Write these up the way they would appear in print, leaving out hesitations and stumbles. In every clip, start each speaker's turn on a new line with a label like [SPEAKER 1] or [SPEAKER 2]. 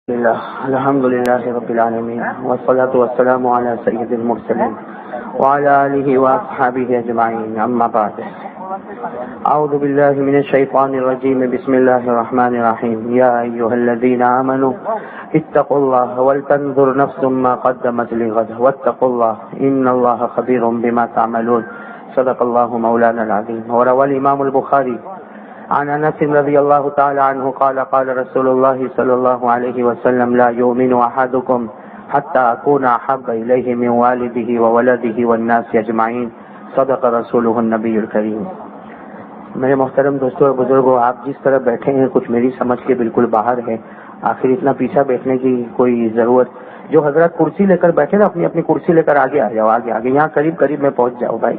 [SPEAKER 1] الحمد لله رب العالمين والصلاة والسلام على سيد المرسلين وعلى آله وأصحابه أجمعين أما بعد أعوذ بالله من الشيطان الرجيم بسم الله الرحمن الرحيم يا أيها الذين آمنوا اتقوا الله ولتنظر نفس ما قدمت لغد واتقوا الله إن الله خبير بما تعملون صدق الله مولانا العظيم. وروى الإمام البخاري عن انس رضی اللہ تعالی عنہ قال قال رسول اللہ صلی اللہ علیہ وسلم لا يؤمن احدكم حتى اكون احب الیہ من والدہ وولدہ والناس اجمعین صدق رسولہ النبی الکریم. میرے محترم دوستوں اور بزرگوں، آپ جس طرح بیٹھے ہیں کچھ میری سمجھ کے بالکل باہر ہے. آخر اتنا پیچھا بیٹھنے کی کوئی ضرورت، جو حضرات کرسی لے کر بیٹھے نا اپنی اپنی کرسی لے کر آگے آ جاؤ، آگے آگے یہاں قریب قریب میں پہنچ جاؤ بھائی.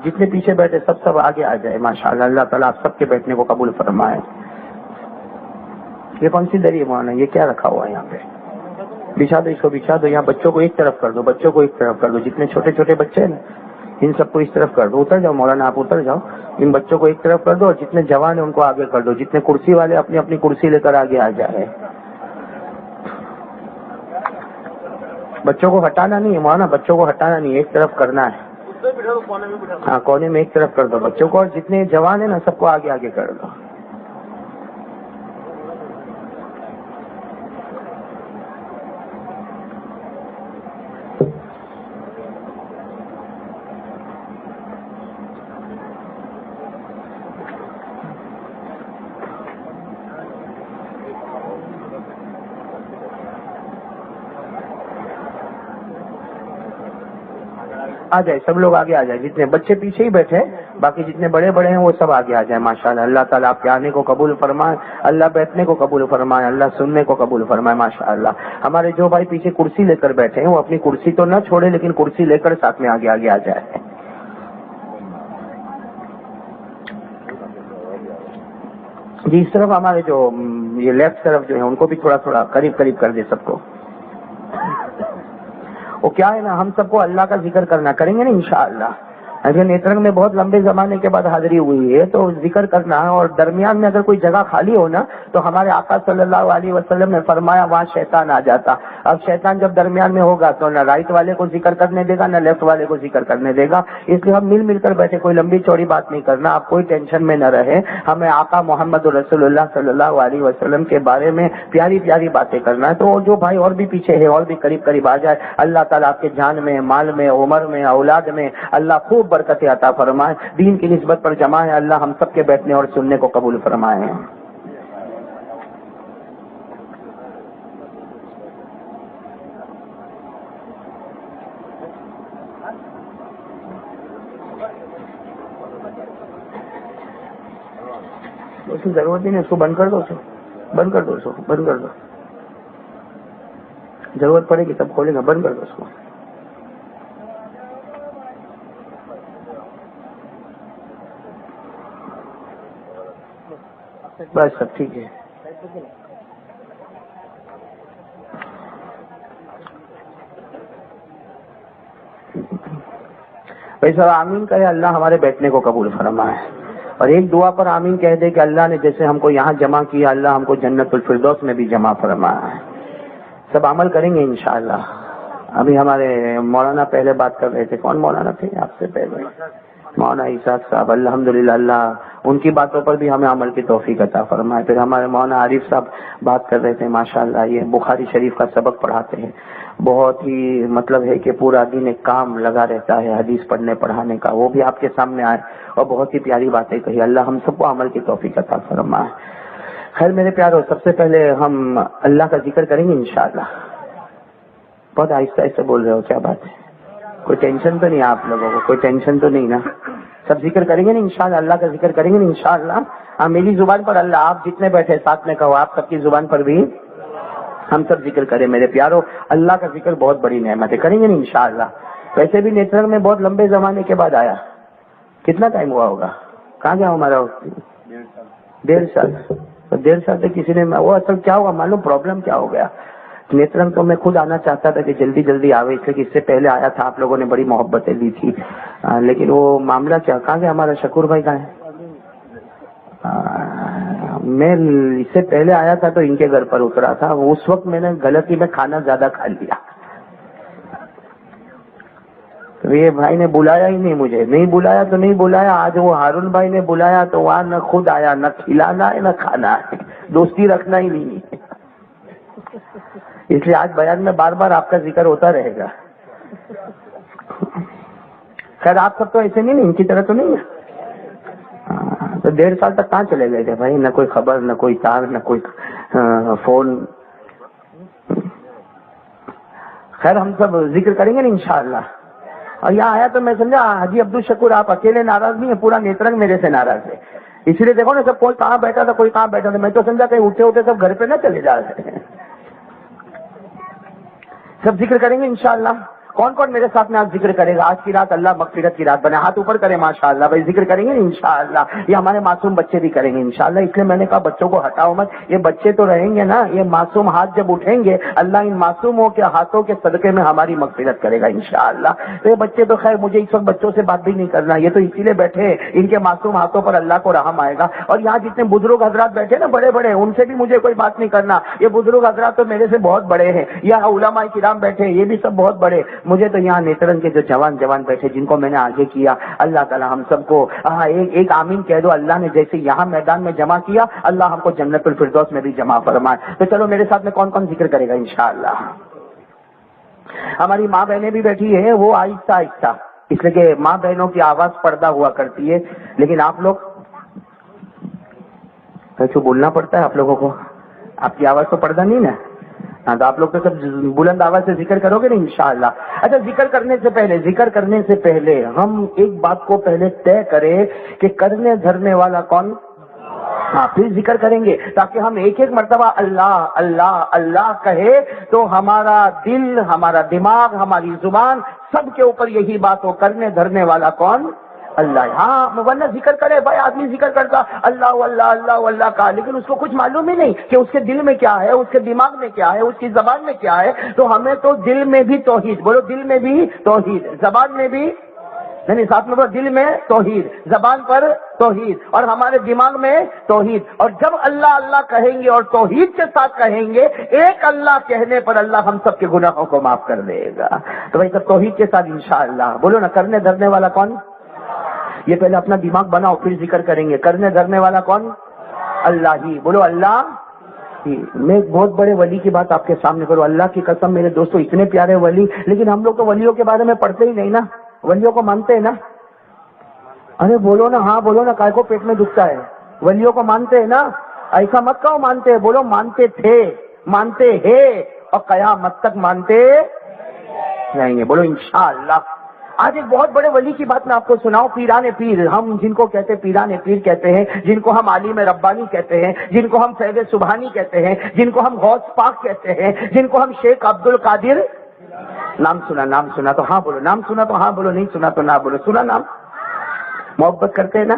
[SPEAKER 1] جتنے پیچھے بیٹھے سب آگے آ جائے. ماشاءاللہ اللہ تعالیٰ آپ سب کے بیٹھنے کو قبول فرمائے. یہ کون سی دری مولانا، یہ کیا رکھا ہوا ہے یہاں پہ؟ بچھا دو، اس کو بچھا دو. یہاں بچوں کو ایک طرف کر دو، بچوں کو ایک طرف کر دو. جتنے چھوٹے چھوٹے بچے ہیں نا ان سب کو اس طرف کر دو. اتر جاؤ مولانا، آپ اتر جاؤ. ان بچوں کو ایک طرف کر دو اور جتنے جوان ہیں ان کو آگے کر دو. جتنے کرسی والے اپنی اپنی کرسی لے کر آگے آ جائے. بچوں کو ہٹانا نہیں ہے مولانا، بچوں کو ہٹانا نہیں، ایک طرف کرنا ہے. ہاں کونے میں ایک طرف کر دو بچوں کو، اور جتنے جوان ہیں نا سب کو آگے آگے کر دو. آ جائے سب لوگ آگے آ جائے. جتنے بچے پیچھے ہی بیٹھے، باقی جتنے بڑے بڑے ہیں وہ سب آگے آ جائیں. ماشاءاللہ اللہ تعالیٰ آپ کے آنے کو قبول فرمائے، اللہ بیٹھنے کو قبول فرمائے، اللہ سننے کو قبول فرمائے. ماشاءاللہ ہمارے جو بھائی پیچھے کرسی لے کر بیٹھے ہیں وہ اپنی کرسی تو نہ چھوڑے لیکن کرسی لے کر ساتھ میں آگے آگے آ جائے. جی اس طرف ہمارے جو یہ لیفٹ طرف جو ہے ان کو بھی تھوڑا تھوڑا قریب قریب کر دے سب کو. وہ کیا ہے نا، ہم سب کو اللہ کا ذکر کرنا کریں گے نا انشاءاللہ. اگر نیترنگ میں بہت لمبے زمانے کے بعد حاضری ہوئی ہے تو ذکر کرنا، اور درمیان میں اگر کوئی جگہ خالی ہو نا تو ہمارے آقا صلی اللہ علیہ وسلم نے فرمایا وہاں شیطان آ جاتا. اب شیطان جب درمیان میں ہوگا تو نہ رائٹ والے کو ذکر کرنے دے گا نہ لیفٹ والے کو ذکر کرنے دے گا. اس لیے ہم مل مل کر بیٹھے، کوئی لمبی چوڑی بات نہیں کرنا. آپ کوئی ٹینشن میں نہ رہے. ہمیں آقا محمد رسول اللہ صلی اللہ علیہ وسلم کے بارے میں پیاری پیاری باتیں کرنا ہے. تو جو بھائی اور بھی پیچھے ہے اور بھی قریب قریب آ جائے. اللہ تعالیٰ آپ کے جان میں، مال میں، عمر میں، اولاد میں اللہ خوب برکت عطا فرمائے. دین کی نسبت پر جمع ہے. اللہ ہم سب کے بیٹھنے اور سننے کو قبول فرمائے. اس کی ضرورت ہی نہیں، اس کو بند کر دو، بند کر دو، اس کو بند کر دو. ضرورت پڑے گی تب کھولے گا. بند کر دو اس کو. بس سب ٹھیک ہے. ویسا آمین کہے اللہ ہمارے بیٹھنے کو قبول فرمائے. اور ایک دعا پر آمین کہہ دے کہ اللہ نے جیسے ہم کو یہاں جمع کیا اللہ ہم کو جنت الفردوس میں بھی جمع فرمایا ہے. سب عمل کریں گے انشاءاللہ. ابھی ہمارے مولانا پہلے بات کر رہے تھے. کون مولانا تھے آپ سے پہلے؟ مولانا اسحاق صاحب. الحمدللہ اللہ ان کی باتوں پر بھی ہمیں عمل کی توفیق عطا فرمائے. پھر ہمارے مولانا عارف صاحب بات کر رہے تھے. ماشاءاللہ یہ بخاری شریف کا سبق پڑھاتے ہیں. بہت ہی مطلب ہے کہ پورا دن ایک کام لگا رہتا ہے حدیث پڑھنے پڑھانے کا. وہ بھی آپ کے سامنے آئے اور بہت ہی پیاری باتیں کہی. اللہ ہم سب کو عمل کی توفیق عطا فرمائے. خیر میرے پیارو، سب سے پہلے ہم اللہ کا ذکر کریں گے انشاءاللہ. بہت آہستہ آہستہ بول رہے ہو، کیا بات ہے؟ کوئی ٹینشن تو نہیں آپ لوگوں کو؟ کوئی ٹینشن تو نہیں نا؟ سب ذکر کریں گے نا انشاءاللہ. اللہ کا ذکر کریں گے نا انشاءاللہ. ہاں میری زبان پر اللہ، آپ جتنے بیٹھے ساتھ میں کہو آپ سب کی زبان پر بھی ہم سب ذکر کریں. میرے پیارو اللہ کا ذکر بہت بڑی نعمت ہے. کریں گے نا انشاءاللہ. ویسے بھی نیترنگ میں بہت لمبے زمانے کے بعد آیا. کتنا ٹائم ہوا ہوگا؟ کہاں گیا ہمارا؟ 1.5 سال. 1.5 سال سے کسی نے وہ اصل کیا ہوا معلوم؟ پرابلم کیا ہو گیا؟ نیترنگ تو میں خود آنا چاہتا تھا کہ جلدی جلدی آوے، اس لیے کہ اس سے پہلے آیا تھا، آپ لوگوں نے بڑی محبتیں دی تھی. لیکن وہ معاملہ کیا، کہاں گیا ہمارا شکور بھائی؟ کہاں ہے؟ میں اس سے پہلے آیا تھا تو ان کے گھر پر اترا تھا، اس وقت میں نے غلطی میں کھانا زیادہ کھا لیا، تو یہ بھائی نے بلایا ہی نہیں، مجھے نہیں بلایا تو نہیں بلایا، آج وہ ہارون بھائی نے بلایا تو وہاں نہ خود آیا، نہ کھلانا ہے نہ کھانا ہے، دوستی رکھنا ہی نہیں ہے، اس لیے آج بیان میں بار بار آپ کا ذکر ہوتا رہے گا۔ خیر آپ سب تو ایسے نہیں، ان کی طرح تو نہیں ہے، تو 1.5 سال تک کہاں چلے گئے تھے بھائی؟ نہ کوئی خبر، نہ کوئی تار، نہ کوئی فون۔ خیر ہم سب ذکر کریں گے نا انشاءاللہ۔ اور یہاں آیا تو میں سمجھا حاجی عبدالشکور آپ اکیلے ناراض نہیں ہیں، پورا نیترنگ میرے سے ناراض ہے، اس لیے دیکھو نا سب کوئی کہاں بیٹھا تھا، کوئی کہاں بیٹھا تھا، میں تو سمجھا کہ اٹھے اٹھے سب گھر پہ نہ چلے جا رہے ہیں۔ سب ذکر کریں گے انشاءاللہ۔ کون کون میرے ساتھ میں آج ذکر کرے گا؟ آج کی رات اللہ مغفرت کی رات بنے، ہاتھ اوپر کریں ماشاءاللہ بھائی، ذکر کریں گے انشاءاللہ۔ یہ ہمارے معصوم بچے بھی کریں گے انشاءاللہ، اس لیے میں نے کہا بچوں کو ہٹاؤ مت، یہ بچے تو رہیں گے نا، یہ معصوم ہاتھ جب اٹھیں گے اللہ ان معصوموں کے ہاتھوں کے صدقے میں ہماری مغفرت کرے گا انشاءاللہ۔ تو یہ بچے تو خیر مجھے اس وقت بچوں سے بات بھی نہیں کرنا، یہ تو اسی لیے بیٹھے ہیں، ان کے معصوم ہاتھوں پر اللہ کو رحم آئے گا۔ اور یہاں جتنے بزرگ حضرات بیٹھے نا بڑے بڑے، ان سے بھی مجھے کوئی بات نہیں کرنا، یہ بزرگ حضرات تو میرے سے بہت بڑے ہیں، یا علماء کرام بیٹھے ہیں یہ بھی سب بہت بڑے، مجھے تو یہاں نیترنگ کے جو جوان بیٹھے جن کو میں نے آگے کیا، اللہ تعالی ہم سب کو ایک آمین کہہ دو، اللہ نے جیسے یہاں میدان میں جمع کیا اللہ ہم کو جنت الفردوس میں بھی جمع فرمائے۔ تو چلو میرے ساتھ میں کون کون ذکر کرے گا انشاءاللہ۔ ہماری ماں بہنیں بھی بیٹھی ہیں، وہ آہستہ آہستہ، اس لیے کہ ماں بہنوں کی آواز پردہ ہوا کرتی ہے، لیکن آپ لوگ کچھ بولنا پڑتا ہے، آپ لوگوں کو آپ کی آواز تو پردہ نہیں نا، ہاں تو آپ لوگ تو سب بلند آواز سے ذکر کرو گے نا انشاءاللہ۔ اچھا ذکر کرنے سے پہلے ہم ایک بات کو پہلے طے کریں کہ کرنے دھرنے والا کون؟ ہاں پھر ذکر کریں گے، تاکہ ہم ایک ایک مرتبہ اللہ اللہ اللہ کہے تو ہمارا دل، ہمارا دماغ، ہماری زبان سب کے اوپر یہی بات ہو، کرنے دھرنے والا کون؟ اللہ۔ ہاں ورنہ ذکر کرے بھائی، آدمی ذکر کرتا اللہ اللہ اللہ اللہ کا، لیکن اس کو کچھ معلوم ہی نہیں کہ اس کے دل میں کیا ہے، اس کے دماغ میں کیا ہے، اس کی زبان میں کیا ہے۔ تو ہمیں تو دل میں بھی توحید، بولو دل میں بھی توحید، زبان میں بھی نہیں، ساتھ میں دل میں توحید، زبان پر توحید، اور ہمارے دماغ میں توحید۔ اور جب اللہ اللہ کہیں گے اور توحید کے ساتھ کہیں گے، ایک اللہ کہنے پر اللہ ہم سب کے گناہوں کو معاف کر دے گا۔ تو بھائی سب توحید کے ساتھ انشاءاللہ بولو نا، کرنے دھرنے والا کون؟ یہ پہلے اپنا دماغ بناؤ پھر ذکر کریں گے، کرنے دھرنے والا کون؟ اللہ ہی، بولو اللہ ہی۔ میں ایک بہت بڑے ولی کی بات آپ کے سامنے کروں، اللہ کی قسم میرے دوستو، اتنے پیارے ولی، لیکن ہم لوگ تو ولیوں کے بارے میں پڑھتے ہی نہیں نا، ولیوں کو مانتے ہیں نا؟ ارے بولو نا، ہاں بولو نا، کائے کو پیٹ میں دکھتا ہے؟ ولیوں کو مانتے ہیں نا؟ ایسا مت کہو مانتے ہیں، بولو مانتے تھے، مانتے ہیں، اور قیامت تک مانتے رہیں گے، بولو انشاءاللہ۔ آج ایک بہت بڑے ولی کی بات میں آپ کو سناؤں، پیران پیر، ہم جن کو کہتے ہیں پیران پیر کہتے ہیں، جن کو ہم عالم ربانی کہتے ہیں، جن کو ہم فیض سبحانی کہتے ہیں، جن کو ہم غوث پاک کہتے ہیں، جن کو ہم شیخ عبد القادر، نام سنا تو ہاں بولو، نام سنا تو ہاں بولو، نہیں سنا تو نہ بولو، سنا نام؟ محبت کرتے ہیں نا؟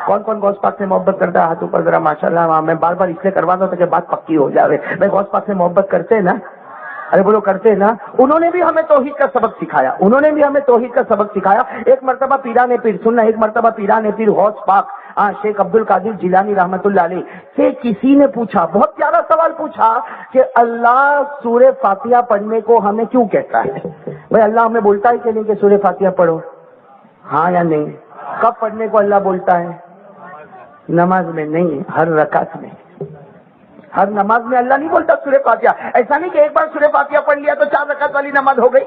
[SPEAKER 1] کون کون غوث پاک سے محبت کرتا ہے؟ ہاتھ اوپر ذرا ماشاءاللہ۔ میں بار بار اس لیے کرواتا ہوں تاکہ بات پکی ہو جائے۔ میں غوث پاک سے محبت کرتے ہیں نا؟ ارے بولو کرتے ہیں نا؟ انہوں نے بھی ہمیں توحید کا سبق سکھایا، ایک مرتبہ پیران پیر، سننا، ایک مرتبہ پیران پیر غوث پاک شیخ عبد القادر جیلانی رحمت اللہ علیہ سے کسی نے پوچھا، بہت پیارا سوال پوچھا کہ اللہ سورہ فاتحہ پڑھنے کو ہمیں کیوں کہتا ہے؟ بھائی اللہ ہمیں بولتا ہے کہ نہیں کہ سورہ فاتحہ پڑھو؟ ہاں یا نہیں؟ کب پڑھنے کو اللہ بولتا ہے؟ نماز میں نہیں، ہر رکعت میں، ہر نماز میں اللہ نہیں بولتا سورہ فاتحہ۔ ایسا نہیں کہ ایک بار سورہ فاتحہ پڑھ لیا تو 4 رکعت والی نماز ہو گئی۔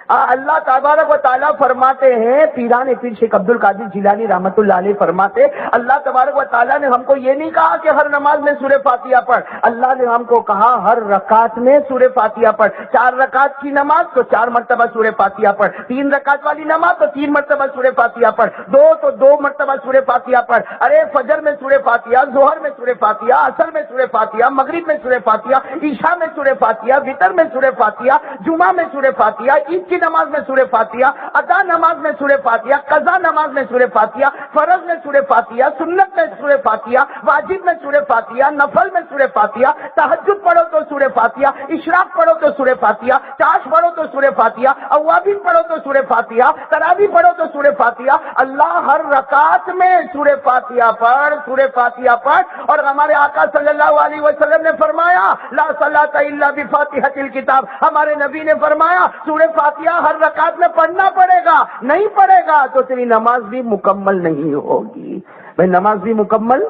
[SPEAKER 1] اللہ تبارک و تعالیٰ فرماتے ہیں، پیران پیر شیخ عبد القادر جیلانی رحمت اللہ علیہ فرماتے، اللہ تبارک و تعالیٰ نے ہم کو یہ نہیں کہا کہ ہر نماز میں سورہ فاتحہ پڑھ، اللہ نے ہم کو کہا ہر رکعت میں سورہ فاتحہ پڑھ۔ 4 رکعت کی نماز تو 4 مرتبہ سورہ فاتحہ پڑھ، 3 رکعت والی نماز تو 3 مرتبہ سورہ فاتحہ پڑھ، 2 تو 2 مرتبہ سورہ فاتحہ پڑھ۔ ارے فجر میں سورہ فاتحہ، ظہر میں سورہ فاتحہ، عصر میں سورہ فاتحہ، مغرب میں سورہ فاتحہ، عشاء میں سورہ فاتحہ، وتر میں سورہ فاتحہ، جمعہ میں سورہ فاتحہ، عید کی نماز میں سورہ فاتحہ، ادا نماز میں سورہ فاتحہ، قضا نماز میں سورہ فاتحہ، فرض میں سورہ فاتحہ، سنت میں سورہ فاتحہ، واجب میں سورہ فاتحہ، نفل میں سورہ فاتحہ، تہجد پڑھو تو سورہ فاتحہ، اشراق پڑھو تو سورہ فاتحہ، چاش پڑھو تو سورہ فاتحہ، اوابین پڑھو تو سورہ فاتحہ، تراویح پڑھو تو سورہ فاتحہ۔ اللہ ہر رکعت میں سورہ فاتحہ پڑھ، سورہ فاتحہ پڑھ۔ اور ہمارے آقا صلی اللہ علیہ وسلم نے فرمایا لا صلاۃ الا بفاتحۃ الکتاب، ہمارے نبی نے فرمایا سورہ فاتحہ ہر رکعت میں پڑھنا پڑے گا، نہیں پڑھے گا تو تیری نماز بھی مکمل نہیں ہوگی۔ بھائی نماز بھی مکمل،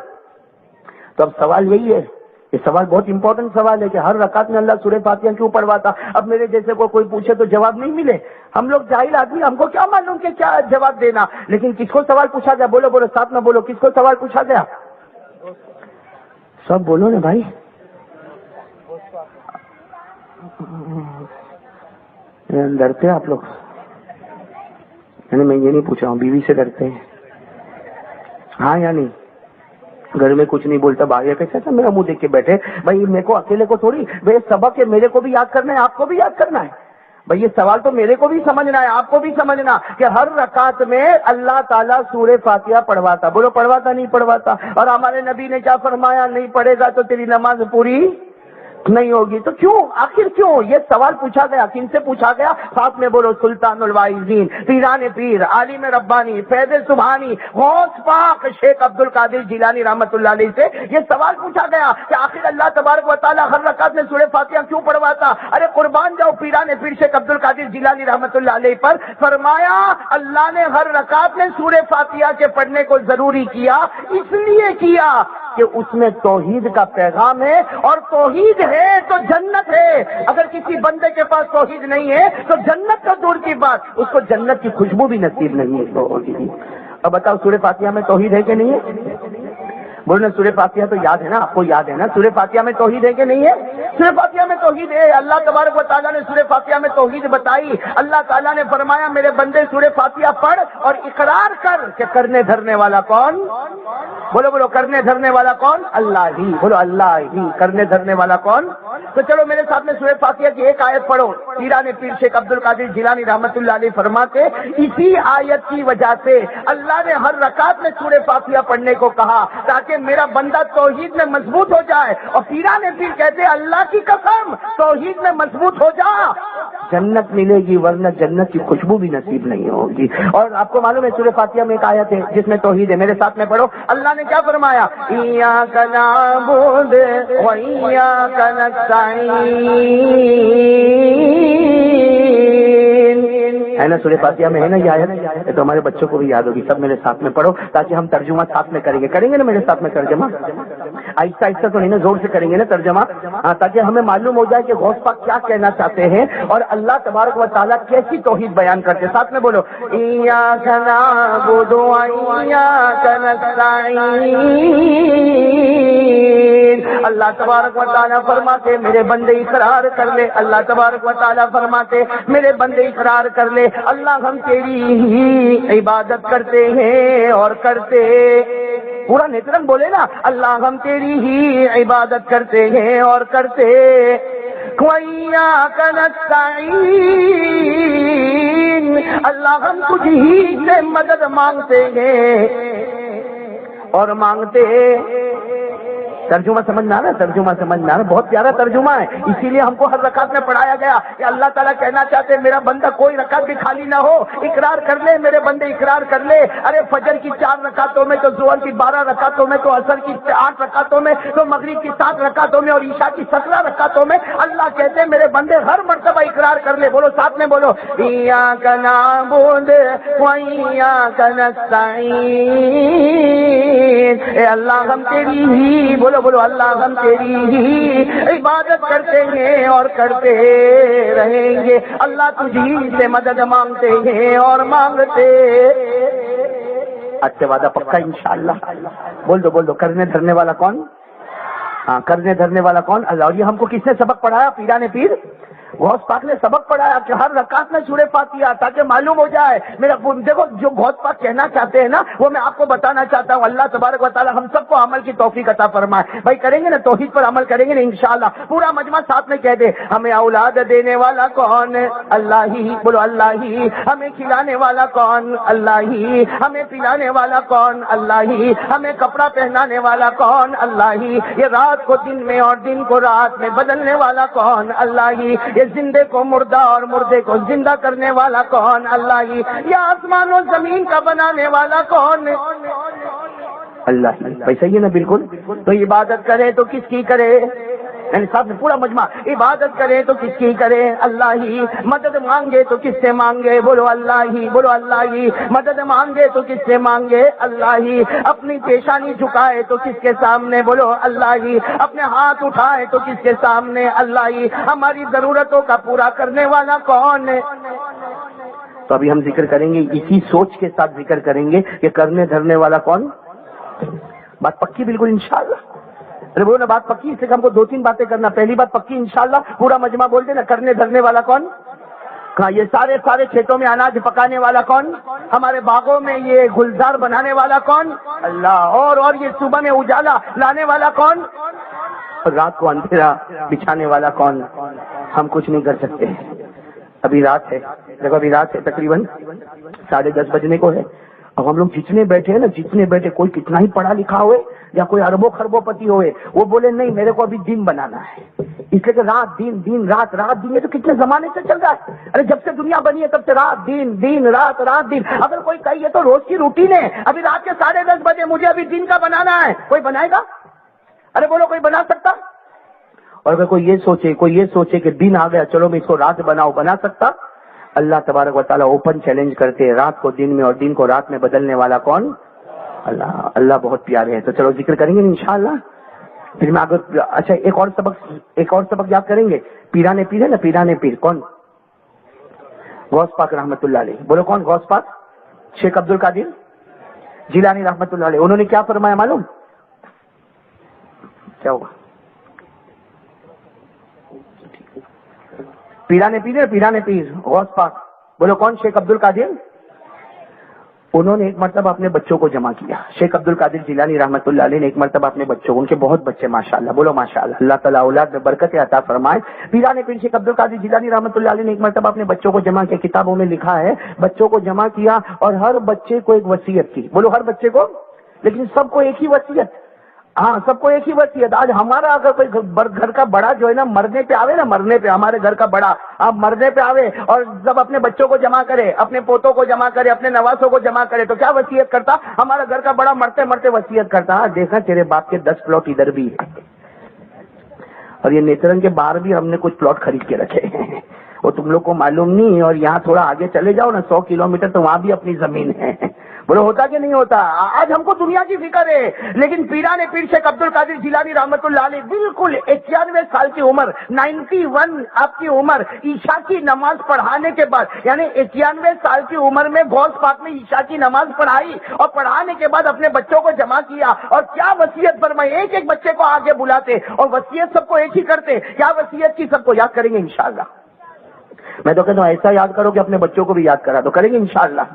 [SPEAKER 1] تو اب سوال یہی ہے، یہ سوال بہت امپورٹنٹ سوال ہے کہ ہر رکعت میں اللہ سورہ فاتحہ کیوں پڑھواتا؟ اب میرے جیسے کو کوئی پوچھے تو جواب نہیں ملے، ہم لوگ جاہل آدمی، ہم کو کیا معلوم کہ کیا جواب دینا، لیکن کس کو سوال پوچھا گیا؟ بولو بولو ساتھ میں بولو، کس کو سوال پوچھا گیا؟ سب بولو نا بھائی، ڈرتے ہیں آپ لوگ؟ یعنی میں یہ نہیں پوچھ رہا ہوں، بیوی سے ڈرتے ہیں؟ ہاں یا نہیں؟ گھر میں کچھ نہیں بولتا، بھائی کیسے تھا میرا منہ دیکھ کے بیٹھے؟ بھائی میرے کو اکیلے کو تھوڑی، بھائی سبق ہے، میرے کو بھی یاد کرنا ہے، آپ کو بھی یاد کرنا ہے۔ بھائی یہ سوال تو میرے کو بھی سمجھنا ہے، آپ کو بھی سمجھنا کہ ہر رکعت میں اللہ تعالیٰ سورہ فاتحہ پڑھواتا۔ بولو پڑھواتا نہیں پڑھواتا؟ اور ہمارے نبی نے کیا فرمایا؟ نہیں پڑھے گا تو تیری نماز پوری نہیں ہوگی۔ تو کیوں، آخر کیوں یہ سوال پوچھا گیا؟ کن سے پوچھا گیا؟ ساتھ میں بولو، سلطان الواعظین، پیران پیر، عالم ربانی، فیض سبحانی، غوث پاک شیخ عبد القادر جیلانی رحمۃ اللہ علیہ سے یہ سوال پوچھا گیا کہ آخر اللہ تبارک و تعالیٰ ہر رکعت میں سورہ فاتحہ کیوں پڑھواتا؟ ارے قربان جاؤ پیران پیر شیخ عبد القادر جیلانی رحمۃ اللہ علیہ پر، فرمایا اللہ نے ہر رکعت میں سورہ فاتحہ کے پڑھنے کو ضروری کیا، اس لیے کیا کہ اس میں توحید کا پیغام ہے، اور توحید ہے تو جنت ہے۔ اگر کسی بندے کے پاس توحید نہیں ہے تو جنت تو دور کی بات، اس کو جنت کی خوشبو بھی نصیب نہیں ہے۔ اب بتاؤ سورہ فاتحہ میں توحید ہے کہ نہیں ہے؟ بولنا سورہ فاتحہ تو یاد ہے نا، آپ کو یاد ہے نا سورہ فاتحہ میں توحید ہے کہ نہیں ہے؟ سورہ فاتحہ میں توحید ہے۔ اللہ تبارک و تعالیٰ نے سورہ فاتحہ میں توحید بتائی۔ اللہ تعالیٰ نے فرمایا میرے بندے سورہ فاتحہ پڑھ اور اقرار کر کہ کرنے دھرنے والا کون؟ بولو بولو کرنے دھرنے والا کون؟ اللہ ہی۔ بولو اللہ ہی۔ کرنے دھرنے والا کون؟ تو چلو میرے ساتھ میں سورہ فاتحہ کی ایک آیت پڑھو۔ پیران پیر شیخ عبد القادر جیلانی رحمۃ اللہ علیہ فرماتے اسی آیت کی وجہ سے اللہ نے ہر رکعت میں سورہ فاتحہ پڑھنے کو کہا تاکہ میرا بندہ توحید میں مضبوط ہو جائے۔ اور پیران پیر کہتے اللہ کی قسم توحید میں مضبوط ہو جا، جنت ملے گی، ورنہ جنت کی خوشبو بھی نصیب نہیں ہوگی۔ اور آپ کو معلوم ہے سورہ فاتحہ میں ایک آیت ہے جس میں توحید ہے، میرے ساتھ میں پڑھو۔ اللہ نے کیا فرمایا؟ ایاک نعبد و ایاک نستعین، ہے نا سورہ فاتحہ میں ہے نا یہ آیت؟ تو ہمارے بچوں کو بھی یاد ہوگی، سب میرے ساتھ میں پڑھو تاکہ ہم ترجمہ ساتھ میں کریں گے نا میرے ساتھ میں ترجمہ، آہستہ آہستہ تو نہیں نا، زور سے کریں گے نا ترجمہ، تاکہ ہمیں معلوم ہو جائے کہ غوث پاک کیا کہنا چاہتے ہیں اور اللہ تبارک و تعالیٰ کیسی توحید بیان کرتے ہیں۔ ساتھ میں بولو ایاک نعبد و ایاک نستعین۔ اللہ تبارک و تعالیٰ فرماتے میرے بندے اقرار کر لے، اللہ تبارک و تعالیٰ فرماتے میرے بندے اقرار کر لے اللہ ہم تیری ہی عبادت کرتے ہیں اور کرتے، پورا نیترنگ بولے نا، اللہ ہم تیری ہی عبادت کرتے ہیں اور کرتے، وَإِيَّاكَ نَسْتَعِينُ، اللہ ہم تجھ ہی سے مدد مانگتے ہیں اور مانگتے۔ ترجمہ سمجھنا نا، ترجمہ سمجھنا نا، بہت پیارا ترجمہ ہے، اسی لیے ہم کو ہر رکعت میں پڑھایا گیا کہ اللہ تعالیٰ کہنا چاہتے میرا بندہ کوئی رکعت بھی خالی نہ ہو، اقرار کر لے میرے بندے اقرار کر لے۔ ارے فجر کی 4 رکعتوں میں تو ظہر کی 12 رکعتوں میں تو عصر کی 8 رکعتوں میں تو مغرب کی 7 رکعتوں میں اور عشاء کی 17 رکعتوں میں اللہ کہتے میرے بندے ہر مرتبہ اقرار کر لے۔ بولو ساتھ میں بولو ایاک نعبد و ایاک نستعین، اے اللہ ہم تیری ہی، بولو بولو اللہ ہم تیری ہی عبادت کرتے ہیں اور کرتے رہیں گے، اللہ تجھی سے مدد مانگتے ہیں اور مانگتے۔ اچھا وعدہ پکا انشاءاللہ؟ بول دو کرنے دھرنے والا کون؟ ہاں کرنے دھرنے والا کون؟ اللہ۔ اور یہ ہم کو کس نے سبق پڑھایا؟ پیران پیر غوث پاک نے سبق پڑھایا کہ ہر رکعت میں سورہ فاتحہ، تاکہ معلوم ہو جائے میرا دیکھو جو غوث پاک کہنا چاہتے ہیں نا وہ میں آپ کو بتانا چاہتا ہوں. اللہ تبارک و تعالی ہم سب کو عمل کی توفیق عطا فرمائے. بھائی کریں گے نا توحید پر عمل کریں گے نا انشاءاللہ. پورا مجمع ساتھ میں کہہ دے ہمیں اولاد دینے والا کون؟ اللہ ہی. بولو اللہ ہی. ہمیں کھلانے والا کون؟ اللہ ہی. ہمیں پلانے والا کون؟ اللہ ہی. ہمیں کپڑا پہنانے والا کون؟ اللہ ہی. یہ رات کو دن میں اور دن کو رات میں بدلنے والا کون؟ اللہ ہی. یہ زندے کو مردہ اور مردے کو زندہ کرنے والا کون؟ اللہ ہی. یہ آسمان و زمین کا بنانے والا کون؟ اللہ ہی. ویسا ہی ہے نا بالکل. تو عبادت کرے تو کس کی کرے؟ یعنی صاحب نے پورا مجمع عبادت کرے تو کس کی کرے؟ اللہ ہی. مدد مانگے تو کس سے مانگے؟ بولو اللہ ہی. بولو اللہ ہی. مدد مانگے تو کس سے مانگے؟ اللہ ہی. اپنی پیشانی جھکائے تو کس کے سامنے؟ بولو اللہ ہی. اپنے ہاتھ اٹھائے تو کس کے سامنے؟ اللہ ہی. ہماری ضرورتوں کا پورا کرنے والا کون ہے؟ تو ابھی ہم ذکر کریں گے، اسی سوچ کے ساتھ ذکر کریں گے کہ کرنے دھرنے والا کون. بات پکی بالکل انشاءاللہ. ارے بولو نا بات پکی. اس سے ہم کو 2-3 باتیں کرنا. پہلی بات پکی انشاءاللہ. پورا مجمع بول دے نا کرنے دھرنے والا کون. ہاں یہ سارے کھیتوں میں اناج پکانے والا کون؟ ہمارے باغوں میں یہ گلزار بنانے والا کون؟ اللہ. اور یہ صبح میں اجالا لانے والا کون؟ رات کو اندھیرا بچھانے والا کون؟ ہم کچھ نہیں کر سکتے. ابھی رات ہے. دیکھو ابھی رات ہے تقریباً 10:30 بجنے کو ہے. اب ہم لوگ جتنے بیٹھے ہیں نا، جتنے بیٹھے، کوئی کتنا ہی پڑھا لکھا ہوئے یا کوئی اربوں خربوں پتی ہوئے، وہ بولے نہیں میرے کو ابھی دن بنانا ہے. اس لیے کہ رات دن دن رات رات دن. یہ تو کتنے زمانے سے چل رہا ہے. ارے جب سے دنیا بنی ہے تب سے رات دن دن رات رات دن. اگر کوئی کہے یہ تو روز کی روٹین ہے، ابھی رات کے 10:30 بجے مجھے ابھی دن کا بنانا ہے، کوئی بنائے گا؟ ارے بولو کوئی بنا سکتا؟ اور اگر کوئی یہ سوچے کہ دن آ گیا چلو میں اس کو رات بناؤ، بنا سکتا؟ اللہ تبارک و تعالیٰ اوپن چیلنج کرتے ہیں، رات کو دن میں اور دن کو رات میں بدلنے والا کون؟ اللہ. اللہ بہت پیارے ہیں. تو چلو ذکر کریں گے انشاءاللہ. پھر میں اگر اچھا ایک اور سبق یاد کریں گے. پیرانے پیر ہے نا، پیرانے پیر کون؟ غوث پاک رحمت اللہ علیہ. بولو کون غوث پاک؟ شیخ عبد القادر جیلانی رحمت اللہ علیہ. انہوں نے کیا فرمایا معلوم؟ کیا ہوگا؟ پیرانے پیر غوث پاک. بولو کون؟ شیخ عبد القادر. انہوں نے ایک مرتبہ اپنے بچوں کو جمع کیا. شیخ عبد القادر جیلانی رحمت اللہ علیہ نے ایک مرتبہ اپنے بچوں کو، ان کے بہت بچے ماشاءاللہ، بولو ماشاءاللہ، اللہ تعالیٰ اولاد میں برکت عطا فرمائے. پیرانے پیر شیخ عبد القادر جیلانی رحمت اللہ علیہ نے ایک مرتبہ اپنے بچوں کو جمع کیا. کتابوں میں لکھا ہے بچوں کو جمع کیا اور ہر بچے کو ایک وصیت کی. بولو ہر بچے کو، لیکن سب کو ایک ہی وصیت. ہاں سب کو ایک ہی وصیت. آج ہمارا اگر کوئی گھر کا بڑا جو ہے نا مرنے پہ آوے نا، مرنے پہ ہمارے گھر کا بڑا آپ مرنے پہ آوے اور جب اپنے بچوں کو جمع کرے، اپنے پوتوں کو جمع کرے، اپنے نواسوں کو جمع کرے، تو کیا وصیت کرتا؟ ہمارا گھر کا بڑا مرتے مرتے وصیت کرتا، دیکھا تیرے باپ کے 10 پلاٹ ادھر بھی ہے، اور یہ نیترنگ کے باہر بھی ہم نے کچھ پلاٹ خرید کے رکھے ہیں، وہ تم لوگ کو معلوم نہیں. اور یہاں تھوڑا آگے چلے جاؤ نا 100 کلومیٹر تو وہاں بھی اپنی زمین ہے. بولو ہوتا کہ نہیں ہوتا؟ آج ہم کو دنیا کی فکر ہے، لیکن پیرانے پیر شیخ عبد القادر جیلانی رحمت اللہ علیہ بالکل 91 سال کی عمر، 91 آپ کی عمر، عشاء کی نماز پڑھانے کے بعد، یعنی 91 سال کی عمر میں غوث پاک نے عشاء کی نماز پڑھائی اور پڑھانے کے بعد اپنے بچوں کو جمع کیا اور کیا وصیت فرمائی. ایک ایک بچے کو آگے بلاتے اور وصیت سب کو ایک ہی کرتے. کیا وصیت کی؟ سب کو یاد کریں گے انشاءاللہ. میں تو کہتا ہوں ایسا یاد کرو کہ اپنے بچوں کو بھی یاد کرا تو کریں گے انشاءاللہ.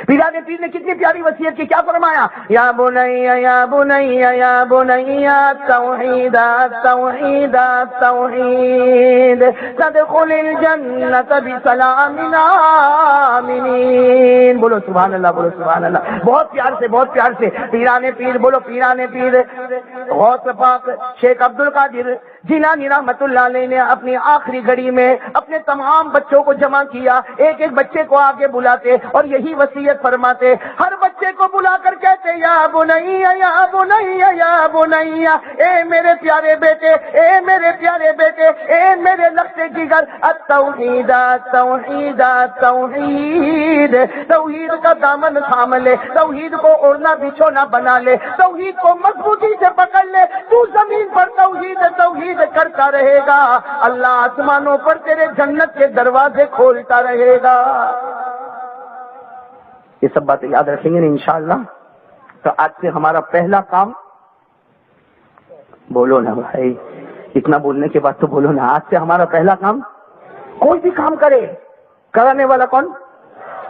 [SPEAKER 1] پیرانے پیر نے کتنی پیاری وصیت کی. کیا فرمایا؟ یا بنی یا بنی یا بنی توحید توحید توحید تدخل الجنت بسلام آمنین. بولو سبحان اللہ، بولو سبحان اللہ. بہت پیار سے پیرانے پیر. بولو پیرانے پیر غوث پاک شیخ عبد القادر جیلانی رحمت اللہ علیہ نے اپنی آخری گھڑی میں اپنے تمام بچوں کو جمع کیا. ایک ایک بچے کو آگے بلاتے اور یہی وصیت فرماتے. ہر بچے کو بلا کر کہتے یا بنیا یا بنیا یا بنیا، اے میرے پیارے بیٹے، اے میرے پیارے بیٹے، اے میرے لختے جگر، التوحید توحید توحید. توحید کا دامن تھام لے، توحید کو اوڑھنا بچھونا بنا لے، توحید کو مضبوطی سے پکڑ لے. تو زمین پر توحید توحید کرتا رہے گا، اللہ آسمانوں پر تیرے جنت کے دروازے کھولتا رہے گا. یہ سب باتیں یاد رکھیں گے نا انشاءاللہ. تو آج سے ہمارا پہلا کام، بولو نا بھائی، اتنا بولنے کے بعد تو بولو نا، آج سے ہمارا پہلا کام کوئی بھی کام کرے کرانے والا کون؟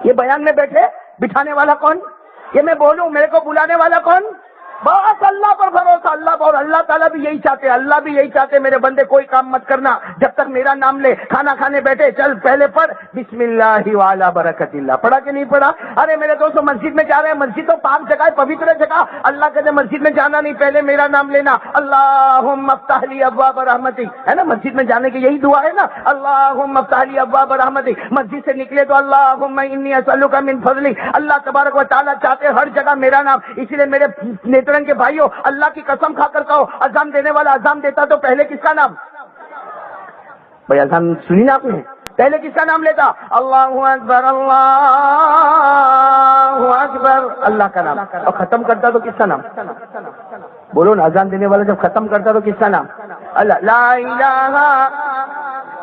[SPEAKER 1] یہ بیان میں بیٹھے بٹھانے والا کون؟ یہ میں بولوں میرے کو بلانے والا کون؟ بس اللہ پر بھروسہ، اللہ پر. اور اللہ تعالیٰ بھی یہی چاہتے، اللہ بھی یہی چاہتے میرے بندے کوئی کام مت کرنا جب تک میرا نام لے. کھانا کھانے بیٹھے چل پہلے پڑھ بسم اللہ وعلی برکت اللہ. پڑھا کہ نہیں پڑھا؟ ارے میرے دوستوں مسجد میں جا رہے ہیں، مسجد تو پاک جگہ ہے، پوتر جگہ. اللہ کہتے مسجد میں جانا نہیں، پہلے میرا نام لینا. اللہم افتح لی ابواب رحمتک، ہے نا؟ مسجد میں جانے کی یہی دعا ہے نا، اللہم افتح لی ابواب رحمتک. مسجد سے نکلے تو اللہم انی اسألک من فضلک. اللہ تبارک و تعالیٰ چاہتے ہر جگہ میرا نام. اسی لیے میرے نیترنگ کے بھائیوں اللہ کی قسم کھا کر کہو، اذان دینے والا اذان دیتا تو پہلے کس کا نام؟ بھائی اذان سنی نا آپ نے؟ پہلے کس کا نام لیتا؟ اللہ اکبر اللہ اکبر، اللہ کا نام. اور ختم کرتا تو کس کا نام؟ بولو نا، اذان دینے والا جب ختم کرتا تو کس کا نام؟ اللہ. لا الہ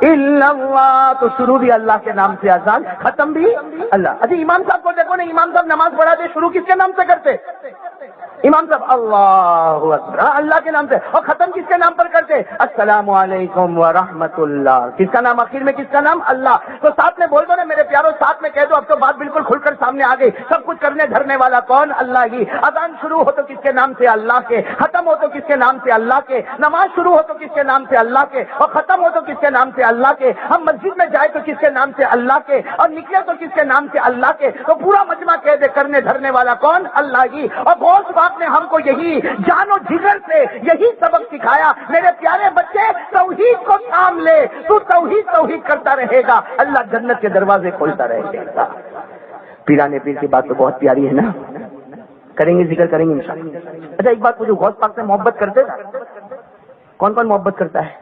[SPEAKER 1] الا اللہ، تو شروع بھی اللہ کے نام سے، اذان ختم بھی اللہ. اچھا امام صاحب کو دیکھو نا، امام صاحب نماز پڑھاتے شروع کس کے نام سے کرتے؟ امام صاحب اللہ اکبر، اللہ کے نام سے. اور ختم کس کے نام پر کرتے؟ السلام علیکم ورحمۃ اللہ. کس کا نام آخر میں؟ کس کا نام؟ اللہ. تو ساتھ میں بول دو نا میرے پیاروں، ساتھ میں کہہ دو. اب تو بات بالکل کھل کر سامنے آ گئی. سب کچھ کرنے دھرنے والا کون؟ اللہ ہی. اذان شروع ہو تو کس کے نام سے؟ اللہ کے. ختم ہو تو کس کے نام سے؟ اللہ کے. نماز شروع ہو تو کس کے نام سے؟ اللہ کے. اور ختم ہو تو کس کے نام سے؟ اللہ کے. ہم مسجد میں جائے تو کس کے نام سے؟ اللہ کے. اور نکلے تو کس کے نام سے؟ اللہ کے. تو پورا مجمع کہہ دے کرنے دھرنے والا کون؟ اللہ ہی. اور غوث پاک نے ہم کو یہی جان و جگر سے یہی سبق سکھایا، میرے پیارے بچے توحید کو تھام لے، تو توحید توحید کرتا رہے گا، اللہ جنت کے دروازے کھولتا رہے گا. پیرانے پیر کی بات تو بہت پیاری ہے نا، کریں گے ذکر کریں گے انشاءاللہ. اچھا ایک بات پوچھو، غوث پاک سے محبت کرتے نا؟ کون کون محبت کرتا ہے؟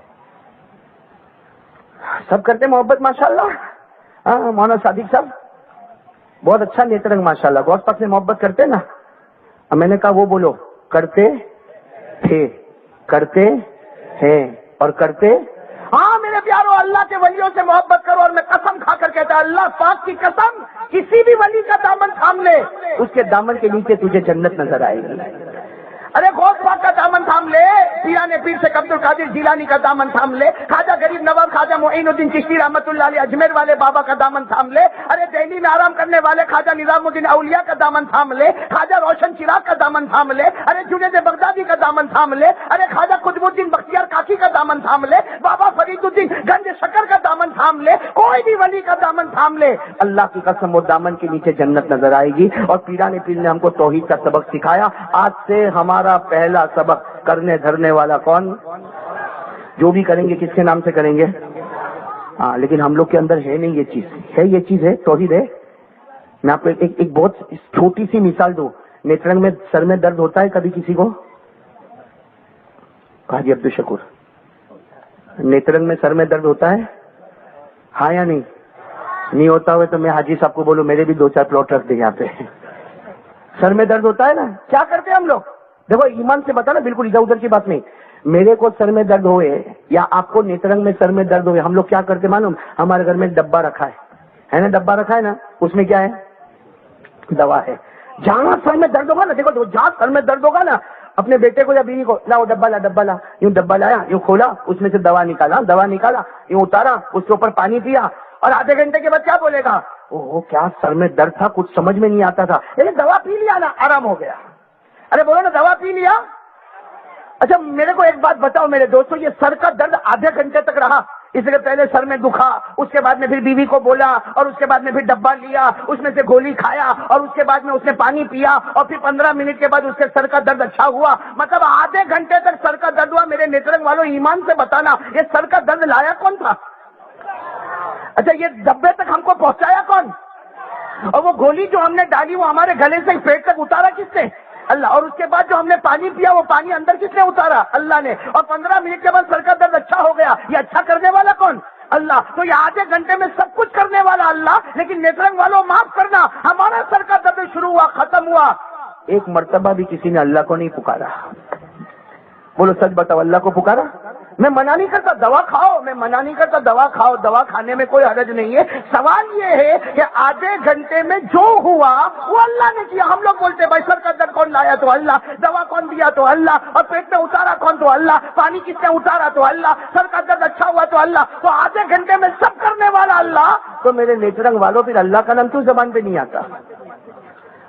[SPEAKER 1] سب کرتے محبت ماشاءاللہ. ہاں مولانا صادق صاحب بہت اچھا نیترنگ ماشاءاللہ. غوث پاک سے محبت کرتے نا؟ میں نے کہا وہ بولو، کرتے تھے، کرتے ہیں اور کرتے. ہاں میرے پیارو اللہ کے ولیوں سے محبت کرو. اور میں قسم کھا کر کہتا اللہ پاک کی قسم، کسی بھی ولی کا دامن تھام لے، اس کے دامن کے نیچے تجھے جنت نظر آئے گی. ارے غوث پاک کا دامن تھام لے، پیرانے پیر سے عبد القادر جیلانی کا دامن تھام لے، خواجہ غریب نواز خواجہ معین الدین چشتی رحمۃ اللہ علیہ اجمیر والے بابا کا دامن تھام لے. ارے دہلی میں آرام کرنے والے خواجہ نظام الدین اولیاء کا دامن تھام لے، خواجہ روشن چراغ کا دامن تھام لے. ارے جنید بغدادی کا دامن تھام لے. ارے خواجہ قطب الدین بختیار کاکی کا دامن تھام لے. بابا فرید الدین گنج شکر کا دامن تھام لے. کوئی بھی ولی کا دامن تھام لے، اللہ کی قسم وہ دامن کے نیچے جنت نظر آئے گی. اور پیرانے پیر نے ہم کو توحید کا سبق سکھایا. آج سے ہمارا پہلا سبق کرنے دھرنے والا کون؟ جو بھی کریں گے کس کے نام سے کریں گے؟ ہاں لیکن ہم لوگ کے اندر ہے نہیں یہ چیز. ہے یہ چیز ہے، توحید ہے. میں آپ کو ایک بہت چھوٹی سی مثال دوں. نیترنگ میں سر میں درد ہوتا ہے کبھی کسی کو؟ حاجی عبد الشکور، نیترنگ میں سر میں درد ہوتا ہے؟ ہاں یا نہیں؟ نہیں ہوتا ہوئے تو میں حاجی صاحب کو بولوں میرے بھی 2-4 پلاٹ رکھ دیں یہاں پہ. سر میں درد ہوتا ہے نا، کیا کرتے ہیں ہم لوگ؟ دیکھو ایمان سے بتا نا، بالکل ادھر ادھر کی بات نہیں. میرے کو سر میں درد ہوئے یا آپ کو نیترنگ میں سر میں درد ہوئے، ہم لوگ کیا کرتے معلوم؟ ہمارے گھر میں ڈبہ رکھا ہے نا، ڈبہ رکھا ہے نا، اس میں کیا ہے؟ دوا ہے. جہاں سر میں درد ہوگا نا، دیکھو جہاں سر میں درد ہوگا نا، اپنے بیٹے کو یا بیوی کو لا وہ ڈبہ لا، ڈبہ لا. یوں ڈبہ لایا، یوں کھولا، اس میں سے دوا نکالا، دوا نکالا، یوں اتارا، اس کے اوپر پانی پیا، اور آدھے گھنٹے کے بعد کیا بولے گا؟ اوہ کیا سر میں درد تھا، کچھ سمجھ میں نہیں آتا تھا، لیکن دوا پی لیا نا، آرام ہو گیا. ارے بولو نا دوا پی لیا. اچھا میرے کو ایک بات بتاؤ میرے دوستوں، یہ سر کا درد آدھے گھنٹے تک رہا، اس لیے پہلے سر میں دکھا، اس کے بعد میں پھر بیوی کو بولا، اور اس کے بعد میں پھر ڈبہ لیا، اس میں سے گولی کھایا، اور اس کے بعد میں اس نے پانی پیا، اور پھر 15 منٹ کے بعد اس کے سر کا درد اچھا ہوا. مطلب آدھے گھنٹے تک سر کا درد ہوا. میرے نیترنگ والوں ایمان سے بتانا یہ سر کا درد لایا کون تھا؟ اچھا یہ ڈبے تک ہم کو پہنچایا کون؟ اور وہ گولی جو ہم نے ڈالی وہ ہمارے گلے سے پیٹ تک اتارا کس نے؟ اللہ. اور اس کے بعد جو ہم نے پانی پیا وہ پانی اندر کس نے اتارا؟ اللہ نے. اور 15 منٹ کے بعد سر کا درد اچھا ہو گیا. یہ اچھا کرنے والا کون؟ اللہ. تو یہ آدھے گھنٹے میں سب کچھ کرنے والا اللہ. لیکن نیترنگ والوں معاف کرنا، ہمارا سر کا درد شروع ہوا، ختم ہوا، ایک مرتبہ بھی کسی نے اللہ کو نہیں پکارا. بولو سچ بتاؤ، اللہ کو پکارا؟ میں منع نہیں کرتا دوا کھاؤ، میں منع نہیں کرتا دوا کھاؤ، دوا کھانے میں کوئی حرج نہیں ہے. سوال یہ ہے کہ آدھے گھنٹے میں جو ہوا وہ اللہ نے کیا. ہم لوگ بولتے بھائی سر کا درد کون لایا تو اللہ، دوا کون دیا تو اللہ، اور پیٹ میں اتارا کون تو اللہ، پانی کس نے اتارا تو اللہ، سر کا درد اچھا ہوا تو اللہ. تو آدھے گھنٹے میں سب کرنے والا اللہ، تو میرے نیترنگ والوں پھر اللہ کا نام کیوں زبان پہ نہیں آتا؟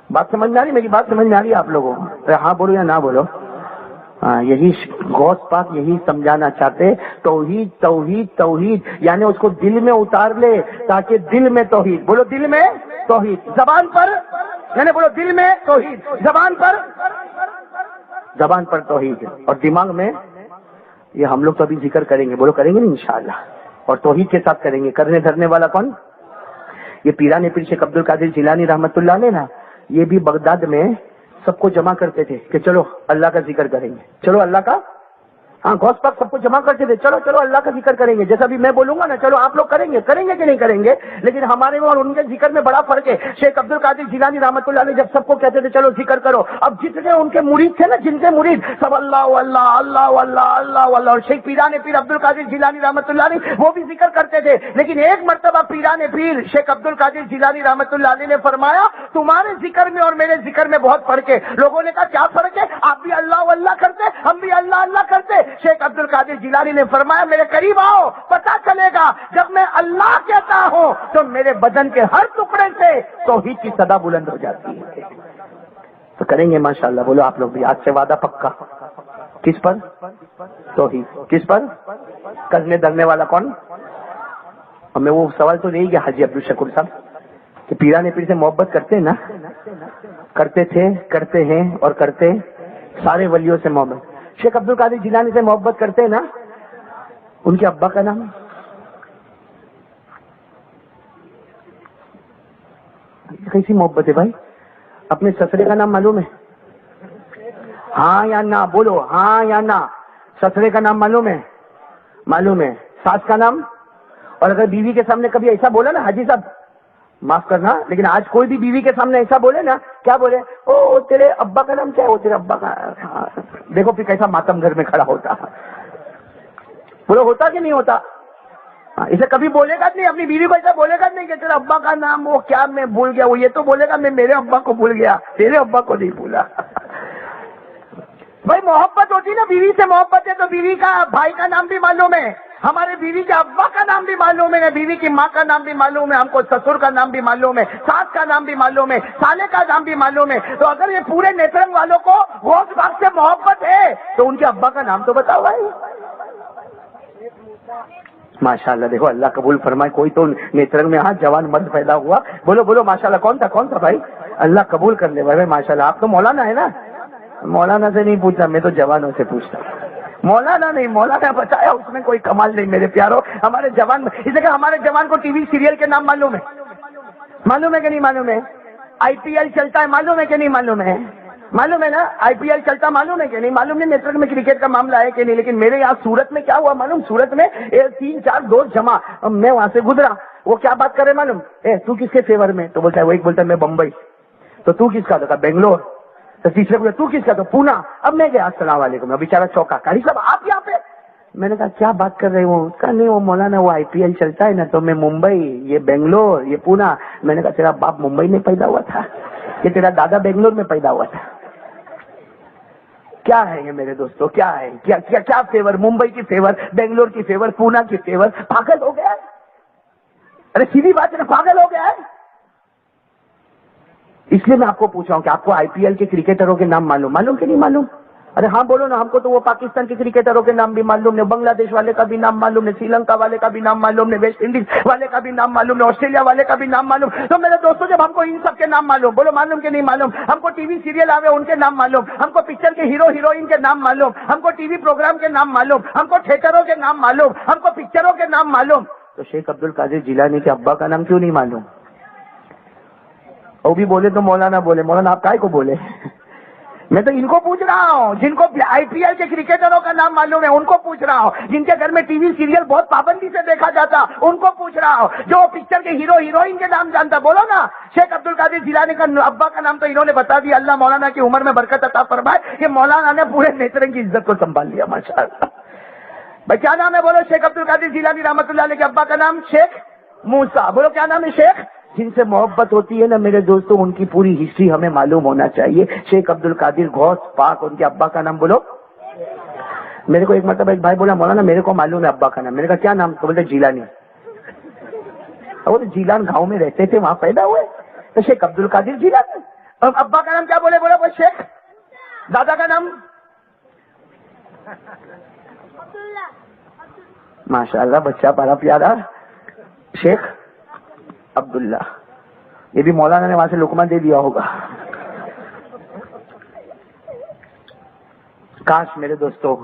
[SPEAKER 1] بات سمجھ میں آ رہی؟ میری بات سمجھ میں آ رہی ہے آپ لوگوں؟ ہاں بولو یا نہ بولو؟ یہی غوث پاک یہی سمجھانا چاہتے، توحید توحید توحید، یعنی اس کو دل میں اتار لے تاکہ دل میں توحید، بولو دل میں توحید، زبان پر، یعنی بولو دل میں توحید، زبان پر توحید، اور دماغ میں یہ ہم لوگ تو ابھی ذکر کریں گے، بولو کریں گے نا انشاءاللہ، اور توحید کے ساتھ کریں گے. کرنے دھرنے والا کون؟ یہ پیران پیر شیخ عبد القادر جیلانی رحمت اللہ علیہ نا، یہ بھی بغداد میں سب کو جمع کرتے تھے کہ چلو اللہ کا ذکر کریں گے، چلو اللہ کا، ہاں غوث پاک سب کو جمع کرتے تھے، چلو چلو اللہ کا ذکر کریں گے. جیسا بھی میں بولوں گا نا چلو آپ لوگ کریں گے کہ نہیں کریں گے، لیکن ہمارے میں اور ان کے ذکر میں بڑا فرق ہے. شیخ عبد القادر جیلانی رحمۃ اللہ علیہ جب سب کو کہتے تھے چلو ذکر کرو، اب جتنے ان کے مرید تھے نا، جن کے مرید سب اللہ اللہ اللہ اللہ اللہ اللہ، اور شیخ پیران پیر عبد القادر جیلانی رحمۃ اللہ علیہ وہ بھی ذکر کرتے تھے. لیکن ایک مرتبہ پیران پیر شیخ عبد القادر جیلانی رحمۃ اللہ علیہ نے فرمایا تمہارے ذکر میں اور میرے ذکر میں بہت فرق ہے. لوگوں نے کہا کیا فرق ہے؟ آپ بھی اللہ اللہ کرتے، ہم بھی اللہ اللہ کرتے. شیخ عبد القادر جیلانی نے فرمایا میرے قریب آؤ، پتہ چلے گا جب میں اللہ کہتا ہوں تو میرے بدن کے ہر ٹکڑے سے توحید کی صدا بلند ہو جاتی ہے. تو کریں گے ماشاءاللہ، بولو آپ لوگ بھی آج سے وعدہ پکا. کس پر؟ توحید. کس پر؟ کرنے دھرنے والا کون؟ اور میں وہ سوال تو نہیں گیا حاجی عبد الشکور صاحب کہ پیران پیر سے محبت کرتے ہیں نا، کرتے تھے، کرتے ہیں اور کرتے سارے ولیوں سے محبت. شیخ عبد القادر جیلانی سے محبت کرتے ہیں نا، ان کے ابا کا نام کیسی محبت ہے بھائی؟ اپنے سسرے کا نام معلوم ہے؟ ہاں یا نہ بولو، ہاں یا نہ؟ سسرے کا نام معلوم ہے؟ معلوم ہے. ساس کا نام؟ اور اگر بیوی کے سامنے کبھی ایسا بولا نا حاجی صاحب معاف کرنا، لیکن آج کوئی بھی بیوی کے سامنے ایسا بولے نا، کیا بولے؟ او تیرے ابا کا نام کیا ہے؟ وہ تیرے ابا کا، دیکھو پھر کیسا ماتم گھر میں کھڑا ہوتا. بولو ہوتا کہ نہیں ہوتا؟ اسے کبھی بولے گا نہیں، اپنی بیوی کو ایسا بولے گا نہیں کہ تیرے ابا کا نام وہ کیا میں بھول گیا. وہ یہ تو بولے گا میں میرے ابا کو بھول گیا، تیرے ابا کو نہیں بھولا. بھائی محبت ہوتی نا، بیوی سے محبت ہے تو بیوی کا بھائی کا نام بھی معلوم ہے، ہمارے بیوی کے ابا کا نام بھی معلوم ہے، بیوی کی ماں کا نام بھی معلوم ہے، ہم کو سسر کا نام بھی معلوم ہے، ساس کا نام بھی معلوم ہے، سالے کا نام بھی معلوم ہے. تو اگر یہ پورے نیترنگ والوں کو غوث پاک سے محبت ہے تو ان کے ابا کا نام تو بتاؤ بھائی. ماشاءاللہ دیکھو اللہ قبول فرمائے. کوئی تو نیترنگ میں ہاں جوان مرد پیدا ہوا، بولو بولو ماشاءاللہ. کون تھا بھائی؟ اللہ قبول کر لے بھائی ماشاءاللہ. آپ تو مولانا ہے نا؟ مولانا سے نہیں پوچھتا، میں تو جوانوں سے پوچھتا. مولانا نہیں، مولانا بتایا اس میں کوئی کمال نہیں میرے پیاروں. ہمارے جوان، اس لیے کہ ہمارے جوان کو ٹی وی سیریل کے نام معلوم ہے کہ نہیں معلوم ہے؟ آئی پی ایل چلتا ہے معلوم ہے کہ نہیں معلوم ہے؟ معلوم ہے نا آئی پی ایل چلتا معلوم ہے کہ نہیں معلوم؟ نہیں نیترنگ میں کرکٹ کا معاملہ ہے کہ نہیں. لیکن میرے یہاں سورت میں کیا ہوا معلوم؟ سورت میں 3-4 دوست جمع، میں وہاں سے گزرا، وہ کیا بات کر رہے معلوم؟ تو کس کے فیور میں؟ تو بولتا ہے وہ ایک بولتا ہے میں بمبئی. تو کس کا؟ تو بنگلور. تو تیسرے بولے تو کس کا؟ تو پونا. اب میں گیا السلام علیکم، اب بیچارہ چوکا، قاری صاحب آپ یہاں پہ؟ میں نے کہا کیا بات کر رہے ہو؟ اس کا نہیں وہ مولانا وہ آئی پی ایل چلتا ہے نا تو میں ممبئی، یہ بنگلور، یہ پونا. میں نے کہا تیرا باپ ممبئی میں پیدا ہوا تھا کہ تیرا دادا بنگلور میں پیدا ہوا تھا؟ کیا ہے یہ میرے دوستوں؟ کیا ہے؟ کیا فیور؟ ممبئی کی فیور، بنگلور کی فیور، پونا کی فیور؟ پاگل ہو گیا ہے. ارے سیدھی بات ہے نا، پاگل ہو گیا ہے. اس لیے میں آپ کو پوچھ رہا ہوں کہ آپ کو آئی پی ایل کے کرکٹروں کے نام معلوم کہ نہیں معلوم؟ ارے ہاں بولو نا. ہم کو تو وہ پاکستان کے کرکٹروں کے نام بھی معلوم نے، بنگلہ دیش والے کا بھی نام معلوم نے، سری لنکا والے کا بھی نام معلوم نے، ویسٹ انڈیز والے کا بھی نام معلوم نے، آسٹریلیا والے کا بھی نام معلوم. تو میرے دوستوں جب ہم کو ان سب کے نام معلوم، بولو معلوم کہ نہیں معلوم؟ ہم کو ٹی وی سیریل آوے ان کے نام معلوم، ہم کو پکچر کے ہیرو ہیروئن کے نام معلوم، ہم کو ٹی وی پروگرام کے نام معلوم، ہم کو تھیٹروں کے نام معلوم، ہم کو پکچروں کے نام معلوم. تو شیخ عبد القادر جیلانی کے ابا کا نام کیوں نہیں معلوم؟ وہ بھی بولے تو مولانا بولے. مولانا آپ کائے کو بولے؟ میں تو ان کو پوچھ رہا ہوں جن کو آئی پی ایل کے کرکٹروں کا نام معلوم ہے، ان کو پوچھ رہا ہوں. جن کے گھر میں ٹی وی سیریل بہت پابندی سے دیکھا جاتا، ان کو پوچھ رہا ہوں. جو پکچر کے ہیرو ہیروئن کے نام جانتا، بولو نا. شیخ عبد القادر جیلانی کا ابا کا نام تو انہوں نے بتا دیا. اللہ مولانا کی عمر میں برکت عطا فرمائے کہ مولانا نے پورے نیترنگ کی عزت کو سنبھال لیا ماشاءاللہ. بھائی کیا نام ہے بولو؟ شیخ عبد القادر جیلانی رحمۃ اللہ علیہ کے ابا کا نام شیخ موسیٰ. بولو کیا نام ہے؟ شیخ. جن سے محبت ہوتی ہے نا میرے دوستوں ان کی پوری ہسٹری ہمیں معلوم ہونا چاہیے. شیخ عبد القادر غوث پاک, ان کے ابا کا نام بولو. میرے کو ایک مرتبہ ایک بھائی بولا مولانا میرے کو معلوم ہے ابا کا نام. میں نے کہا کیا نام؟ تو بولتے جیلانی. وہ جیلان گاؤں میں رہتے تھے, وہاں پیدا ہوئے تو شیخ عبد القادر جیلانی. ابا کا نام کیا بولے؟ بولو کوئی شیخ. دادا کا نام ماشاء اللہ بچہ بڑا پیارا شیخ عبداللہ. یہ بھی مولانا نے وہاں سے لقمہ دے دیا ہوگا. کاش میرے دوستوں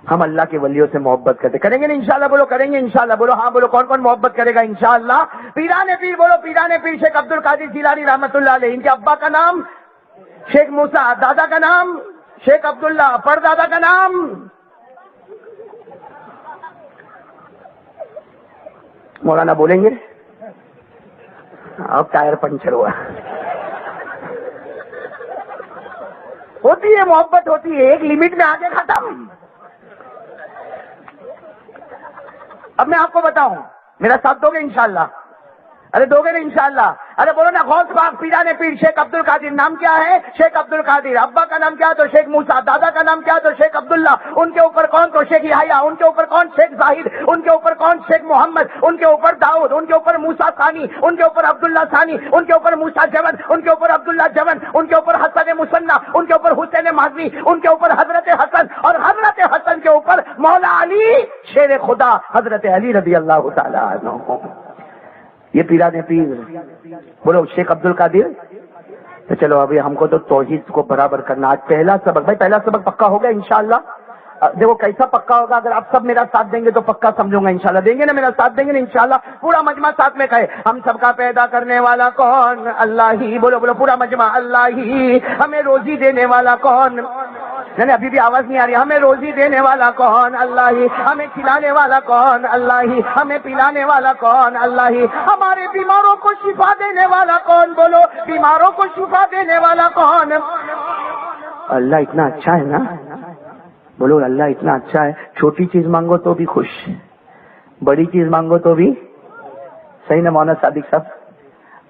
[SPEAKER 1] ہم اللہ کے ولیوں سے محبت کرتے. کریں گے نا انشاءاللہ؟ بولو کریں گے انشاءاللہ. بولو ہاں. بولو کون کون محبت کرے گا انشاءاللہ؟ پیران پیر. بولو پیران پیر شیخ عبد القادر جیلانی رحمۃ اللہ علیہ. ان کے ابا کا نام شیخ موسیٰ, دادا کا نام شیخ عبداللہ, پردادا کا نام مولانا بولیں گے. اب ٹائر پنچر ہوا. ہوتی ہے محبت, ہوتی ہے, ایک لمٹ میں آگے ختم. اب میں آپ کو بتاؤں, میرا ساتھ دو گے انشاءاللہ؟ ارے دو گے نا انشاءاللہ؟ ارے بولو نا غوث پاک پیران پیر شیخ عبد القادر. نام کیا ہے؟ شیخ عبد القادر. ابا کا نام کیا؟ تو شیخ موسیٰ. دادا کا نام کیا؟ تو شیخ عبداللہ. ان کے اوپر کون؟ تو شیخ یحییٰ. ان کے اوپر کون؟ شیخ زاہد. ان کے اوپر کون؟ شیخ محمد. ان کے اوپر داؤد. ان کے اوپر موسیٰ ثانی. ان کے اوپر عبداللہ ثانی. ان کے اوپر موسیٰ جون. ان کے اوپر عبداللہ جون. ان کے اوپر حسن مثنی. ان کے اوپر حسین ماضی. ان کے اوپر حضرت حسن. اور حضرت حسن کے اوپر مولا علی شیر خدا حضرت علی رضی اللہ تعالی عنہ. یہ پیران پیر. بولو شیخ عبد القادر. تو چلو ابھی ہم کو تو توحید کو برابر کرنا. آج پہلا سبق, بھائی پہلا سبق پکا ہوگا انشاءاللہ. دیکھو کیسا پکا ہوگا, اگر آپ سب میرا ساتھ دیں گے تو پکا سمجھوں گا انشاءاللہ. دیں گے نا میرا ساتھ؟ دیں گے نا انشاءاللہ؟ پورا مجمع ساتھ میں کہے ہم سب کا پیدا کرنے والا کون؟ اللہ ہی. بولو بولو پورا مجمع اللہ ہی. ہمیں روزی دینے والا کون؟ نہیں ابھی بھی آواز نہیں آ رہی. ہمیں روزی دینے والا کون؟ اللہ ہی. ہمیں کھلانے والا کون؟ اللہ ہی. ہمیں پلانے والا کون؟ اللہ ہی. ہمارے بیماروں کو شفا دینے والا کون؟ بولو بیماروں کو شفا دینے والا کون؟ اللہ اتنا اچھا ہے نا. بولو اللہ اتنا اچھا ہے. چھوٹی چیز مانگو تو بھی خوش, بڑی چیز مانگو تو بھی. صحیح نا مولانا صادق صاحب؟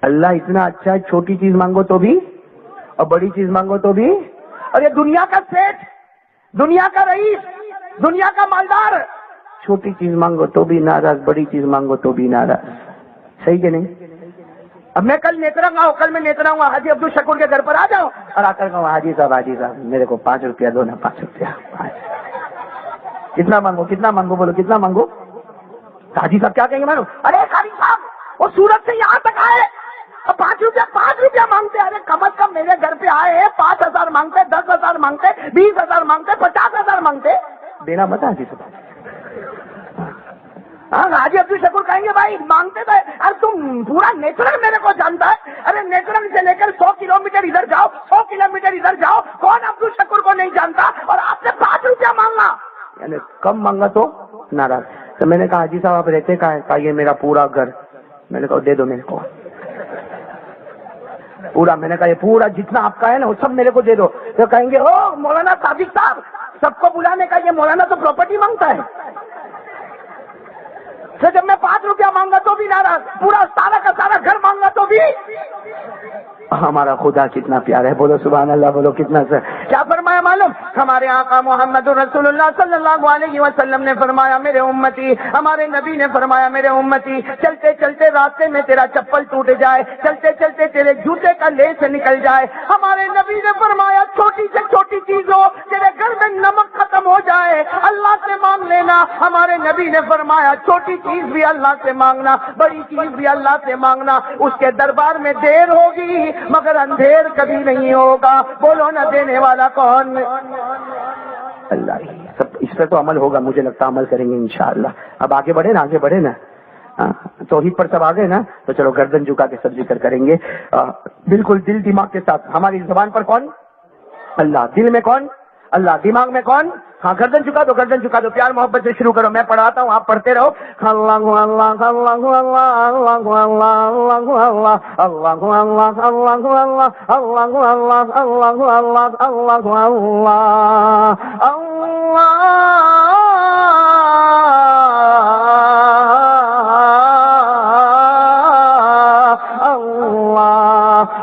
[SPEAKER 1] اللہ اتنا اچھا ہے, چھوٹی چیز مانگو تو بھی اور بڑی چیز مانگو تو بھی. اور یہ دنیا کا سیٹ, دنیا کا رئیس, دنیا کا مالدار, چھوٹی چیز مانگو تو بھی ناراض, بڑی چیز مانگو تو بھی ناراض. صحیح کہ نہیں؟ اب میں کل نیترنگ آؤں, کل میں نیترنگ آؤں حاجی عبد الشکور کے گھر پر آ جاؤں اور آ کر کہوں حاجی صاحب میرے کو 5 روپیہ دو نا, 5 روپیہ. کتنا مانگو, کتنا مانگو, بولو کتنا مانگو. حاجی صاحب کیا کہیں گے معلوم؟ ارے قاری صاحب وہ سورت سے یہاں تک آئے 5 روپیہ مانگتے. ارے کم از کم میرے گھر پہ آئے 5,000 مانگتے, 10,000 مانگتے, 20,000 مانگتے, 50,000 مانگتے. دینا مت حاجی صاحب. ہاں حاجی عبد الشکور کہیں گے بھائی مانگتے تو. ارے تم پورا نیچرل میرے کو جانتا ہے. ارے نیچرل سے لے کر 100 کلومیٹر ادھر جاؤ, 100 کلومیٹر ادھر جاؤ, کون عبد الشکور کو نہیں جانتا؟ اور آپ سے 5 روپیہ مانگنا یعنی کم مانگا تو ناراض. تو میں نے کہا حاجی صاحب آپ رہتے کہاں ہے؟ کہا یہ میرا پورا گھر. میں نے کہا دے دو میرے کو پورا. میں نے کہا یہ پورا جتنا آپ کا ہے نا وہ سب میرے کو دے دو. تو کہیں گے او مولانا صادق صاحب سب کو بلانے کا یہ مولانا تو پراپرٹی مانگتا ہے. تو جب میں 5 روپیہ مانگا تو بھی ناراض, پورا سارا کا سارا گھر مانگا تو بھی. ہمارا خدا کتنا پیارا ہے, بولو سبحان اللہ. بولو کتنا سر. کیا فرمایا معلوم؟ ہمارے آقا محمد رسول اللہ صلی اللہ علیہ وسلم نے فرمایا میرے امتی, ہمارے نبی نے فرمایا میرے امتی, چلتے چلتے راستے میں تیرا چپل ٹوٹ جائے, چلتے چلتے تیرے جوتے کا لیس نکل جائے, ہمارے نبی نے فرمایا چھوٹی سے چھوٹی چیز ہو, تیرے گھر میں نمک ختم ہو جائے, اللہ سے مانگ لینا. ہمارے نبی نے فرمایا چھوٹی چیز بھی اللہ سے مانگنا, بڑی چیز بھی اللہ سے مانگنا. اس کے دربار میں دیر ہوگی مگر اندھیر کبھی نہیں ہوگا. بولو نہ دینے والا کون؟ اللہ. سب اس پہ تو عمل ہوگا, مجھے لگتا ہے عمل کریں گے انشاءاللہ. اب آگے بڑھے نا, آگے بڑھے نا. توحید پر سب آگے نا, تو چلو گردن جھکا کے سب ذکر کریں گے بالکل دل دماغ کے ساتھ. ہماری زبان پر کون؟ اللہ. دل میں کون؟ اللہ. دماغ میں کون؟ ہاں گردن چکا دو, گردن چکا دو. پیار محبت سے شروع کرو, میں پڑھاتا ہوں آپ پڑھتے رہو. اللہ اللہ اللہ اللہ اللہ اللہ اللہ اللہ اللہ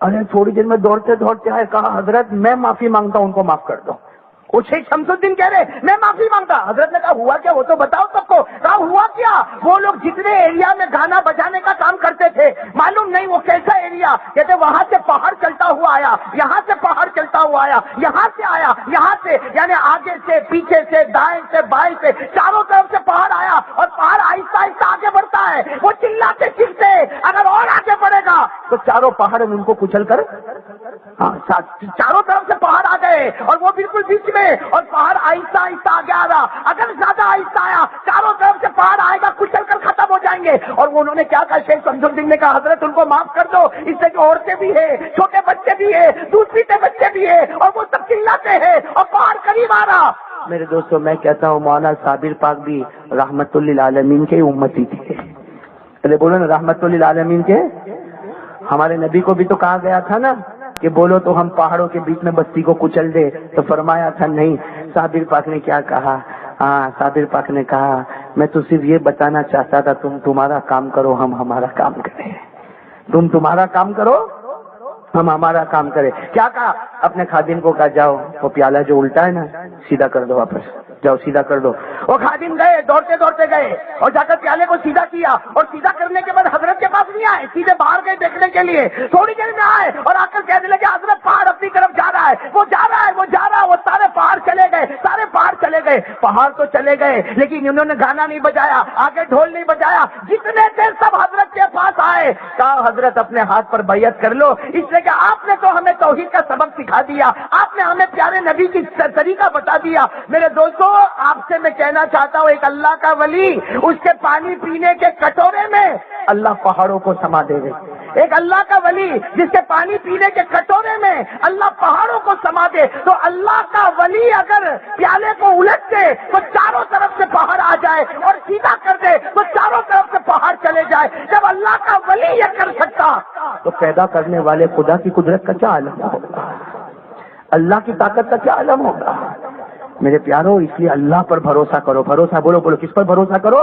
[SPEAKER 1] ارے تھوڑی دیر میں دوڑتے دوڑتے آئے، کہا حضرت میں معافی مانگتا ہوں، ان کو معاف کر دو۔ وہ شیخ شمس الدین کہہ رہے میں معافی مانگتا۔ حضرت نے کہا ہوا کیا وہ تو بتاؤ سب کو۔ کہا ہوا کیا، وہ لوگ جتنے ایریا میں گانا بجانے کا کام کرتے تھے معلوم نہیں وہ کیسا ایریا، کہتے وہاں سے پہاڑ چلتا ہوا آیا، یہاں سے پہاڑ چلتا ہوا آیا، یہاں سے آیا، یہاں سے، یعنی آگے سے پیچھے سے دائیں سے بائیں سے چاروں طرف سے پہاڑ آیا، اور پہاڑ آہستہ آہستہ آگے بڑھتا ہے۔ وہ چلاتے چیختے اگر اور آگے بڑھے گا تو چاروں پہاڑ ان کو کچل کر، چاروں طرف سے پہاڑ آ گئے اور وہ بالکل بیچ میں، اور پہاڑ آہستہ آہستہ آگے آ رہا، اگر زیادہ آہستہ آیا چاروں طرف سے پہاڑ آئے گا کچل کر ختم ہو جائیں گے۔ اور انہوں نے کیا کہا، شیخ شمس الدین نے کہا حضرت ان کو معاف کر دو، اس سے کہ عورتیں بھی ہیں، چھوٹے بچے بھی ہیں، دودھ پیتے بچے بھی ہیں، اور وہ سب چلاتے ہیں اور پہاڑ قریب آ رہا۔ میرے دوستوں میں کہتا ہوں مولانا صابر پاک بھی رحمت للعالمین کے امتی تھے۔ چلے بولو نا رحمت للعالمین کے۔ ہمارے نبی کو بھی تو کہا گیا تھا نا کہ بولو تو ہم پہاڑوں کے بیچ میں بستی کو کچل دے، تو فرمایا تھا نہیں۔ صابر پاک نے کیا کہا، صابر پاک نے کہا میں تو صرف یہ بتانا چاہتا تھا تم تمہارا کام کرو ہم ہمارا کام کریں، تم تمہارا کام کرو ہم ہمارا کام کریں۔ کیا کہا، اپنے خادم کو کہا جاؤ وہ پیالہ جو الٹا ہے نا سیدھا کر دو، واپس جاؤ سیدھا کر دو۔ وہ خادم گئے، دوڑتے دوڑتے گئے اور جا کر پیالے کو سیدھا کیا، اور سیدھا کرنے کے بعد حضرت کے پاس نہیں آئے، سیدھے باہر گئے دیکھنے کے لیے۔ تھوڑی دیر میں آئے اور آ کر کہنے لگے حضرت پہاڑ اپنی طرف جا رہا ہے، وہ جا رہا ہے، وہ جا رہا ہے۔ وہ سارے پہاڑ چلے گئے، سارے پہاڑ چلے گئے، پہاڑ تو چلے گئے لیکن انہوں نے گانا نہیں بجایا، آگے ڈھول نہیں بجایا، جتنے تھے سب حضرت کے پاس آئے۔ کہا حضرت اپنے ہاتھ پر بیعت کر لو، اس لیے کہ آپ نے تو ہمیں توحید کا سبق سکھا دیا، آپ نے ہمیں پیارے نبی کی طریقہ بتا دیا۔ میرے دوستو آپ سے میں کہنا چاہتا ہوں ایک اللہ کا ولی، اس کے پانی پینے کے کٹورے میں اللہ پہاڑوں کو سما دے گے۔ ایک اللہ کا ولی جس کے پانی پینے کے کٹورے میں اللہ پہاڑوں کو سما دے، تو اللہ کا ولی اگر پیالے کو الٹ دے تو چاروں طرف سے پہاڑ آ جائے، اور سیدھا کر دے تو چاروں طرف سے پہاڑ چلے جائے۔ جب اللہ کا ولی یہ کر سکتا تو پیدا کرنے والے خدا کی قدرت کا کیا عالم ہوگا، اللہ کی طاقت کا کیا عالم ہوگا۔ میرے پیارو اس لیے اللہ پر بھروسہ کرو، بھروسہ بولو بولو کس پر بھروسہ کرو،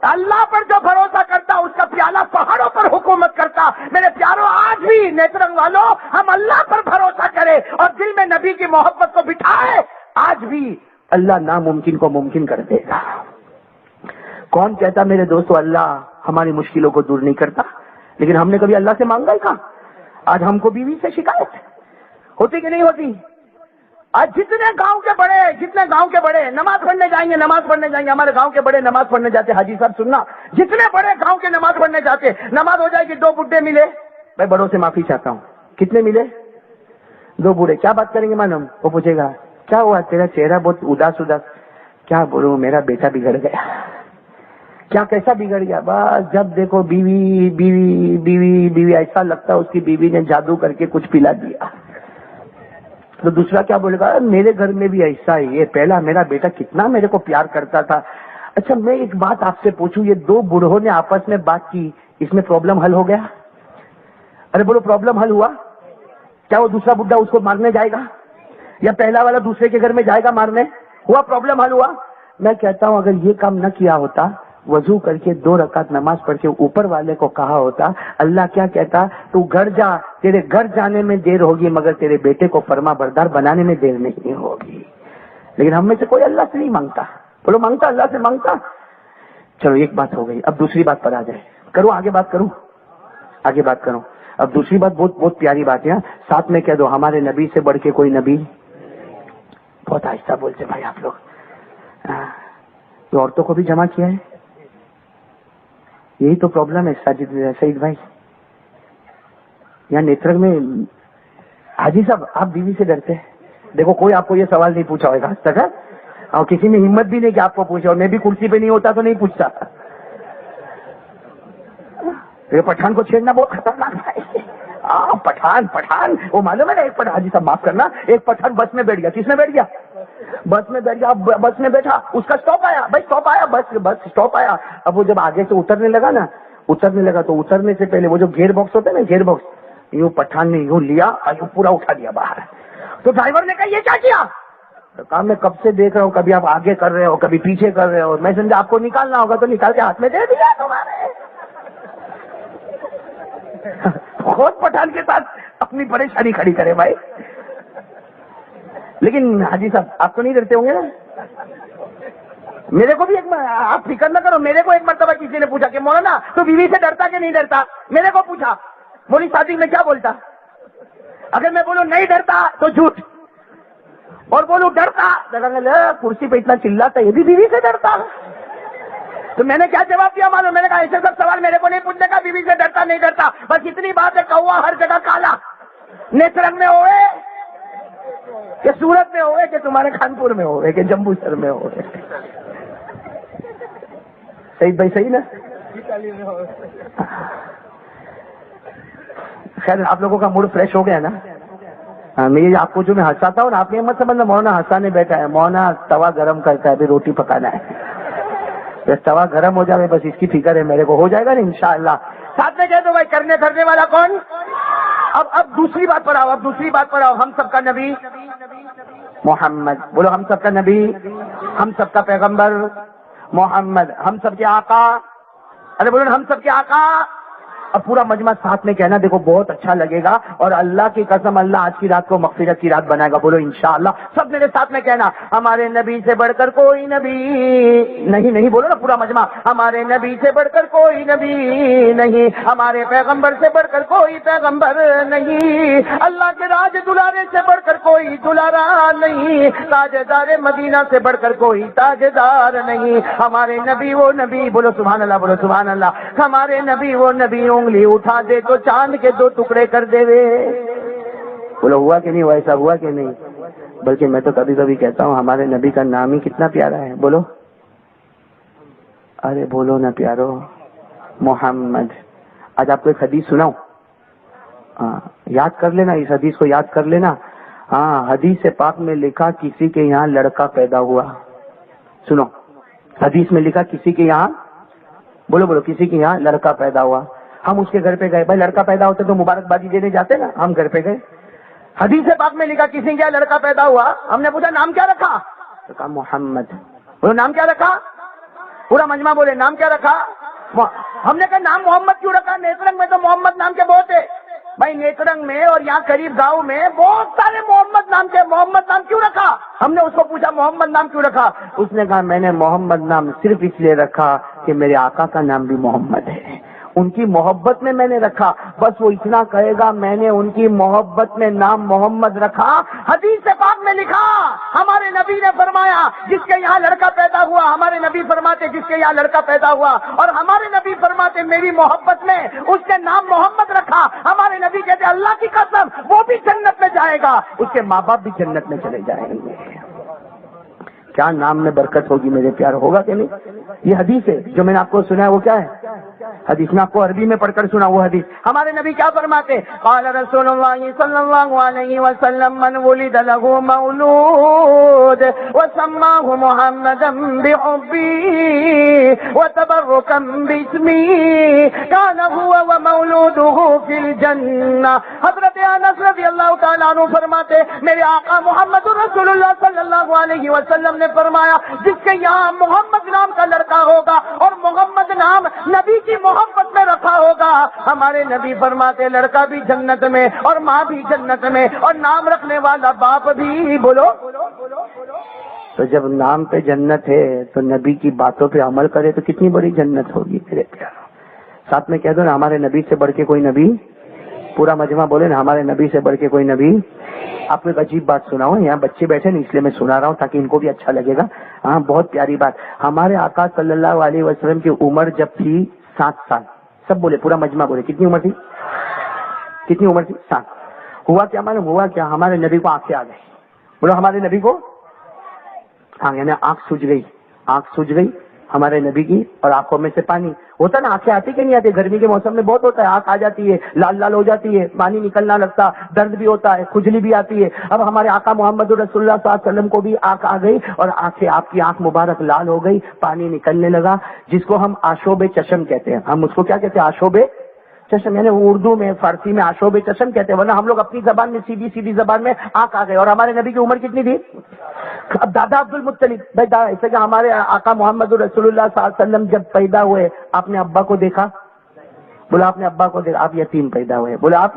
[SPEAKER 1] اللہ پر جو بھروسہ کرتا اس کا پیالہ پہاڑوں پر حکومت کرتا۔ میرے پیارو آج بھی نیترنگ والوں ہم اللہ پر بھروسہ کریں اور دل میں نبی کی محبت کو بٹھائے، آج بھی اللہ ناممکن کو ممکن کر دے گا۔ کون کہتا میرے دوستو اللہ ہماری مشکلوں کو دور نہیں کرتا، لیکن ہم نے کبھی اللہ سے مانگا ہی کہاں۔ آج ہم کو بیوی سے شکایت ہوتی کہ نہیں ہوتی؟ آج جتنے گاؤں کے بڑے نماز پڑھنے جائیں گے، ہمارے گاؤں کے بڑے نماز پڑھنے جاتے، حاجی صاحب سننا، جتنے بڑے گاؤں کے نماز پڑھنے جاتے، نماز ہو جائے گی، دو بڈھے ملے، میں بڑوں سے معافی چاہتا ہوں، کتنے ملے؟ دو بوڑھے، کیا بات کریں گے معلوم؟ وہ پوچھے گا کیا ہوا تیرا چہرہ بہت اداس، کیا بولوں میرا بیٹا بگڑ گیا۔ کیا کیسا بگڑ گیا؟ بس جب دیکھو بیوی بیوی بیوی بیوی، ایسا لگتا ہے اس کی بیوی نے جادو کر کے کچھ پلا دیا۔ تو دوسرا کیا بولے گا، میرے گھر میں بھی ایسا ہی ہے، پہلا میرا بیٹا کتنا میرے کو پیار کرتا تھا۔ اچھا میں ایک بات آپ سے پوچھوں، یہ دو بوڑھوں نے آپس میں بات کی، اس میں پرابلم حل ہو گیا؟ ارے بولو پرابلم حل ہوا؟ کیا وہ دوسرا بڈھا اس کو مارنے جائے گا، یا پہلا والا دوسرے کے گھر میں جائے گا مارنے؟ ہوا پرابلم حل ہوا؟ میں کہتا ہوں اگر یہ کام نہ کیا ہوتا، وضو کر کے 2 رکعت نماز پڑھ کے اوپر والے کو کہا ہوتا، اللہ کیا کہتا، تو گھر جا، تیرے گھر جانے میں دیر ہوگی مگر تیرے بیٹے کو فرما بردار بنانے میں دیر نہیں ہوگی۔ لیکن ہم میں سے کوئی اللہ سے نہیں مانگتا، بولو مانگتا، اللہ سے مانگتا۔ چلو ایک بات ہو گئی، اب دوسری بات پر آ جائے، کروں آگے بات کروں۔ اب دوسری بات بہت بہت پیاری بات ہے، ساتھ میں کہہ دو ہمارے نبی سے بڑھ کے کوئی نبی۔ بہت آہستہ بولتے بھائی آپ لوگ، تو عورتوں کو بھی جمع کیا ہے، یہی تو پرابلم ہے سعید بھائی۔ یہاں نیترنگ میں حاجی صاحب آپ بیوی سے ڈرتے ہیں؟ دیکھو کوئی آپ کو یہ سوال نہیں پوچھا ہوگا آج تک، اور کسی نے ہمت بھی نہیں کہ آپ کو پوچھے، اور میں بھی کرسی پہ نہیں ہوتا تو نہیں پوچھتا۔ یہ پٹھان کو چھیڑنا بہت خطرناک ہے۔ پٹھان وہ معلوم ہے نا، ایک پٹھان، حاجی صاحب معاف کرنا، ایک پٹھان بس میں بیٹھ گیا۔ کس میں بیٹھ گیا؟ بس میں بیٹھ گیا۔ بس میں بیٹھا، اس کا اسٹاپ آیا، بھائی اسٹاپ آیا، بس اسٹاپ آیا۔ اب وہ جب آگے سے اترنے لگا تو اترنے سے پہلے وہ جو گیئر باکس ہوتا ہے نا، گیئر باکس، یوں پٹھان نے یوں لیا اور یوں پورا اٹھا دیا باہر۔ تو ڈرائیور نے کہا یہ کیا کیا؟ کہا میں کب سے دیکھ رہا ہوں، کبھی آپ آگے کر رہے ہو کبھی پیچھے کر رہے ہو، میں سمجھا آپ کو نکالنا ہوگا تو نکال کے ہاتھ میں دے دیا تمہارے۔ خود پٹھان کے ساتھ اپنی پریشانی کھڑی کرے بھائی. لیکن حاجی صاحب آپ تو نہیں ڈرتے ہوں گے نا؟ میرے کو بھی آپ فکر نہ کرو، میرے کو ایک مرتبہ کسی نے پوچھا کہ مولانا تو بیوی سے ڈرتا کہ نہیں ڈرتا؟ میرے کو پوچھا، بولی شادی میں کیا بولتا؟ اگر میں بولوں نہیں ڈرتا تو جھوٹ، اور بولوں ڈرتا کرسی پہ اتنا چلاتا یہ بھی بیوی سے ڈرتا. تو میں نے کیا جواب دیا معلوم؟ میں نے کہا ایسے سب سوال میرے کو نہیں پوچھنے کا بیوی سے ڈرتا نہیں ڈرتا، بس اتنی بات ہے کوا ہر جگہ کالا، نیترنگ میں ہوئے کہ سورت میں ہوئے کہ تمہارے کانپور میں ہوئے کہ جمبو سر میں ہوئے. صحیح بھائی صحیح نا؟ خیر آپ لوگوں کا موڈ فریش ہو گیا نا؟ میری آپ کو جو میں ہنساتا ہوں نا، آپ نے مت سمجھنا مولانا ہنسانے بیٹھا ہے. مولانا توا گرم کرتا ہے، ابھی روٹی پکانا ہے. بس توا گرم ہو جائے بس اس کی فکر ہے میرے کو، ہو جائے گا نا انشاءاللہ. ساتھ میں کہہ دو بھائی کرنے دھرنے والا کون؟ اب دوسری بات پر آؤ، ہم سب کا نبی محمد. بولو ہم سب کا نبی، ہم سب کا پیغمبر محمد، ہم سب کے آقا. ارے بولو ہم سب کے آقا. اب پورا مجمع ساتھ میں کہنا، دیکھو بہت اچھا لگے گا، اور اللہ کی قسم اللہ آج کی رات کو مغفرت کی رات بنائے گا. بولو انشاءاللہ. سب میرے ساتھ میں کہنا، ہمارے نبی سے بڑھ کر کوئی نبی نہیں. بولو نا پورا مجمع، ہمارے نبی سے بڑھ کر کوئی نبی نہیں، ہمارے پیغمبر سے بڑھ کر کوئی پیغمبر نہیں، اللہ کے راج دلارے سے بڑھ کر کوئی دلارا نہیں، تاجدار مدینہ سے بڑھ کر کوئی تاجدار نہیں. ہمارے نبی وہ نبی، بولو سبحان اللہ، بولو سبحان اللہ. ہمارے نبی وہ نبی انگلی اٹھا دے تو چاند کے 2 ٹکڑے کر دے وے. بولو ہوا کہ نہیں ہوا؟ ایسا ہوا کہ نہیں؟ بلکہ میں تو کبھی کبھی کہتا ہوں ہمارے نبی کا نام ہی کتنا پیارا ہے. بولو ارے بولو نا پیارو، محمد. آج آپ کو ایک حدیث سناؤں، یاد کر لینا، اس حدیث کو یاد کر لینا. حدیث پاک میں لکھا کسی کے یہاں لڑکا پیدا ہوا. سنو، حدیث میں لکھا کسی کے یہاں، بولو کسی کے یہاں لڑکا پیدا ہوا. ہم اس کے گھر پہ گئے. بھائی لڑکا پیدا ہوتا تو مبارکبادی دینے جاتے نا، ہم گھر پہ گئے. حدیث پاک میں لکھا کسی کے یہاں لڑکا پیدا ہوا. ہم نے پوچھا نام کیا رکھا؟ تو کہا محمد. بولو نام کیا رکھا؟ پورا مجمع بولے نام کیا رکھا؟ ہم نے کہا نام محمد کیوں رکھا؟ نیترنگ میں تو محمد نام کے بہت ہے. بھائی نیترنگ میں اور یہاں قریب گاؤں میں بہت سارے محمد نام کے، محمد نام کیوں رکھا؟ ہم نے اس کو پوچھا محمد نام کیوں رکھا؟ اس نے کہا میں نے محمد نام صرف اس لیے رکھا کہ میرے آقا کا نام بھی محمد ہے، ان کی محبت میں نے رکھا. بس وہ اتنا کہے گا میں نے ان کی محبت میں نام محمد رکھا. حدیث پاک میں لکھا، ہمارے نبی نے فرمایا جس کے یہاں لڑکا پیدا ہوا، ہمارے نبی فرماتے جس کے یہاں لڑکا پیدا ہوا، اور ہمارے نبی فرماتے میری محبت میں اس کے نام محمد رکھا. ہمارے نبی کہتے اللہ کی قسم وہ بھی جنت میں جائے گا، اس کے ماں باپ بھی جنت میں چلے جائیں گے. کیا نام میں برکت ہوگی میرے پیار، ہوگا کہ نہیں؟ یہ حدیث ہے جو میں نے آپ کو سنا ہے. وہ کیا ہے؟ حدیث میں آپ کو عربی میں پڑھ کر سنا. وہ حدیث ہمارے نبی کیا فرماتے؟ قال رسول اللہ صلی اللہ علیہ وسلم من ولد له مولود وسماه محمدا بحبی وتبركا باسمی كان هو ومولوده في الجنہ. حضرت انس رضی اللہ تعالیٰ عنہ فرماتے میرے آقا محمد رسول اللہ صلی اللہ علیہ وسلم نے فرمایا جس کے یہاں محمد نام کا لڑکا ہوگا اور محمد نام نبی کی محبت میں رکھا ہوگا، ہمارے نبی فرماتے لڑکا بھی جنت میں اور ماں بھی جنت میں اور نام رکھنے والا باپ بھی. بولو تو جب نام پہ جنت ہے تو نبی کی باتوں پہ عمل کرے تو کتنی بڑی جنت ہوگی میرے پیارو. ساتھ میں کہہ دو نا ہمارے نبی سے بڑھ کے کوئی نبی. پورا مجمع بولے نا ہمارے نبی سے بڑھ کے کوئی نبی. آپ کو ایک عجیب بات سناؤں، یہاں بچے بیٹھے نا اس لیے میں سنا رہا ہوں تاکہ ان کو بھی اچھا لگے گا. بہت پیاری بات. ہمارے آقا صلی اللہ علیہ وسلم کی عمر جب تھی 7 سال. سب بولے، پورا مجمع بولے کتنی عمر تھی؟ کتنی عمر تھی؟ 7. ہوا کیا معلوم؟ ہوا کیا ہمارے نبی کو آنکھیں آ گئی. بولو ہمارے نبی کو یعنی آنکھ سوج گئی ہمارے نبی کی، اور آنکھوں میں سے پانی ہوتا نا. آنکھیں آتی کہ نہیں آتی؟ گرمی کے موسم میں بہت ہوتا ہے، آنکھ آ جاتی ہے، لال لال ہو جاتی ہے، پانی نکلنا لگتا، درد بھی ہوتا ہے، کھجلی بھی آتی ہے. اب ہمارے آقا محمد رسول اللہ صلی اللہ علیہ وسلم کو بھی آنکھ آ گئی اور آپ کی آنکھ مبارک لال ہو گئی، پانی نکلنے لگا، جس کو ہم آشوب چشم کہتے ہیں. ہم اس کو کیا کہتے ہیں؟ آشوب چشم. یعنی اردو میں فارسی میں آشوب چشم کہتے ہیں، ورنہ ہم لوگ اپنی زبان میں سیدھی زبان میں آنکھ آ گئے. اور ہمارے نبی کی عمر کتنی تھی؟ اب دادا عبد المطلب بھائی ایسے کہ ہمارے آقا محمد رسول اللہ صلی اللہ علیہ وسلم جب پیدا ہوئے آپ نے ابا کو دیکھا؟ بولا آپ نے ابا کو دیکھا. آپ یتیم پیدا ہوئے. بولا آپ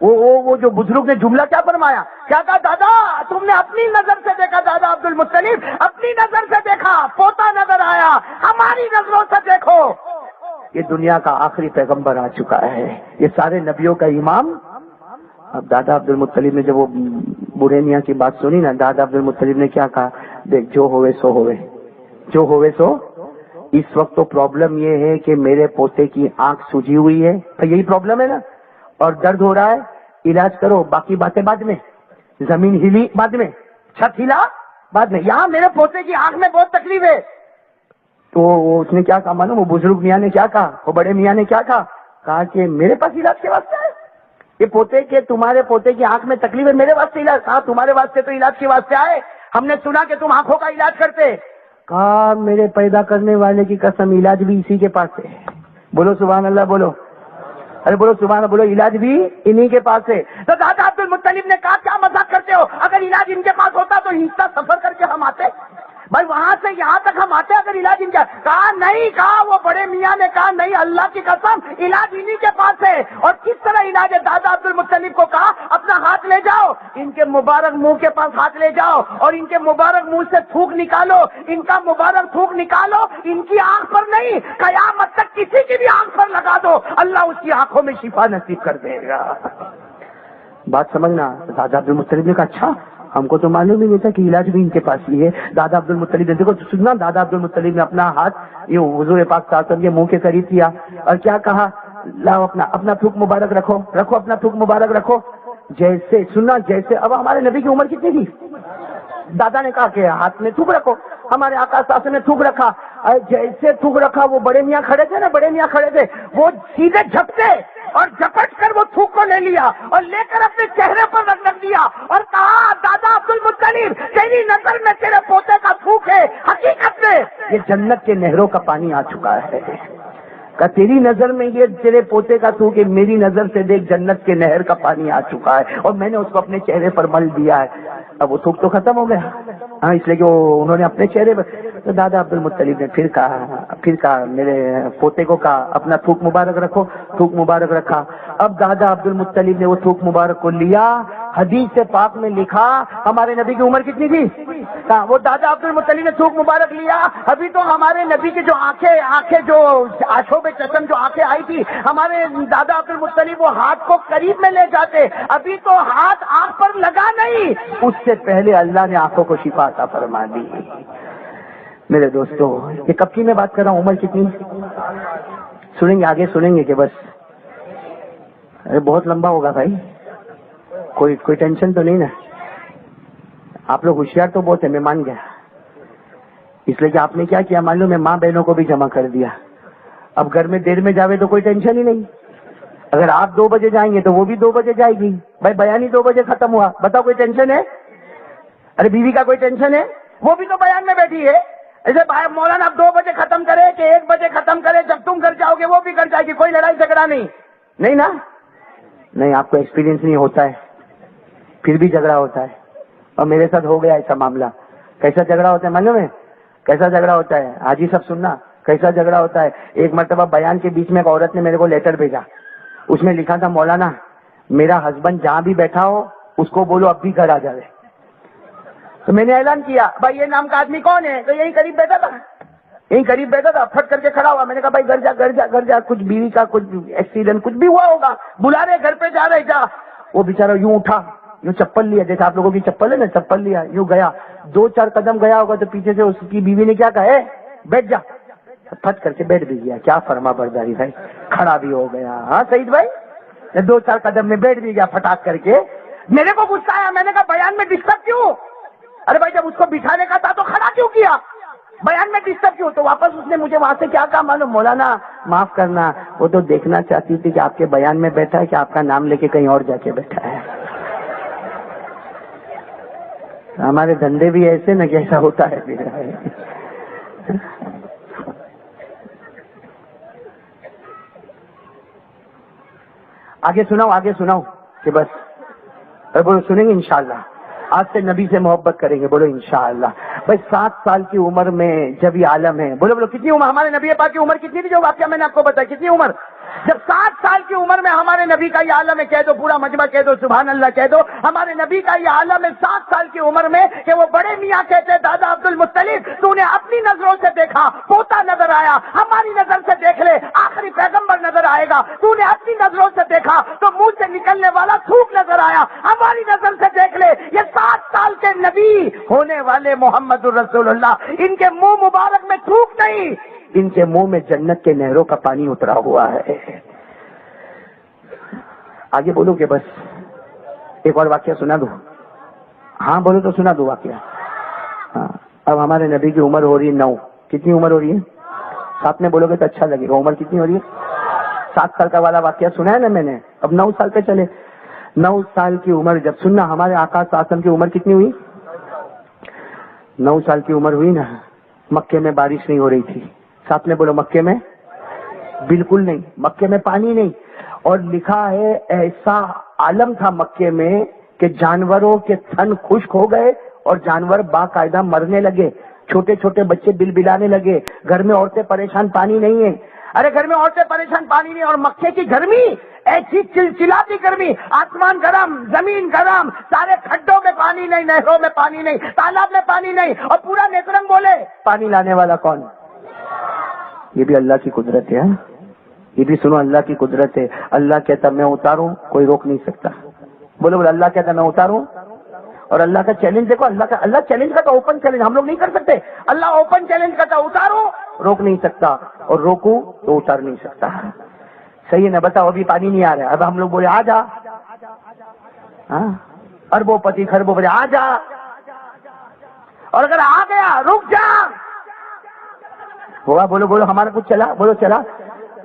[SPEAKER 1] وہ جو بزرگ نے جملہ کیا فرمایا، کیا کہا، دادا تم نے اپنی نظر سے دیکھا، دادا عبد المطلب اپنی نظر سے دیکھا، پوتا نظر آیا، ہماری نظروں سے دیکھو یہ دنیا کا آخری پیغمبر آ چکا ہے، یہ سارے نبیوں کا امام۔ اب دادا عبد المطلب نے جب وہ بوڑھے میاں کی بات سنی نا، دادا عبد المطلب نے کیا کہا، دیکھ جو ہوئے سو ہوئے، جو ہوئے سو۔ اس وقت تو پرابلم یہ ہے کہ میرے پوتے کی آنکھ سوجی ہوئی ہے، یہی پرابلم ہے نا، اور درد ہو رہا ہے، علاج کرو، باقی باتیں بعد میں، زمین ہلی بعد میں، چھت ہلا بعد میں، یہاں میرے پوتے کی آنکھ میں بہت تکلیف ہے۔ تو اس نے کیا کہا معلوم، وہ بزرگ میاں نے کیا کہا، وہ بڑے میاں نے کیا کہا کہ میرے پاس علاج کے واسطے ہے، یہ پوتے کے، تمہارے پوتے کی آنکھ میں تکلیف ہے، میرے واسطے علاج، کہا تمہارے واسطے تو علاج کے واسطے آئے، ہم نے سنا کہ تم آنکھوں کا علاج کرتے، کہا میرے پیدا کرنے والے کی قسم علاج بھی اسی کے پاس ہے، بولو سبحان اللہ، بولو، ارے بولو سبحان اللہ، بولو علاج بھی انہی کے پاس ہے۔ تو دادا عبد المطلب نے کہا کیا مذاق کرتے ہو، اگر علاج ان کے پاس ہوتا تو اتنا سفر کر کے ہم آتے، بھائی وہاں سے یہاں تک ہم آتے اگر علاج ان کا، کہا نہیں، کہا وہ بڑے میاں نے کہا نہیں، اللہ کی قسم علاج انہی کے پاس ہے۔ اور کس طرح علاج ہے، دادا عبد المطلب کو کہا اپنا ہاتھ لے جاؤ، ان کے مبارک منہ کے پاس ہاتھ لے جاؤ اور ان کے مبارک منہ سے تھوک نکالو، ان کا مبارک تھوک نکالو، ان کی آنکھ پر نہیں، قیامت تک کسی کی بھی آنکھ پر لگا دو، اللہ اس کی آنکھوں میں شفا نصیب کر دے گا۔ بات سمجھنا، دادا عبد المطلب نے کہا اچھا، ہم کو تو معلوم ہی نہیں تھا کہ علاج بھی ان کے پاس ہی ہے۔ دادا عبد المطلب نے دیکھو سننا، دادا عبد المطلب نے اپنا ہاتھ یہ حضور پاک صلی اللہ علیہ وسلم کے منہ کے قریب کیا اور کیا کہا، لاؤ اپنا تھوک مبارک رکھو، اپنا تھوک مبارک رکھو، جیسے سننا، جیسے اب ہمارے نبی کی عمر کتنی تھی، دادا نے کہا کہ ہاتھ میں تھوک رکھو، ہمارے آقا صلی اللہ علیہ وسلم نے تھوک رکھا، جیسے تھوک رکھا وہ بڑے میاں کھڑے تھے نا، بڑے میاں کھڑے تھے، وہ سیدھے جھپتے اور جھپٹ کر وہ تھوک کو لے لیا اور لے کر اپنے چہرے پر رکھ دیا اور کہا دادا عبد المطلب تیری نظر میں تیرے پوتے کا تھوک ہے، حقیقت میں یہ جنت کے نہروں کا پانی آ چکا ہے، کہ تیری نظر میں یہ تیرے پوتے کا تھوک ہے، میری نظر سے دیکھ جنت کے نہر کا پانی آ چکا ہے اور میں نے اس کو اپنے چہرے پر مل دیا ہے۔ اب وہ تھوک تو ختم ہو گیا، ہاں، اس لیے کہ انہوں نے اپنے چہرے پر، تو دادا عبد المطلب نے پھر کہا میرے پوتے کو کہا اپنا تھوک مبارک رکھو، تھوک مبارک رکھا۔ اب دادا عبد المطلب نے وہ تھوک مبارک کو لیا، حدیث پاک میں لکھا ہمارے نبی کی عمر کتنی تھی، وہ دادا عبد المطلب نے تھوک مبارک لیا، ابھی تو ہمارے نبی کی جو آنکھیں جو آشوب چشم جو آنکھیں آئی تھی، ہمارے دادا عبد المطلب وہ ہاتھ کو قریب میں لے جاتے، ابھی تو ہاتھ آنکھ پر لگا نہیں، اس سے پہلے اللہ نے آنکھوں کو شفا عطا فرما دی۔ میرے دوستو، یہ کب کی میں بات کر رہا ہوں، عمر کتنی سنیں گے، آگے سنیں گے کہ بس، ارے بہت لمبا ہوگا بھائی، کوئی ٹینشن تو نہیں نا، آپ لوگ ہوشیار تو بہت ہے، میں مان گیا، اس لیے کہ آپ نے کیا کیا معلوم ہے، ماں بہنوں کو بھی جمع کر دیا، اب گھر میں دیر میں جاوے تو کوئی ٹینشن ہی نہیں، اگر آپ 2 بجے جائیں گے تو وہ بھی 2 بجے جائے گی، بھائی بیان ہی 2 بجے ختم ہوا، بتاؤ کوئی ٹینشن ہے، ارے بیوی کا کوئی ٹینشن ہے، وہ بھی تو بیان میں بیٹھی ہے، ایسے بھائی مولانا اب 2 بجے ختم کرے کہ 1 بجے ختم کرے، جب تم گھر جاؤ گے وہ بھی گھر جائے گی، کوئی لڑائی جھگڑا نہیں نا، نہیں، آپ کو ایکسپیرینس نہیں ہوتا ہے، پھر بھی جھگڑا ہوتا ہے، اور میرے ساتھ ہو گیا ایسا معاملہ، کیسا جھگڑا ہوتا ہے معلوم ہے، کیسا جھگڑا ہوتا ہے، حاجی سب سننا، کیسا جھگڑا ہوتا ہے، ایک مرتبہ بیان کے بیچ میں ایک عورت نے میرے کو لیٹر بھیجا، اس میں لکھا تھا مولانا میرا ہسبینڈ جہاں بھی بیٹھا ہو اس کو بولو اب بھی گھر آ جائے، تو میں نے اعلان کیا بھائی یہ نام کا آدمی کون ہے، تو یہی قریب بیٹھا تھا، پھٹ کر کے کھڑا ہوا، میں نے کہا بھائی گھر جا، کچھ بیوی کا کچھ ایکسیڈنٹ کچھ بھی ہوا ہوگا، بلا رہے گھر پہ، جا رہے جا۔ وہ بیچارہ یوں اٹھا، یوں چپل لیا، جیسے آپ لوگوں کی چپل ہے نا، چپل لیا، یوں گیا، 2-4 قدم گیا ہوگا تو پیچھے سے اس کی بیوی نے کیا کہا، بیٹھ جا، پھٹ کر کے بیٹھ بھی گیا، کیا فرما برداری بھائی، کھڑا بھی ہو گیا، ہاں سعید بھائی، 2-4 قدم میں بیٹھ بھی گیا پھٹاک کر کے، میرے کو غصہ آیا، میں نے کہا بیان میں ڈسٹرب کیوں، ارے بھائی جب اس کو بٹھانے کا تھا تو کھڑا کیوں کیا، بیان میں ڈسٹرب کیوں، تو واپس اس نے مجھے وہاں سے کیا کہا معلوم، مولانا معاف کرنا، وہ تو دیکھنا چاہتی تھی کہ آپ کے بیان میں بیٹھا ہے کہ آپ کا نام لے کے کہیں اور جا کے بیٹھا ہے، ہمارے دھندے بھی ایسے نا کہ ایسا ہوتا ہے پھر۔ آگے سناؤ کہ بس بولو سنیں گے انشاءاللہ، آج سے نبی سے محبت کریں گے، بولو انشاءاللہ۔ بھائی 7 سال کی عمر میں جب یہ عالم ہے، بولو کتنی عمر، ہمارے نبی پاک کی عمر کتنی تھی جو واقعہ میں نے آپ کو بتایا، کتنی عمر، جب 7 سال کی عمر میں ہمارے نبی کا یہ عالم ہے، کہہ دو پورا مجمع کہہ دو سبحان اللہ کہہ دو، ہمارے نبی کا یہ عالم ہے 7 سال کی عمر میں کہ وہ بڑے میاں کہتے دادا عبد المطلب تو نے اپنی نظروں سے دیکھا پوتا نظر آیا، ہماری نظر سے دیکھ لے آخری پیغمبر نظر آئے گا، تو نے اپنی نظروں سے دیکھا تو منہ سے نکلنے والا تھوک نظر آیا، ہماری نظر سے دیکھ لے یہ 7 سال کے نبی ہونے والے محمد الرسول اللہ، ان کے منہ مبارک میں تھوک نہیں، ان کے منہ میں جنت کے نہروں کا پانی اترا ہوا ہے۔ آگے بولو کہ بس ایک اور واقعہ سنا دو؟ ہاں بولو تو سنا دو واقعہ۔ ہاں اب ہمارے نبی کی عمر ہو رہی ہے 9، کتنی عمر ہو رہی ہے؟ ساتھ میں بولو گے تو اچھا لگے گا، عمر کتنی ہو رہی ہے؟ 7 سال کا والا واقعہ سنا ہے نا میں نے، اب 9 سال پہ چلے۔ 9 سال کی عمر جب سننا، ہمارے آقا صلی اللہ علیہ وسلم کی عمر کتنی ہوئی؟ 9 سال کی عمر ہوئی نا، مکے میں بارش نہیں ہو رہی تھی، ساتھ میں بولو مکے میں بالکل نہیں، مکے میں پانی نہیں، اور لکھا ہے ایسا عالم تھا مکے میں کہ جانوروں کے تھن خشک ہو گئے اور جانور باقاعدہ مرنے لگے، چھوٹے چھوٹے بچے بلبلانے لگے، گھر میں عورتیں پریشان پانی نہیں ہے، ارے گھر میں عورتیں پریشان پانی نہیں، اور مکے کی گرمی ایسی چلچلاتی گرمی، آسمان گرم زمین گرم، سارے کھڈوں میں پانی نہیں، نہروں میں پانی نہیں، تالاب میں پانی نہیں، اور پورا نیترنگ بولے پانی لانے والا کون؟ یہ بھی اللہ کی قدرت ہے، یہ بھی سنو اللہ کی قدرت ہے۔ اللہ کہتا میں اتاروں کوئی روک نہیں سکتا، بولو بولو اللہ کہتا میں اتاروں، اور اللہ کا چیلنج دیکھو، اللہ چیلنج کا تو اوپن چیلنج ہم لوگ نہیں کر سکتے، اللہ اوپن چیلنج کرتا اتارو روک نہیں سکتا، اور روکو تو اتار نہیں سکتا، صحیح ہے نا؟ بتاؤ ابھی پانی نہیں آ رہا ہے، اب ہم لوگ بولے آ جا، ہاں اربوں پتی خربوں پتی آ جا، اور اگر آ گیا رک جا، ہوا بولو بولو ہمارا کچھ چلا، بولو چلا۔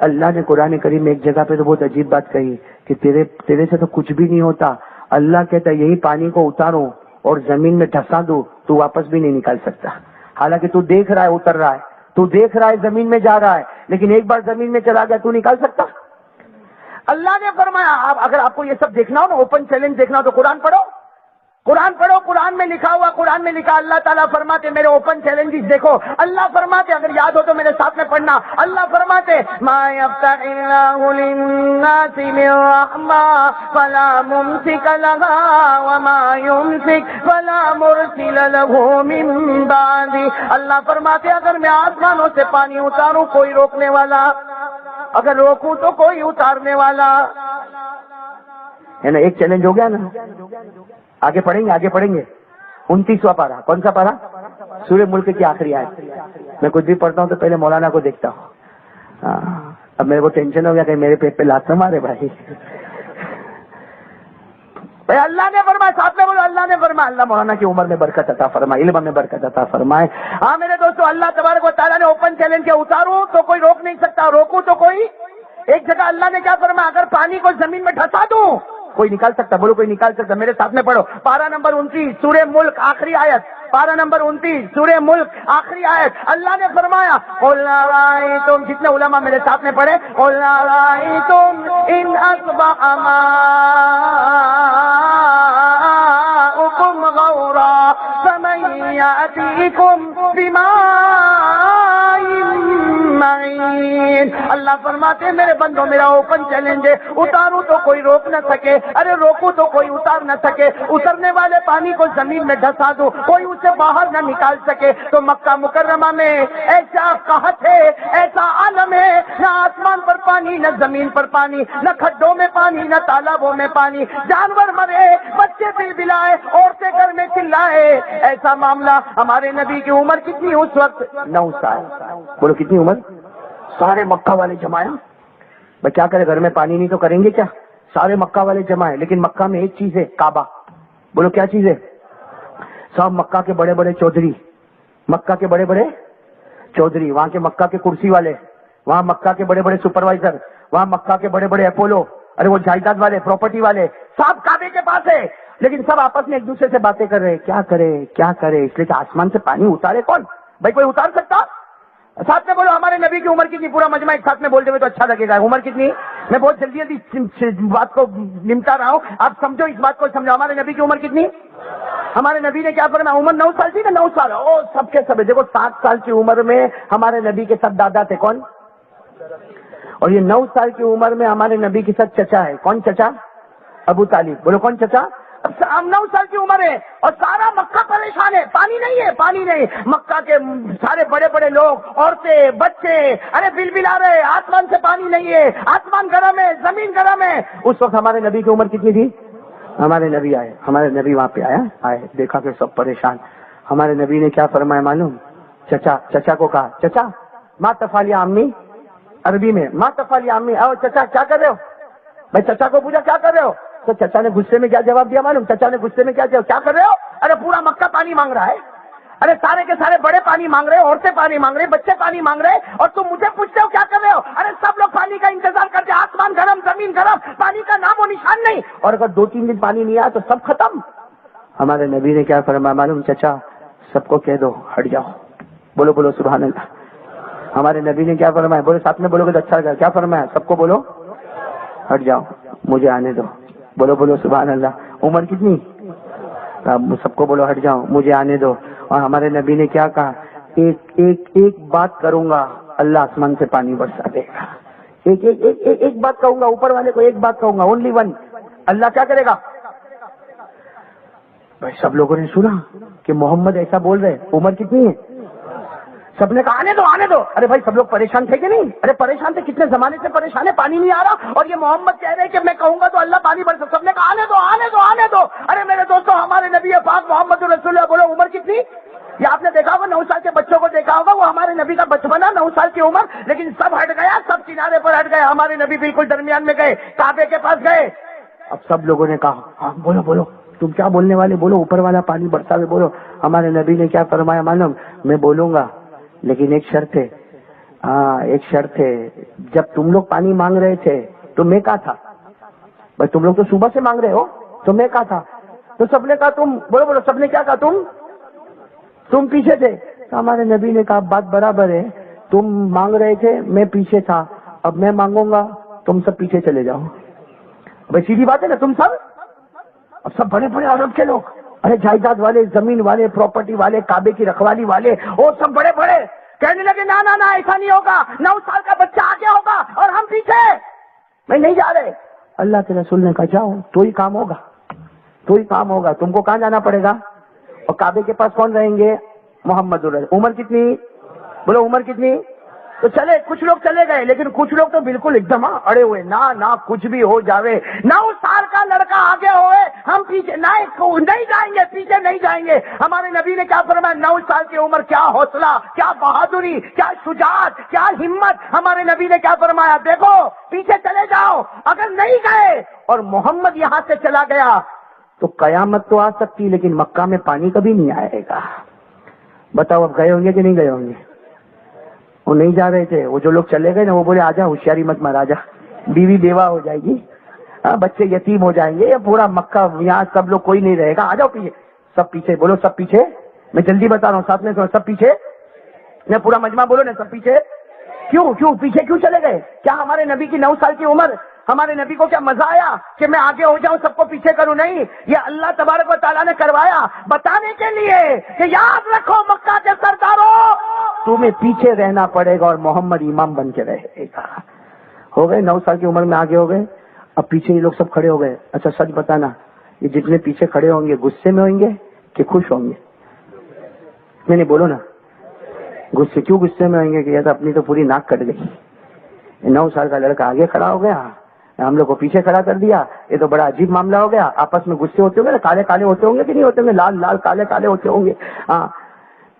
[SPEAKER 1] اللہ نے قرآن کریم میں ایک جگہ پہ تو بہت عجیب بات کہی کہ تیرے سے تو کچھ بھی نہیں ہوتا، اللہ کہتا ہے یہی پانی کو اتارو اور زمین میں ڈھسا دو تو واپس بھی نہیں نکال سکتا، حالانکہ تو دیکھ رہا ہے اتر رہا ہے، تو دیکھ رہا ہے زمین میں جا رہا ہے، لیکن ایک بار زمین میں چلا گیا تو نکال سکتا؟ اللہ نے فرمایا اگر آپ کو یہ سب دیکھنا ہو نا، اوپن چیلنج دیکھنا ہو تو قرآن پڑھو، قرآن پڑھو، قرآن میں لکھا ہوا، قرآن میں لکھا، اللہ تعالیٰ فرماتے میرے اوپن چیلنجز دیکھو، اللہ فرماتے اگر یاد ہو تو میرے ساتھ میں پڑھنا، اللہ فرماتے ما یفتح اللہ للناس من رحمہ فلا ممسک لها وما یمسک فلا مرسل له من بعدہ، اللہ فرماتے اگر میں آسمانوں سے پانی اتاروں کوئی روکنے والا، اگر روکوں تو کوئی اتارنے والا ہے نا۔ ایک چیلنج ہو گیا نا، آگے پڑھیں گے، آگے پڑھیں گے 29واں پارہ، کون سا پارہ؟ سورہ ملک کی آخری آیت۔ میں کچھ بھی پڑھتا ہوں تو پہلے مولانا کو دیکھتا ہوں، اب میرے کو ٹینشن ہو گیا کہ میرے پیٹ پہ لات نہ مارے بھائی۔ اللہ نے فرمایا، ساتھ میں بولو اللہ نے فرمایا، اللہ مولانا کی عمر میں برکت عطا فرمائے، علم میں برکت عطا فرمائے۔ ہاں میرے دوستو، اللہ تبارک و تعالیٰ نے اوپن چیلنج کے اتاروں تو کوئی روک نہیں سکتا، روکوں تو کوئی۔ ایک جگہ اللہ نے کیا فرمایا، اگر پانی کو زمین میں ڈھسا دوں کوئی نکال سکتا، بولو کوئی نکال سکتا؟ میرے ساتھ میں پڑھو، پارہ نمبر 29 سورہ ملک آخری آیت، پارہ نمبر 29 سورہ ملک آخری آیت، اللہ نے فرمایا قُلْ أَرَأَيْتُمْ، جتنے علماء میرے ساتھ میں پڑھے، قُلْ أَرَأَيْتُمْ إِنْ أَصْبَحَ مَاؤُكُمْ غَوْرًا فَمَنْ يَأْتِيكُمْ بِمَاءٍ مَّعِينٍ۔ اللہ فرماتے ہیں میرے بندوں میرا اوپن چیلنج ہے، اتاروں تو کوئی روک نہ سکے، ارے روکوں تو کوئی اتار نہ سکے، اترنے والے پانی کو زمین میں ڈھسا دو کوئی اسے باہر نہ نکال سکے۔ تو مکہ مکرمہ میں ایسا قحط ہے، ایسا عالم ہے، نہ آسمان پر پانی، نہ زمین پر پانی، نہ کھڈوں میں پانی، نہ تالابوں میں پانی، جانور مرے، بچے بلبلائے، عورتیں گھر میں چلائے، ایسا معاملہ۔ ہمارے نبی کی عمر کتنی اس وقت؟ 9 سال۔ بولو کتنی عمر؟ سارے مکہ والے جمایا، بھائی کیا کرے، گھر میں پانی نہیں تو کریں گے کیا؟ سارے مکہ والے جمائے، لیکن مکہ میں ایک چیز ہے، کعبہ۔ بولو کیا چیز ہے؟ سب مکہ کے بڑے بڑے چودھری، مکہ کے بڑے بڑے چودھری، وہاں کے مکہ کے کرسی والے، وہاں مکہ کے بڑے بڑے سپروائزر، وہاں مکہ کے بڑے بڑے اپولو، ارے وہ جائیداد والے، پراپرٹی والے، سب کعبے کے پاس ہے، لیکن سب آپس میں ایک دوسرے سے باتیں کر رہے ہیں، کیا کرے کیا کرے، اس لیے کہ آسمان سے پانی اتارے کون؟ بھائی کوئی اتار سکتا؟ ساتھ میں بولو ہمارے نبی کی عمر کتنی، پورا مجمع ایک ساتھ میں بولتے ہوئے تو اچھا لگے گا۔ عمر کتنی؟ میں بہت جلدی بات کو نمٹا رہا ہوں، آپ سمجھو اس بات کو، سمجھو ہمارے نبی کی عمر کتنی؟ ہمارے نبی نے کیا فرمایا، عمر 9 سال تھی نا، 9 سال، او سب کے سب دیکھو 7 سال کی عمر میں ہمارے نبی کے سب دادا تھے کون؟ اور یہ 9 سال کی عمر میں ہمارے نبی کے ساتھ چچا ہے. کون چچا؟ ابو طالب. بولو کون چچا؟ اب 9 سال کی عمر ہے اور سارا مکہ پریشان ہے. پانی نہیں ہے، پانی نہیں. مکہ کے سارے بڑے بڑے لوگ، عورتیں، بچے، ارے بل آ رہے، آسمان سے پانی نہیں ہے، آسمان گرم ہے، زمین گرم ہے. اس وقت ہمارے نبی کی عمر کتنی تھی؟ ہمارے نبی آئے، ہمارے نبی وہاں پہ آئے، دیکھا کہ سب پریشان. ہمارے نبی نے کیا فرمایا معلوم؟ چچا کو کہا، چچا ما تفعل یا امی، عربی میں ما تفعل یا امی، او چچا کیا کر رہے ہو؟ میں چچا کو پوچھا کیا کر رہے ہو؟ تو چچا نے غصے میں کیا جواب دیا معلوم؟ چچا نے غصے میں کیا کر رہے ہو؟ ارے پورا مکہ پانی مانگ رہا ہے، ارے سارے کے سارے بڑے پانی مانگ رہے، عورتیں پانی مانگ رہے، بچے پانی مانگ رہے، اور تم مجھے پوچھتے ہو کیا کر رہے ہو؟ ارے سب لوگ پانی کا انتظار کرتے، آسمان گرم، زمین گرم، پانی کا نام و نشان نہیں، اور اگر 2-3 دن پانی نہیں آیا تو سب ختم. ہمارے نبی نے کیا فرمایا معلوم؟ چچا سب کو کہہ دو ہٹ جاؤ. بولو سبحان اللہ. ہمارے نبی نے کیا فرمایا؟ بولو ساتھ میں بولو گے تو اچھا لگا. کیا فرمایا؟ سب کو بولو ہٹ جاؤ، مجھے آنے دو. بولو سبحان اللہ. عمر کتنی؟ سب کو بولو ہٹ جاؤ، مجھے آنے دو. اور ہمارے نبی نے کیا کہا؟ ایک بات کروں گا، اللہ آسمان سے پانی برسا دے گا. ایک بات کہوں گا، اوپر والے کو ایک بات کہوں گا، اونلی ون. اللہ کیا کرے گا؟ بھائی سب لوگوں نے سنا کہ محمد ایسا بول رہے. عمر کتنی ہے؟ سب نے کہا آنے دو. ارے بھائی سب لوگ پریشان تھے کہ نہیں؟ ارے پریشان تھے، کتنے زمانے سے پریشان ہے، پانی نہیں آ رہا، اور یہ محمد کہہ رہے کہ میں کہوں گا تو اللہ پانی برسا. سب نے کہا آنے دو. ارے میرے دوستوں، ہمارے نبی پاک محمد رسول اللہ. بولو عمر کتنی؟ یہ آپ نے دیکھا ہوگا 9 سال کے بچوں کو دیکھا ہوگا، وہ ہمارے نبی کا بچپنا 9 سال کی عمر، لیکن سب ہٹ گیا، سب کنارے پر ہٹ گئے، ہمارے نبی بالکل درمیان میں گئے، کعبے کے پاس گئے. اب سب لوگوں نے کہا ہاں بولو تم کیا بولنے والے، بولو اوپر والا پانی برسا دے. بولو. ہمارے نبی نے کیا فرمایا معلوم؟ میں بولوں گا لیکن ایک شرط ہے. ایک شرط ہے. جب تم لوگ پانی مانگ رہے تھے تو میں کہا تھا، بھائی تم لوگ تو صبح سے مانگ رہے ہو، تو میں کہا تھا. تو سب نے کہا تم، بولو سب نے کیا کہا؟ تم پیچھے تھے. تو ہمارے نبی نے کہا بات برابر ہے، تم مانگ رہے تھے، میں پیچھے تھا، اب میں مانگوں گا تم سب پیچھے چلے جاؤ. بھائی سیدھی بات ہے نا. تم سب اب سب بڑے بڑے عرب کے لوگ، ارے جائیداد والے، زمین والے، پراپرٹی والے، کعبے کی رکھوالی والے، وہ سب بڑے بڑے کہنے لگے نا ایسا نہیں ہوگا، 9 سال کا بچہ آگے ہوگا اور ہم پیچھے، میں نہیں جا رہے. اللہ کے رسول نے کہا جاؤ، تو ہی کام ہوگا. تم کو کہاں جانا پڑے گا؟ اور کعبے کے پاس کون رہیں گے؟ محمد رسول. عمر کتنی؟ بولو عمر کتنی؟ تو چلے کچھ لوگ چلے گئے، لیکن کچھ لوگ تو بالکل ایک دم اڑے ہوئے، نہ کچھ بھی ہو جاوے، 9 سال کا لڑکا آگے ہوئے، ہم پیچھے نہیں جائیں گے، پیچھے نہیں جائیں گے. ہمارے نبی نے کیا فرمایا؟ 9 سال کی عمر، کیا حوصلہ، کیا بہادری، کیا شجاعت، کیا ہمت. ہمارے نبی نے کیا فرمایا؟ دیکھو پیچھے چلے جاؤ. اگر نہیں گئے اور محمد یہاں سے چلا گیا تو قیامت تو آ سکتی، لیکن مکہ میں پانی کبھی نہیں آئے گا. بتاؤ اب گئے ہوں گے کہ نہیں گئے ہوں گے؟ وہ نہیں جا رہے تھے. وہ جو لوگ چلے گئے نا، وہ بولے آجا، ہوشیاری مت مار، آجا، بیوی بیوہ ہو جائے گی، بچے یتیم ہو جائیں گے، یا پورا مکہ یہاں سب لوگ کوئی نہیں رہے گا، آ جاؤ پیچھے. سب پیچھے. بولو سب پیچھے. میں جلدی بتا رہا ہوں، ساتھ میں سب پیچھے. میں پورا مجمع بولو نا، سب پیچھے. کیوں پیچھے کیوں چلے گئے؟ کیا ہمارے نبی کی 9 سال کی عمر، ہمارے نبی کو کیا مزہ آیا کہ میں آگے ہو جاؤں، سب کو پیچھے کروں؟ نہیں، یہ اللہ تبارک و تعالیٰ نے کروایا بتانے کے لیے کہ یاد رکھو مکہ کے سرداروں، تمہیں پیچھے رہنا پڑے گا اور محمد امام بن کے رہے گا. ہو گئے 9 سال کی عمر میں آگے ہو گئے. اب پیچھے یہ لوگ سب کھڑے ہو گئے. اچھا سچ بتانا، یہ جتنے پیچھے کھڑے ہوں گے غصے میں ہویں گے کہ خوش ہوں گے؟ نہیں بولو نا. غصے. کیوں غصے میں ہویں گے؟ کہ یہ تو اپنی تو پوری ناک کٹ گئی. 9 سال کا لڑکا آگے کھڑا ہو گیا، ہم لوگ کو پیچھے کھڑا کر دیا. یہ تو بڑا عجیب معاملہ ہو گیا. آپس میں غصے ہوتے ہوں گے نا، کالے کالے ہوتے ہوں گے کہ نہیں ہوتے ہوں گے؟ لال کالے کالے ہوتے ہوں گے. ہاں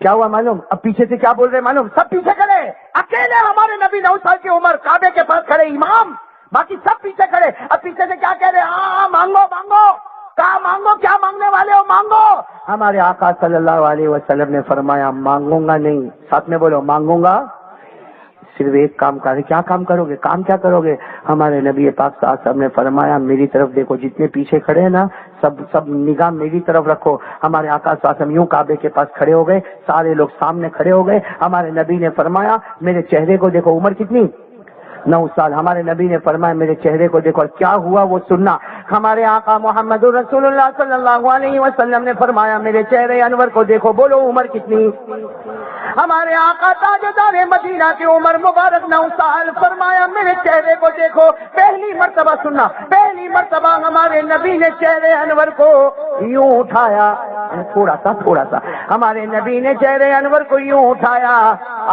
[SPEAKER 1] کیا ہوا معلوم؟ اب پیچھے سے کیا بول رہے معلوم؟ سب پیچھے کھڑے، اکیلے ہمارے نبی 9 سال کی عمر کعبے کے پاس کھڑے امام، باقی سب پیچھے کھڑے. اب پیچھے سے کیا کہہ رہے؟ ہاں مانگو. کہا مانگو، کیا مانگنے والے ہو؟ مانگو. ہمارے آقا صلی اللہ علیہ وسلم نے فرمایا مانگوں گا نہیں. ساتھ میں بولو مانگوں گا. صرف ایک کام کرے. کیا کام کرو گے؟ کام کیا کرو گے؟ ہمارے نبی پاک صلی اللہ علیہ وسلم نے فرمایا میری طرف دیکھو، جتنے پیچھے کھڑے ہیں نا سب نگاہ میری طرف رکھو. ہمارے آقا صلی اللہ علیہ وسلم یوں کعبے کے پاس کھڑے ہو گئے، سارے لوگ سامنے کھڑے ہو گئے. ہمارے نبی نے فرمایا میرے چہرے کو دیکھو. عمر کتنی؟ 9 سال. ہمارے نبی نے فرمایا میرے چہرے کو دیکھو. کیا ہوا وہ سننا. ہمارے آقا محمد رسول اللہ صلی اللہ علیہ وسلم نے فرمایا میرے چہرے انور کو دیکھو. بولو عمر کتنی؟ ہمارے آقا تاجدار مدینہ کی عمر مبارک 9 سال، فرمایا میرے چہرے کو دیکھو. پہلی مرتبہ سننا، پہلی مرتبہ ہمارے نبی نے چہرے انور کو یوں اٹھایا، تھوڑا سا ہمارے نبی نے چہرے انور کو یوں اٹھایا،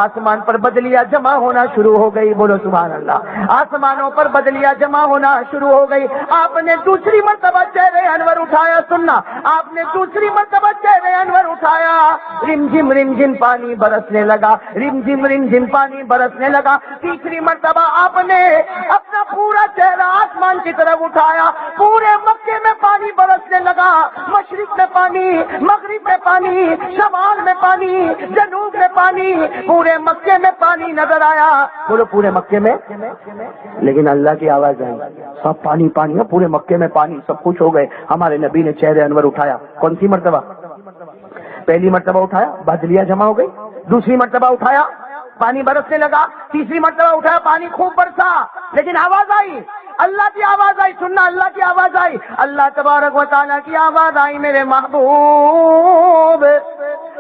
[SPEAKER 1] آسمان پر بدلیاں جمع ہونا شروع ہو گئی. بولو سبحان اللہ. آسمانوں پر بدلیاں جمع ہونا شروع ہو گئی. آپ نے دوسری مرتبہ چہرے انور اٹھایا، سننا، آپ نے دوسری مرتبہ چہرے انور اٹھایا، رم جھم پانی برسنے لگا، رم جھم پانی برسنے لگا. تیسری مرتبہ آپ نے اپنا پورا چہرہ آسمان کی طرف اٹھایا، پورے مکے میں پانی برسنے لگا. مشرق میں پانی، مغرب میں پانی، شمال میں پانی، جنوب میں پانی، پورے مکے میں پانی نظر آیا. بولو پورے مکے میں. لیکن اللہ کی آواز آئی، سب پانی پانی ہے، پورے مکے میں پانی، سب کچھ ہو گئے. ہمارے نبی نے چہرے انور اٹھایا. کون سی مرتبہ؟ پہلی مرتبہ اٹھایا، بدلیاں جمع ہو گئی. دوسری مرتبہ اٹھایا، پانی برسنے لگا. تیسری مرتبہ اٹھایا، پانی خوب برسا. لیکن آواز آئی، اللہ کی آواز آئی. سننا، اللہ کی آواز آئی، اللہ تبارک و تعالیٰ کی آواز آئی. میرے محبوب،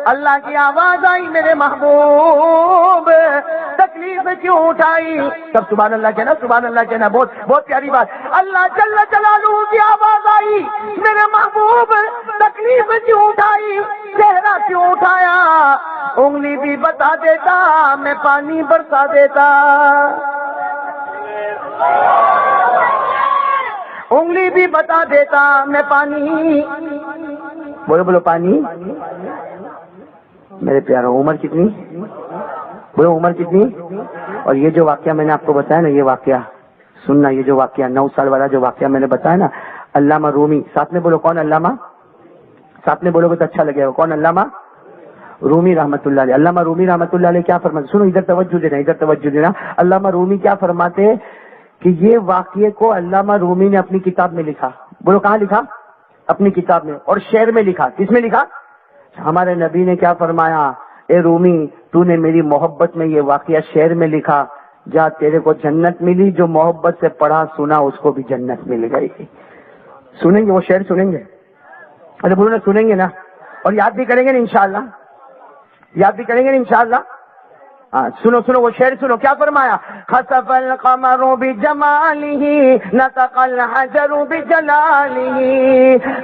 [SPEAKER 1] اللہ کی آواز آئی، میرے محبوب تکلیف کیوں اٹھائی؟ سب سبحان اللہ کہنا، سبحان اللہ کہنا. بہت بہت پیاری بات. اللہ جل جلالہ کی آواز آئی، میرے محبوب تکلیف کیوں اٹھائی، چہرہ کیوں اٹھایا؟ انگلی بھی بتا دیتا، میں پانی برسا دیتا. انگلی بھی بتا دیتا، میں پانی. بولو پانی. میرے پیاروں، عمر کتنی؟ بولو عمر کتنی؟ اور یہ جو واقعہ میں نے آپ کو بتایا نا، یہ واقعہ سننا، یہ جو واقعہ 9 سال والا جو واقعہ میں نے بتایا نا، علامہ رومی، ساتھ میں بولو کون علامہ؟ ساتھ میں بولو گے تو اچھا لگے گا. کون؟ علامہ رومی رحمت اللہ علیہ. علامہ رومی رحمت اللہ علیہ کیا فرماتے؟ سنو، ادھر توجہ دینا، ادھر توجہ دینا. علامہ رومی کیا فرماتے کہ یہ واقعے کو علامہ رومی نے اپنی کتاب میں لکھا. بولو کہاں لکھا؟ اپنی کتاب میں، اور شعر میں لکھا. کس میں لکھا؟ ہمارے نبی نے کیا فرمایا؟ اے رومی، تو نے میری محبت میں یہ واقعہ شعر میں لکھا، جا تیرے کو جنت ملی، جو محبت سے پڑھا سنا اس کو بھی جنت مل گئی. سنیں گے وہ شعر؟ سنیں گے؟ ارے بولو نا، سنیں گے نا، اور یاد بھی کریں گے نا انشاءاللہ، یاد بھی کریں گے نا انشاءاللہ. ہاں سنو وہ شعر سنو. کیا فرمایا؟ خسف القمر بجمالہ نطق الحجر بجلالہ،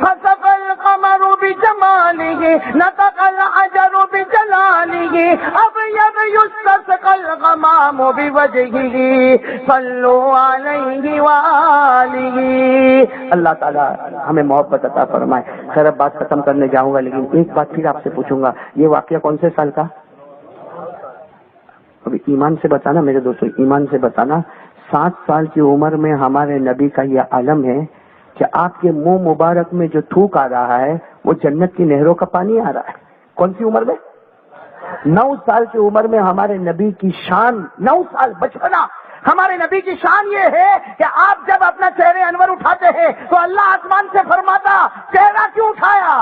[SPEAKER 1] خسف القمر بجمالہ نطق الحجر بجلالہ، ابیض یستسقى الغمام بوجهہ صلوا علیہ وآلہ. اللہ تعالیٰ ہمیں محبت عطا فرمائے. خیر اب بات ختم کرنے جاؤں گا، لیکن ایک بات پھر آپ سے پوچھوں گا. یہ واقعہ کون سے سال کا؟ ابھی ایمان سے بتانا میرے دوستوں، ایمان سے بتانا. 7 سال کی عمر میں ہمارے نبی کا یہ عالم ہے کہ آپ کے منہ مبارک میں جو تھوک آ رہا ہے وہ جنت کی نہروں کا پانی آ رہا ہے. کون سی عمر میں؟ 9 سال کی عمر میں ہمارے نبی کی شان، 9 سال بچپنا، ہمارے نبی کی شان یہ ہے کہ آپ جب اپنا چہرے انور اٹھاتے ہیں تو اللہ آسمان سے فرماتا، چہرہ کیوں اٹھایا؟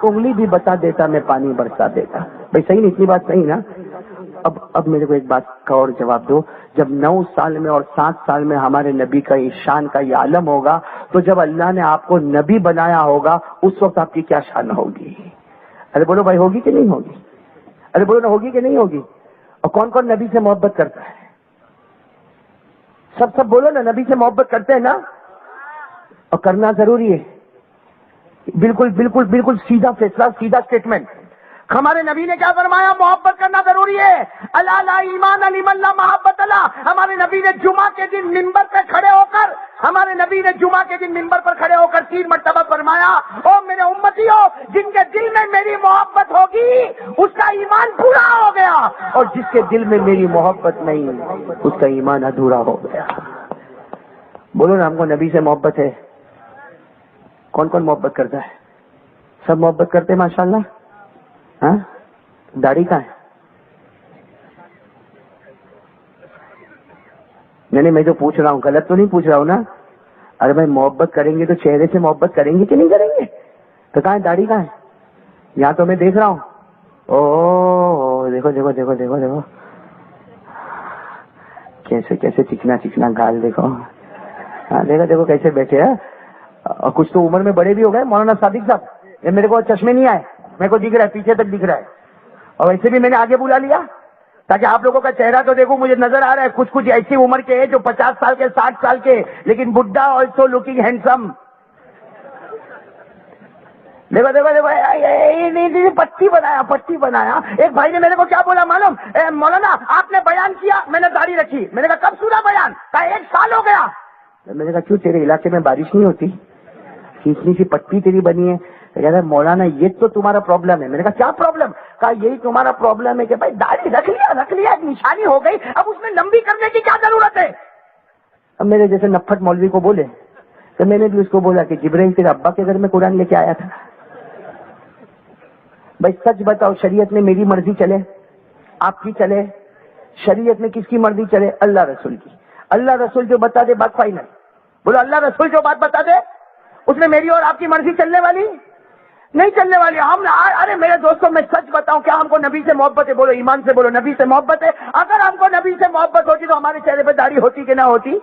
[SPEAKER 1] انگلی بھی بتا دیتا، میں پانی برسا دیتا. بھائی صحیح نہیں؟ اتنی بات صحیح نا؟ اب میرے کو ایک بات کا اور جواب دو. جب 9 سال میں اور 7 سال میں ہمارے نبی کا شان کا یہ عالم ہوگا، تو جب اللہ نے آپ کو نبی بنایا ہوگا اس وقت آپ کی کیا شان ہوگی؟ ارے بولو بھائی، ہوگی کہ نہیں ہوگی؟ ارے بولو نا، ہوگی کہ نہیں ہوگی؟ اور کون کون نبی سے محبت کرتا ہے؟ سب بولو نا، نبی سے محبت کرتے ہیں نا؟ اور کرنا ضروری ہے. بالکل سیدھا فیصلہ، سیدھا اسٹیٹمنٹ. ہمارے نبی نے کیا فرمایا؟ محبت کرنا ضروری ہے. اللہ لا ایمان لمن لا محبت اللہ. ہمارے نبی نے جمعہ کے دن منبر پہ کھڑے ہو کر، ہمارے نبی نے جمعہ کے دن منبر پر کھڑے ہو کر 3 مرتبہ فرمایا، او میرے امتیوں، جن کے دل میں میری محبت ہوگی اس کا ایمان پورا ہو گیا، اور جس کے دل میں میری محبت نہیں اس کا ایمان ادھورا ہو گیا. بولو نا، ہم کو نبی سے محبت ہے. کون کون محبت کرتا ہے؟ سب محبت کرتے ہیں ماشاءاللہ. ہاں، داڑھی کہاں ہے؟ نہیں میں جو پوچھ رہا ہوں غلط تو نہیں پوچھ رہا ہوں نا؟ ارے بھائی محبت کریں گے تو چہرے سے محبت کریں گے کہ نہیں کریں گے؟ تو کہاں ہے داڑھی؟ کہاں ہے؟ یہاں تو میں دیکھ رہا ہوں. او دیکھو دیکھو دیکھو دیکھو دیکھو کیسے چکنا گال دیکھو. ہاں دیکھو دیکھو کیسے بیٹھے ہیں. اور کچھ تو عمر میں بڑے بھی ہو گئے. مولانا صادق صاحب، یہ میرے کو چشمے نہیں آئے، میرے کو دکھ رہا ہے، پیچھے تک دکھ رہا ہے. اور ویسے بھی میں نے آگے بلا لیا تاکہ آپ لوگوں کا چہرہ تو دیکھو. مجھے نظر آ رہا ہے کچھ ایسی عمر کے ہیں جو 50 سال کے 60 سال کے, لیکن بڈھا آلسو لکنگ ہینڈسم. دیکھو دیکھو دیکھو, پٹی بنایا. ایک بھائی نے میرے کو کیا بولا معلوم, مولانا آپ نے بیان کیا, میں نے داڑھی رکھی. میں نے کہا کب سنا بیان؟ کہا 1 سال ہو گیا. میں نے کہا کیوں, تیرے علاقے میں بارش نہیں ہوتی؟ کھینچنی سی پٹی تیری بنی ہے. کہتا ہے مولانا یہ تو تمہارا پرابلم ہے. میں نے کہا کیا پرابلم؟ کہا یہی تمہارا پرابلم ہے کہ بھائی داڑھی رکھ لیا ایک نشانی ہو گئی, اب اس میں لمبی کرنے کی کیا ضرورت ہے؟ اب میرے جیسے نفٹ مولوی کو بولے تو میں نے بھی اس کو بولا کہ جبرائیل تیرے ابا کے گھر میں قرآن لے کے آیا تھا. بھائی سچ بتاؤ, شریعت میں میری مرضی چلے, آپ کی چلے؟ شریعت میں کس کی مرضی چلے؟ اللہ رسول کی. اللہ رسول جو بتا دے بات فائنل. بولو اللہ رسول جو بات بتا دے اس میں میری اور آپ کی مرضی چلنے والی نہیں چلنے والی. ہم ارے میرے دوستوں, میں سچ بتاؤں, کیا ہم کو نبی سے محبت ہے؟ بولو ایمان سے بولو, نبی سے محبت ہے. اگر ہم کو نبی سے محبت ہوتی تو ہمارے چہرے پہ داڑھی ہوتی کہ نہ ہوتی؟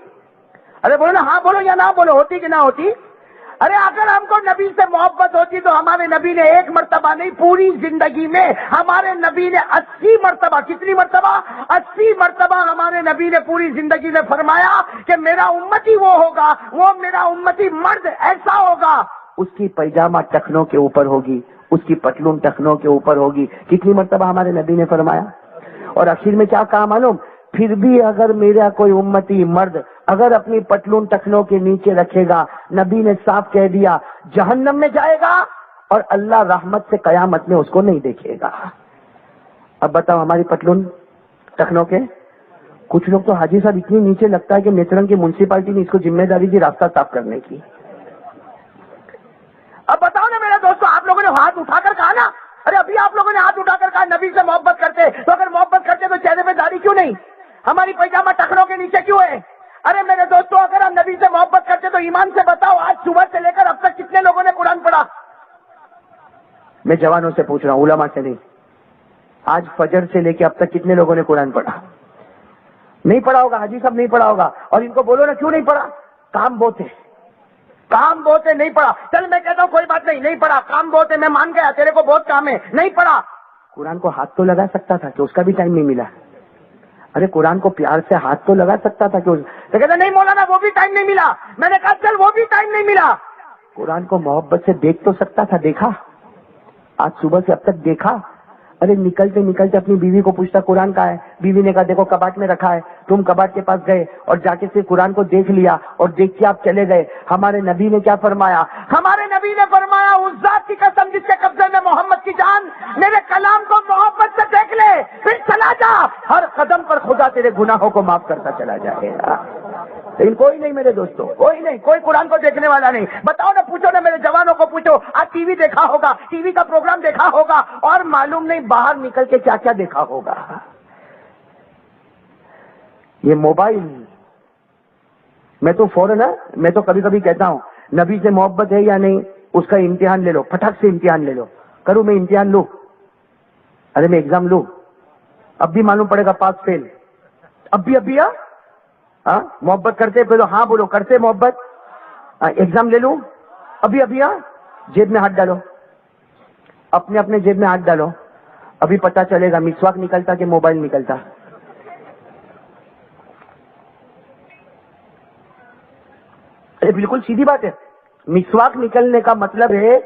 [SPEAKER 1] ارے بولو نا, ہاں بولو یا نہ بولو, ہوتی کہ نہ ہوتی؟ ارے اگر ہم کو نبی سے محبت ہوتی تو ہمارے نبی نے 1 مرتبہ نہیں, پوری زندگی میں ہمارے نبی نے 80 مرتبہ, کتنی مرتبہ؟ 80 مرتبہ ہمارے نبی نے پوری زندگی میں فرمایا کہ میرا امتی وہ ہوگا, وہ میرا امتی مرد ایسا ہوگا, اس کی پیجامہ ٹخنوں کے اوپر ہوگی, اس کی پتلون ٹخنوں کے اوپر ہوگی. کتنی مرتبہ ہمارے نبی نے فرمایا. اور آخر میں کیا کہا معلوم؟ پھر بھی اگر میرا کوئی امتی مرد اگر اپنی پتلون ٹخنوں کے نیچے رکھے گا, نبی نے صاف کہہ دیا جہنم میں جائے گا اور اللہ رحمت سے قیامت میں اس کو نہیں دیکھے گا. اب بتاؤ ہماری پتلون ٹخنوں کے, کچھ لوگ تو حاجی صاحب اتنی نیچے لگتا ہے کہ نیترنگ کی میونسپلٹی نے اس کو ذمہ داری دی راستہ صاف کرنے کی. اب بتاؤ نا میرے دوستوں, آپ لوگوں نے ہاتھ اٹھا کر کہا نا, ارے ابھی آپ لوگوں نے ہاتھ اٹھا کر کہا نبی سے محبت کرتے, تو اگر محبت کرتے تو چہرے پہ داڑھی کیوں نہیں؟ ہماری پیجامہ ٹخنوں کے نیچے کیوں ہے؟ ارے میرے دوستوں, اگر ہم نبی سے محبت کرتے تو ایمان سے بتاؤ آج صبح سے لے کر اب تک کتنے لوگوں نے قرآن پڑھا؟ میں جوانوں سے پوچھ رہا ہوں, علماء سے نہیں. آج فجر سے لے کے اب تک کتنے لوگوں نے قرآن پڑھا؟ نہیں پڑھا ہوگا حاجی صاحب, نہیں پڑھا ہوگا. اور ان کو بولو نا کیوں نہیں پڑھا؟ کام بہت ہے, نہیں پڑھا. چل میں کہتا ہوں کوئی بات نہیں, نہیں پڑھا, کام بہت ہے, میں مان گیا تیرے کو بہت کام ہے, نہیں پڑھا. قرآن کو ہاتھ تو لگا سکتا تھا کہ اس کا بھی ٹائم نہیں ملا. ارے قرآن کو پیار سے ہاتھ تو لگا سکتا تھا کہ تو کہتا نہیں مولانا وہ بھی ٹائم نہیں ملا. میں نے کہا چل وہ بھی ٹائم نہیں ملا. قرآن کو محبت سے دیکھ تو سکتا تھا, دیکھا؟ آج صبح سے اب تک دیکھا؟ ارے نکلتے نکلتے اپنی بیوی کو پوچھتا قرآن کہاں ہے؟ بیوی نے کہا دیکھو کباٹ میں رکھا ہے. تم کباٹ کے پاس گئے اور جا کے صرف قرآن کو دیکھ لیا اور دیکھ کے آپ چلے گئے. ہمارے نبی نے کیا فرمایا؟ ہمارے نبی نے فرمایا اس ذات کی قسم جس کے قبضے میں محمد کی جان, میرے کلام کو محبت سے دیکھ لے پھر چلا جا, ہر قدم پر خدا تیرے گناہوں کو معاف کرتا چلا جائے گا. لیکن کوئی نہیں میرے دوستوں, کوئی نہیں, کوئی قرآن کو دیکھنے والا نہیں. بتاؤ نا, پوچھو نا میرے جوانوں کو پوچھو, آج ٹی وی دیکھا ہوگا, ٹی وی کا پروگرام دیکھا ہوگا, اور معلوم نہیں باہر نکل کے کیا کیا دیکھا ہوگا. یہ موبائل, میں تو فوراً, میں تو کبھی کبھی کہتا ہوں نبی سے محبت ہے یا نہیں, اس کا امتحان لے لو, پھٹک سے امتحان لے لو. کروں میں امتحان لوں؟ ارے میں ایگزام لوں, اب بھی معلوم پڑے گا پاس فیل. اب بھی ہاں محبت کرتے پہلو, ہاں بولو کرتے محبت. ایگزام لے لوں ابھی جیب میں ہاتھ ڈالو, اپنے جیب میں ہاتھ ڈالو, ابھی پتہ چلے گا مسواک نکلتا کہ موبائل نکلتا. ارے بالکل سیدھی بات ہے. مسواک نکلنے کا مطلب ہے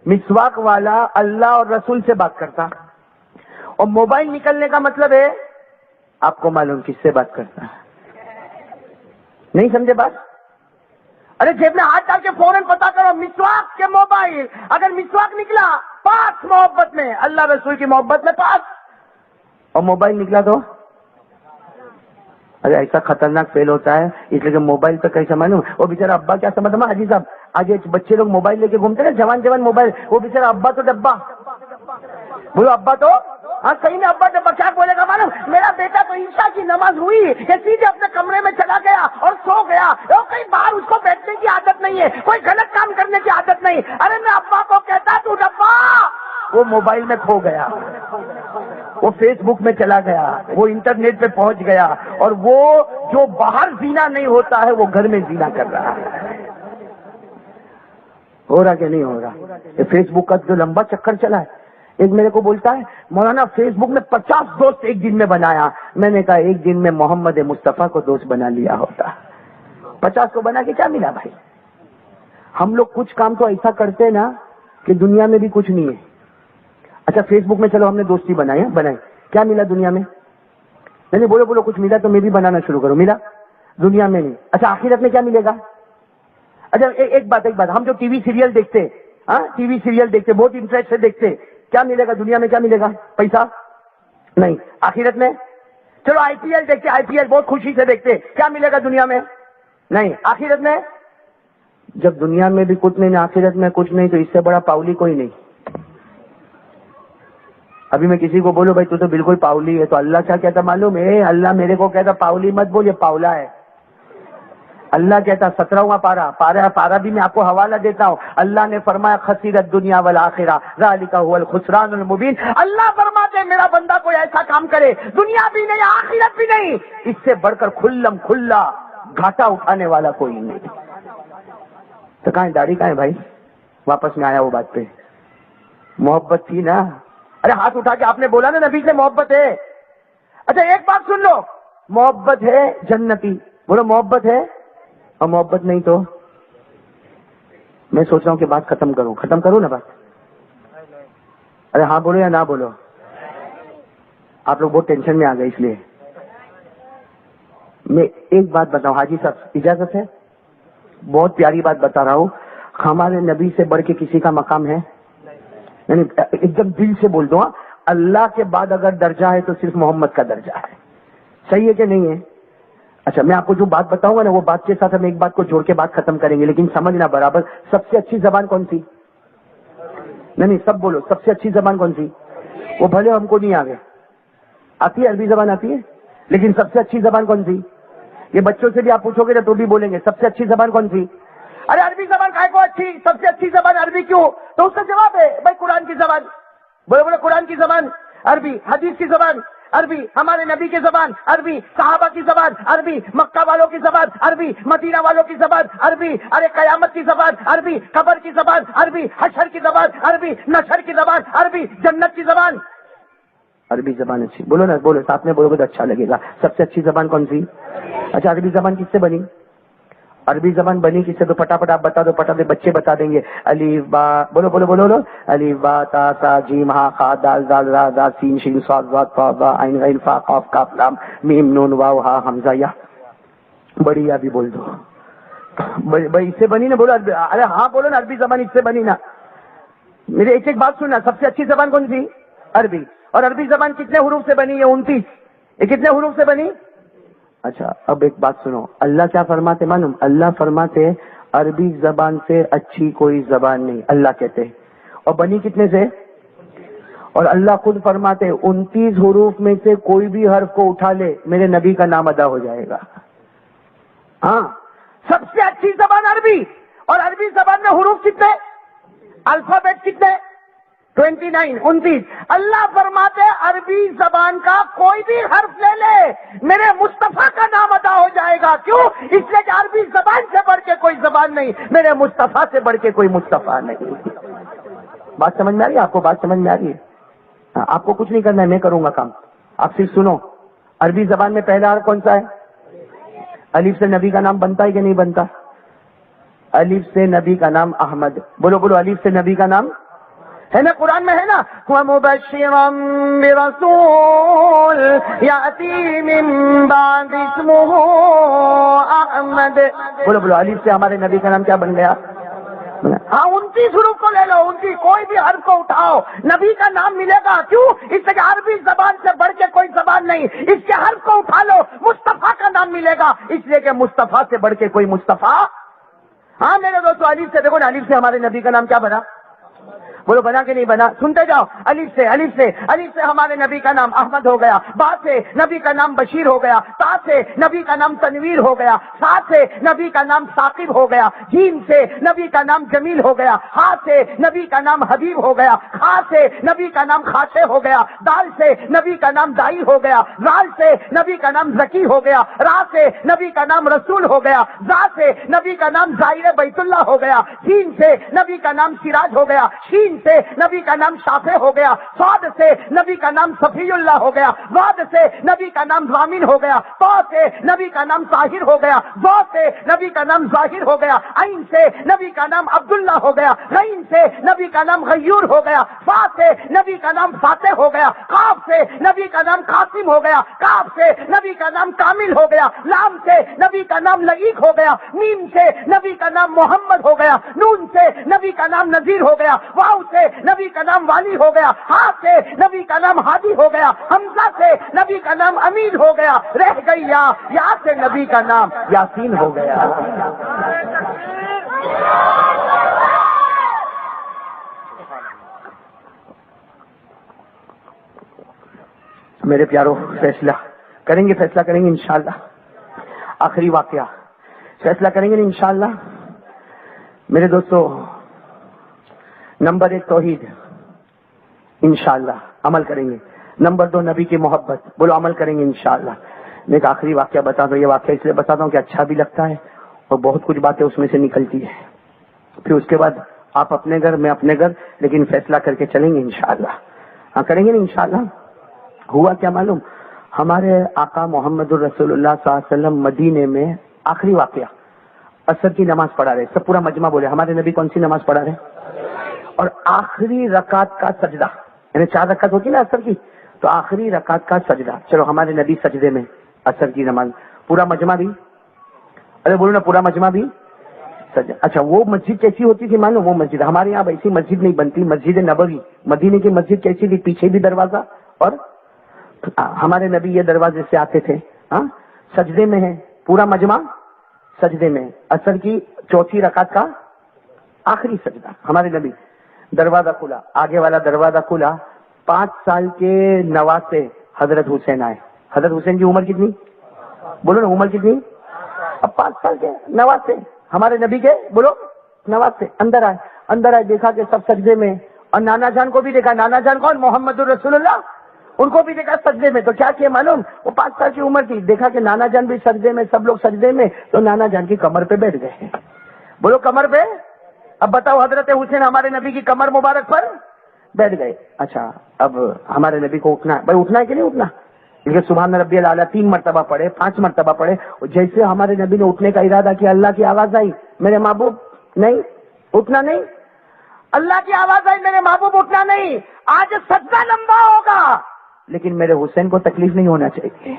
[SPEAKER 1] مسواک والا اللہ اور رسول سے بات کرتا, اور موبائل نکلنے کا مطلب ہے آپ کو معلوم کس سے بات کرتا. نہیں سمجھے بات؟ ارے جیب میں ہاتھ ڈال کے فوراً پتا کرو مسواک کے موبائل. اگر مسواک نکلا پاس محبت میں, اللہ رسول کی محبت میں پاس, اور موبائل نکلا تو ارے ایسا خطرناک فیل ہوتا ہے. اس لیے کہ موبائل پہ کیسا معلوم, وہ بیچارہ ابا کیا سمجھتا حاجی صاحب, آج بچے لوگ موبائل لے کے گھومتے نا, جوان موبائل, وہ بیچارہ ابا تو ڈبا, بولو ابا تو ہاں صحیح میں ابا ڈبا. کیا بولے گا معلوم, میرا بیٹا تو عشاء کی نماز ہوئی کہ سیدھے اپنے کمرے میں چلا گیا اور سو گیا, کہیں باہر اس کو بیٹھنے کی عادت نہیں ہے, کوئی غلط کام کرنے کی عادت نہیں. ارے میں ابا کو کہتا تو ڈبا, وہ موبائل میں کھو گیا, وہ فیس بک میں چلا گیا, وہ انٹرنیٹ پہ پہنچ گیا, اور وہ جو باہر زینا نہیں ہوتا ہے وہ گھر میں زینا کر رہا ہے. ہو رہا کہ نہیں ہو رہا؟ یہ فیس بک کا جو لمبا چکر چلا ہے, ایک میرے کو بولتا ہے مولانا فیس بک میں 50 دوست ایک دن میں بنایا. میں نے کہا ایک دن میں محمد مصطفیٰ کو دوست بنا لیا ہوتا. 50 کو بنا کے کیا ملا بھائی؟ ہم لوگ کچھ کام تو ایسا کرتے نا کہ دنیا میں بھی کچھ نہیں ہے. اچھا فیس بک میں چلو ہم نے دوستی بنائی, کیا ملا دنیا میں؟ نہیں بولو کچھ ملا تو میں بھی بنانا شروع کروں. ملا دنیا میں نہیں. اچھا آخرت میں کیا ملے گا؟ اچھا ایک بات ہم جو ٹی وی سیریل دیکھتے, ٹی وی سیریل دیکھتے, بہت انٹرسٹ سے دیکھتے, کیا ملے گا دنیا میں؟ کیا ملے گا؟ پیسہ نہیں. آخرت میں چلو آئی پی ایل دیکھتے, آئی پی ایل بہت خوشی سے دیکھتے, کیا ملے گا دنیا میں؟ نہیں. آخرت میں جب دنیا میں بھی کچھ نہیں, آخرت میں کچھ نہیں, تو اس سے بڑا پاؤلی کوئی نہیں. ابھی میں کسی کو بولوں بھائی تو بالکل پاؤلی ہے, تو اللہ کیا کہتا معلوم ہے؟ اللہ میرے کو کہتا پاؤلی مت بول, یہ پاؤلا ہے. اللہ کہتا 17واں پارا بھی میں آپ کو حوالہ دیتا ہوں. اللہ نے فرمایا خسرت دنیا والآخرہ ذالک هو الخسران المبین. اللہ فرماتے میرا بندہ کوئی ایسا کام کرے دنیا بھی نہیں آخرت بھی نہیں, اس سے بڑھ کر کھلا گھاٹا اٹھانے والا کوئی نہیں. تو کہاں داڑھی کہاں ہے بھائی؟ واپس میں آیا وہ بات پہ. محبت تھی نا. ارے ہاتھ اٹھا کے آپ نے بولا نا نبی سے محبت ہے. اچھا ایک بات سن لو, محبت ہے جنتی, بولو محبت ہے. اور محبت نہیں تو میں سوچ رہا ہوں کہ بات ختم کروں نا بات. ارے ہاں بولو یا نہ بولو؟ آپ لوگ بہت ٹینشن میں آ گئے, اس لیے میں ایک بات بتاؤں. حاجی صاحب اجازت ہے؟ بہت پیاری بات بتا رہا ہوں. ہمارے نبی سے بڑھ کے کسی کا مقام ہے؟ یعنی ایک دم دل سے بول دو, اللہ کے بعد اگر درجہ ہے تو صرف محمد کا درجہ ہے. صحیح ہے کہ نہیں ہے؟ اچھا میں آپ کو جو بات بتاؤں گا نا, وہ بات کے ساتھ ہم ایک بات کو جوڑ کے بات ختم کریں گے, لیکن سمجھنا برابر. سب سے اچھی زبان کون سی؟ نہیں سب بولو, سب سے اچھی زبان کون سی؟ وہ بھلے ہم کو نہیں آتی ہے, عربی زبان آتی ہے, لیکن سب سے اچھی زبان کون سی؟ یہ بچوں سے بھی آپ پوچھو گے تو بھی بولیں گے سب سے اچھی زبان کون سی؟ ارے عربی زبان کائے کو اچھی, سب سے اچھی زبان عربی کیوں؟ تو اس کا جواب ہے بھائی قرآن کی زبان. بولو قرآن کی زبان عربی, حدیث کی زبان عربی, ہمارے نبی کی زبان عربی, صحابہ کی زبان عربی, مکہ والوں کی زبان عربی, مدینہ والوں کی زبان عربی, ارے قیامت کی زبان عربی, قبر کی زبان عربی, حشر کی زبان عربی, نشر کی زبان عربی, جنت کی زبان عربی. زبان اچھی بولو نا, بولو ساتھ میں بولو تو اچھا لگے گا. سب سے اچھی زبان کون سی؟ اچھا عربی زبان کس سے بنی؟ عربی زبان بنی کس سے؟ تو پٹاپٹ آپ بتا دو, پٹاپٹ بچے بتا دیں گے. الف با, بولو الف با تا سا جیم ہا خا دال دال را دا سین شین صاد ضاد طا با عین غین فا قاف کاف لام میم نون واو ہا حمزہ یا. بڑی یا بھی بول دو بھائی, اس سے بنی نا. بولو ارے ہاں بولو نا, عربی زبان اس سے بنی نا. میرے ایک بات سننا, سب سے اچھی زبان کون سی؟ عربی. اور عربی زبان کتنے حروف سے بنی ہے؟ 29. یہ کتنے حروف سے بنی؟ اچھا اب ایک بات سنو, اللہ کیا فرماتے معلوم؟ اللہ فرماتے عربی زبان سے اچھی کوئی زبان نہیں, اللہ کہتے. اور بنی کتنے سے؟ اور اللہ خود فرماتے 29 حروف میں سے کوئی بھی حرف کو اٹھا لے میرے نبی کا نام ادا ہو جائے گا. ہاں سب سے اچھی زبان عربی. اور عربی زبان میں حروف کتنے؟ الفابیٹ کتنے؟ 29, 29. اللہ فرماتے عربی زبان کا کوئی بھی حرف لے لے میرے مصطفیٰ کا نام ادا ہو جائے گا. کیوں؟ اس لیے کہ عربی زبان سے بڑھ کے کوئی زبان نہیں, میرے مصطفیٰ سے بڑھ کے کوئی مصطفیٰ نہیں. بات سمجھ میں آ رہی ہے آپ کو؟ بات سمجھ میں آ رہی ہے؟ آپ کو کچھ نہیں کرنا ہے, میں کروں گا کام. آپ صرف سنو. عربی زبان میں پہلا حرف کون سا ہے؟ الف سے نبی کا نام بنتا ہے کہ نہیں بنتا؟ الف سے نبی کا نام احمد. بولو الف سے نبی کا نام ہے نا, قرآن میں ہے نا, وَمُبَشِّرًا بِرَسُولٍ يَأْتِي مِن بَعْدِهِ اسْمُهُ أَحْمَدُ. بولو الف سے ہمارے نبی کا نام کیا بن گیا؟ ہاں 29 حروف کو لے لو, 29 کوئی بھی حرف کو اٹھاؤ نبی کا نام ملے گا. کیوں؟ اس سے کہ عربی زبان سے بڑھ کے کوئی زبان نہیں, اس کے حرف کو اٹھا لو مصطفیٰ کا نام ملے گا, اس لیے کہ مصطفیٰ سے بڑھ کے کوئی مصطفیٰ. ہاں میرے دوستو الف سے دیکھو نا, الف سے ہمارے نبی کا نام کیا بنا؟ بولو بنا کہ نہیں بنا؟ سنتے جاؤ. الف سے ہمارے نبی کا نام احمد ہو گیا, با سے نبی کا نام بشیر ہو گیا, تا سے نبی کا نام تنویر ہو گیا, سا سے نبی کا نام ثاقب ہو گیا, جیم سے نبی کا نام جمیل ہو گیا, ہا سے نبی کا نام حبیب ہو گیا, خا سے نبی کا نام خاشع ہو گیا, دال سے نبی کا نام دائی ہو گیا, زال سے نبی کا نام زکی ہو گیا, را سے نبی کا نام رسول ہو گیا, زا سے نبی کا نام زائر بیت اللہ ہو گیا, سین سے نبی کا نام سراج ہو گیا, شین شین سے نبی کا نام شافع ہو گیا، صاد سے نبی کا نام صفی اللہ ہو گیا، واد سے نبی کا نام ضامن ہو گیا، تو سے نبی کا نام طاہر ہو گیا، ذو سے نبی کا نام ظاہر ہو گیا، عین سے نبی کا نام عبداللہ ہو گیا، غین سے نبی کا نام غیور ہو گیا، فا سے نبی کا نام فاتح ہو گیا، قاف سے نبی کا نام قاسم ہو گیا، کاف سے نبی کا نام کامل ہو گیا، لام سے نبی کا نام لئیق ہو گیا، میم سے نبی کا نام محمد ہو گیا، نون سے نبی کا نام نذیر ہو گیا، واو سے نبی کا نام والی ہو گیا، ہا سے نبی کا نام ہادی ہو گیا، حمزہ سے نبی کا نام امین ہو گیا، رہ گئی یا سے نبی کا نام یاسین ہو گیا۔ میرے پیارو، فیصلہ کریں گے انشاءاللہ۔ آخری واقعہ فیصلہ کریں گے انشاءاللہ۔ میرے دوستو، نمبر 1 توحید، انشاءاللہ عمل کریں گے۔ نمبر 2 نبی کی محبت، بولو عمل کریں گے انشاءاللہ۔ میں ایک آخری واقعہ بتا دوں، یہ واقعہ اس لیے بتاتا ہوں کہ اچھا بھی لگتا ہے اور بہت کچھ باتیں اس میں سے نکلتی ہے۔ پھر اس کے بعد آپ اپنے گھر، میں اپنے گھر، لیکن فیصلہ کر کے چلیں گے انشاءاللہ۔ ہاں کریں گے نا انشاءاللہ۔ ہوا کیا معلوم، ہمارے آقا محمد الرسول اللہ صلی اللہ علیہ وسلم مدینے میں آخری واقعہ، عصر کی نماز پڑھا رہے، سب پورا مجمع بولے ہمارے نبی کون سی نماز پڑھا رہے، اور آخری رکعت کا سجدہ، یعنی 4 رکعت ہوتی نا عصر کی، تو آخری رکعت کا سجدہ، چلو ہمارے نبی سجدے میں، عصر کی نماز، پورا مجمع بھی، ارے بولو نا پورا مجمع بھی سجدہ۔ اچھا وہ مسجد کیسی ہوتی تھی معلوم، وہ مسجد ہمارے یہاں ایسی مسجد نہیں بنتی، مسجد نبوی، مدینے کی مسجد کیسی تھی، پیچھے بھی دروازہ، اور ہمارے نبی یہ دروازے سے آتے تھے، سجدے میں ہے، پورا مجمع سجدے میں، عصر کی 4تھی رکعت کا آخری سجدہ، ہمارے نبی، دروازہ کھلا، آگے والا دروازہ کھلا، 5 سال کے نواسے حضرت حسین آئے۔ حضرت حسین کی عمر کتنی، بولو نا عمر کتنی، اب 5 سال کے نواسے ہمارے نبی کے، بولو نواسے، اندر آئے، دیکھا کہ سب سجدے میں، اور نانا جان کو بھی دیکھا، نانا جان کون، محمد الرسول اللہ، ان کو بھی دیکھا سجدے میں، تو کیا کیا معلوم، وہ 5 سال کی عمر تھی، دیکھا کہ نانا جان بھی سجدے میں، سب لوگ سجدے میں، تو نانا جان کی کمر پہ بیٹھ گئے، بولو کمر پہ۔ اب بتاؤ حضرت حسین ہمارے نبی کی کمر مبارک پر بیٹھ گئے۔ اچھا اب ہمارے نبی کو اٹھنا ہے، بھائی اٹھنا ہے کہ نہیں اٹھنا، کیونکہ سبحان ربی الاعلیٰ 3 مرتبہ پڑھے، 5 مرتبہ پڑھے، جیسے ہمارے نبی نے اٹھنے کا ارادہ کیا، اللہ کی آواز آئی، میرے محبوب نہیں اٹھنا، نہیں، اللہ کی آواز آئی، میرے محبوب اٹھنا نہیں، آج سجدہ لمبا ہوگا، لیکن میرے حسین کو تکلیف نہیں ہونا چاہیے،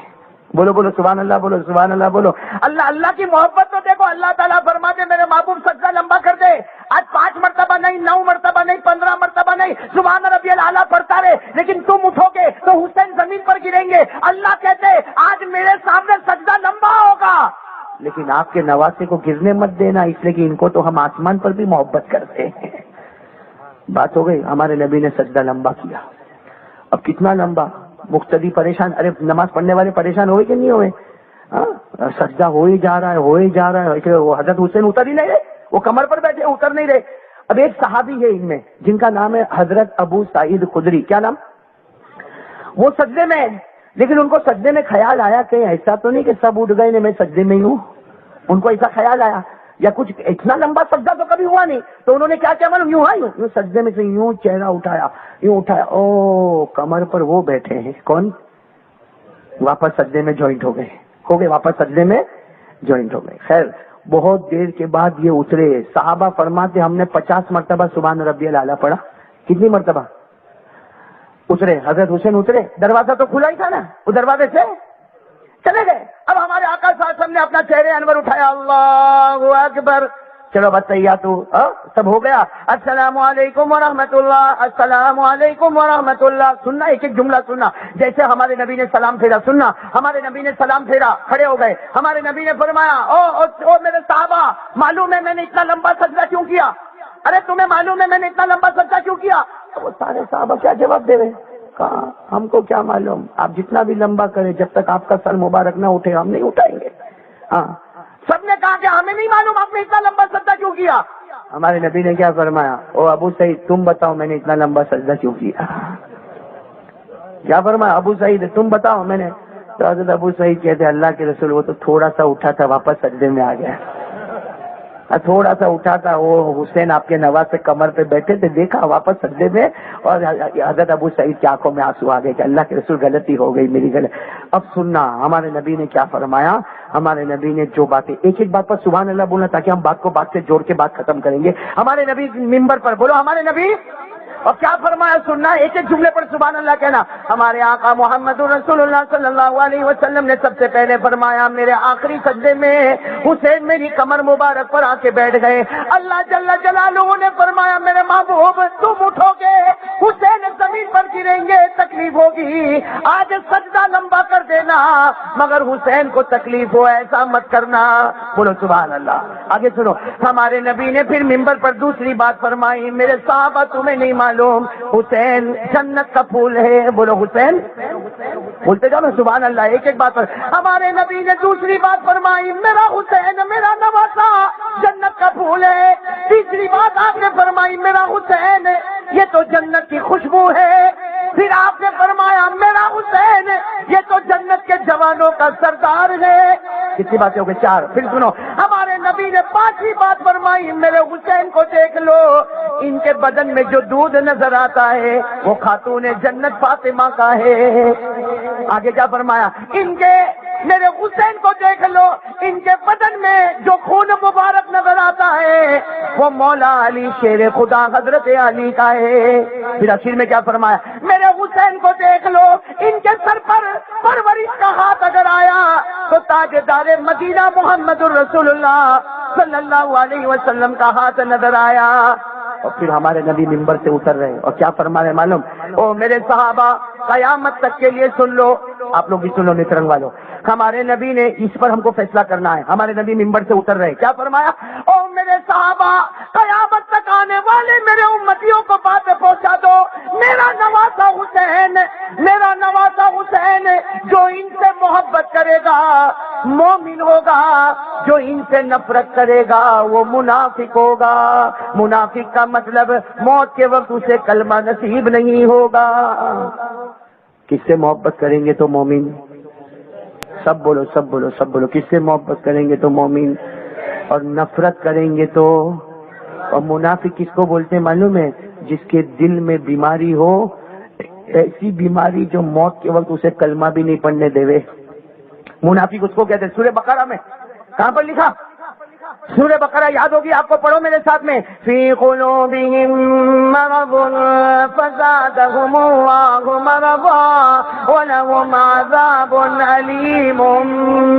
[SPEAKER 1] بولو بولو سبحان اللہ، بولو سبحان اللہ، بولو اللہ کی محبت تو دیکھو، اللہ تعالیٰ فرماتے میرے محبوب سجدہ لمبا کر دے، آج 5 مرتبہ نہیں، 9 مرتبہ نہیں، 15 مرتبہ نہیں، سبحان ربی الاعلیٰ پڑھتا رہے، لیکن تم اٹھو گے تو حسین زمین پر گریں گے، اللہ کہتے آج میرے سامنے سجدہ لمبا ہوگا، لیکن آپ کے نواسے کو گرنے مت دینا، اس لیے کہ ان کو تو ہم آسمان پر بھی محبت کرتے ہیں۔ بات ہو گئی، ہمارے نبی نے سجدہ لمبا کیا، اب کتنا لمبا، مقتدی پریشان، ارے نماز پڑھنے والے پریشان ہوئے کہ نہیں ہوئے، سجدہ ہو ہی جا رہا ہے، وہ حضرت حسین اتر ہی نہیں رہے، وہ کمر پر بیٹھے اتر نہیں رہے۔ اب ایک صحابی ہے ان میں جن کا نام ہے حضرت ابو سعید خدری، کیا نام، وہ سجدے میں، لیکن ان کو سجدے میں خیال آیا کہ ایسا تو نہیں کہ سب اٹھ گئے میں سجدے میں ہی ہوں، ان کو ایسا خیال آیا، یا کچھ اتنا لمبا سجدہ تو کبھی ہوا نہیں، تو انہوں نے کیا کیا معلوم، یوں سجدے میں سے یوں چہرہ اٹھایا، او کمر پر وہ بیٹھے ہیں، کون، واپس سجدے میں جوائنٹ ہو گئے، واپس سجدے میں جوائنٹ ہو گئے۔ خیر بہت دیر کے بعد یہ اترے، صحابہ فرماتے ہم نے 50 مرتبہ سبحان ربی الاعلیٰ پڑھا، کتنی مرتبہ اترے، حضرت حسین اترے، دروازہ تو کھلا ہی تھا نا، وہ دروازے سے چلے گئے۔ اب ہمارے آقا صلی اللہ علیہ وسلم نے اپنا چہرے انور اٹھایا، اللہ اکبر، چلو بس تیار سب ہو گیا، السلام علیکم ورحمۃ اللہ، السلام علیکم ورحمۃ اللہ، سننا ایک ایک جملہ سننا، جیسے ہمارے نبی نے سلام پھیرا سننا، ہمارے نبی نے سلام پھیرا، کھڑے ہو گئے، ہمارے نبی نے فرمایا او میرے صحابہ، معلوم ہے میں نے اتنا لمبا سجدہ کیوں کیا، ارے تمہیں معلوم ہے میں نے اتنا لمبا سجدہ کیوں کیا، وہ سارے صحابہ کیا جواب دے رہے، کہا ہم کو کیا معلوم، آپ جتنا بھی لمبا کریں جب تک آپ کا سر مبارک نہ اٹھے ہم نہیں اٹھائیں گے۔ ہاں سب نے کہا کہ ہمیں نہیں معلوم آپ نے اتنا لمبا سجدہ کیوں کیا، ہمارے نبی نے کیا فرمایا، او ابو سعید تم بتاؤ میں نے اتنا لمبا سجدہ کیوں کیا، کیا فرمایا، ابو سعید تم بتاؤ میں نے، تو حضرت ابو سعید کہتے اللہ کے رسول وہ تو تھوڑا سا اٹھا تھا واپس سجدے میں آ گیا، تھوڑا سا اٹھا تھا، وہ حسین آپ کے نواز سے کمر پہ بیٹھے تھے، دیکھا واپس سجدے میں، اور حضرت ابو سعید کی آنکھوں میں آنسو آ گئے کہ اللہ کے رسول غلطی ہو گئی میری غلط۔ اب سننا ہمارے نبی نے کیا فرمایا، ہمارے نبی نے جو باتیں، ایک ایک بات پر سبحان اللہ بولنا تاکہ ہم بات کو بات سے جوڑ کے بات ختم کریں گے۔ ہمارے نبی ممبر پر بولو ہمارے نبی، اور کیا فرمایا سننا، ایک ایک جملے پر سبحان اللہ کہنا۔ ہمارے آقا محمد رسول اللہ صلی اللہ علیہ وسلم نے سب سے پہلے فرمایا میرے آخری سجدے میں حسین میری کمر مبارک پر آ کے بیٹھ گئے۔ اللہ جل جلالہ نے فرمایا میرے محبوب تم اٹھو گے حسین زمین پر گریں گے تکلیف ہوگی، آج سجدہ لمبا کر دینا مگر حسین کو تکلیف ہو ایسا مت کرنا۔ بولو سبحان اللہ۔ آگے سنو، ہمارے نبی نے پھر ممبر پر دوسری بات فرمائی، میرے صحابہ تمہیں نہیں معلوم حسین جنت کا پھول ہے۔ بولو حسین، بولتے جاؤ نا سبحان اللہ ایک ایک بات پر۔ ہمارے نبی نے دوسری بات فرمائی میرا حسین میرا نواسا جنت کا پھول ہے۔ تیسری بات آپ نے فرمائی میرا حسین یہ تو جنت کی خوشبو ہے۔ پھر آپ نے فرمایا میرا حسین یہ تو جنت کے جوانوں کا سردار ہے۔ کتنی باتیں ہو گئی؟ چار۔ پھر سنو، ہمارے نبی نے پانچویں بات فرمائی میرے حسین کو دیکھ لو، ان کے بدن میں جو دودھ نظر آتا ہے وہ خاتون جنت فاطمہ کا ہے۔ آگے کیا فرمایا، ان کے میرے حسین کو دیکھ لو، ان کے بدن میں جو خون مبارک نظر آتا ہے وہ مولا علی شیر خدا حضرت علی کا ہے۔ پھر آخر میں کیا فرمایا، میرے حسین کو دیکھ لو، ان کے سر پر پرورش کا ہاتھ اگر آیا تو تاجدار مدینہ محمد الرسول اللہ صلی اللہ علیہ وسلم کا ہاتھ نظر آیا۔ اور پھر ہمارے نبی ممبر سے اتر رہے اور کیا فرما رہے معلوم، او میرے صحابہ قیامت تک کے لیے سن لو، آپ لوگ بھی سن لو نترنگ والوں، ہمارے نبی نے اس پر ہم کو فیصلہ کرنا ہے۔ ہمارے نبی ممبر سے اتر رہے، کیا فرمایا، او میرے صحابہ قیامت تک آنے والے میرے امتیوں کو باتیں پہنچا دو، میرا نواسا حسین، میرا نواسا حسین جو ان سے محبت کرے گا مومن ہوگا، جو ان سے نفرت کرے گا وہ منافق ہوگا۔ منافق کا مطلب موت کے وقت اسے کلمہ نصیب نہیں ہوگا۔ کس سے محبت کریں گے تو مومن؟ سب بولو سب بولو سب بولو، کس سے محبت کریں گے تو مومن، اور نفرت کریں گے تو، اور منافق کس کو بولتے ہیں معلوم ہے، جس کے دل میں بیماری ہو، ایسی بیماری جو موت کے وقت اسے کلمہ بھی نہیں پڑھنے دے۔ منافق اس کو کہتے ہیں، سورہ بقرہ میں کہاں پر لکھا، سورہ بقرہ یاد ہوگی آپ کو، پڑھو میرے ساتھ میں، فی قلوبہم مرض فزادہم اللہ مرضا ولہم عذاب علیم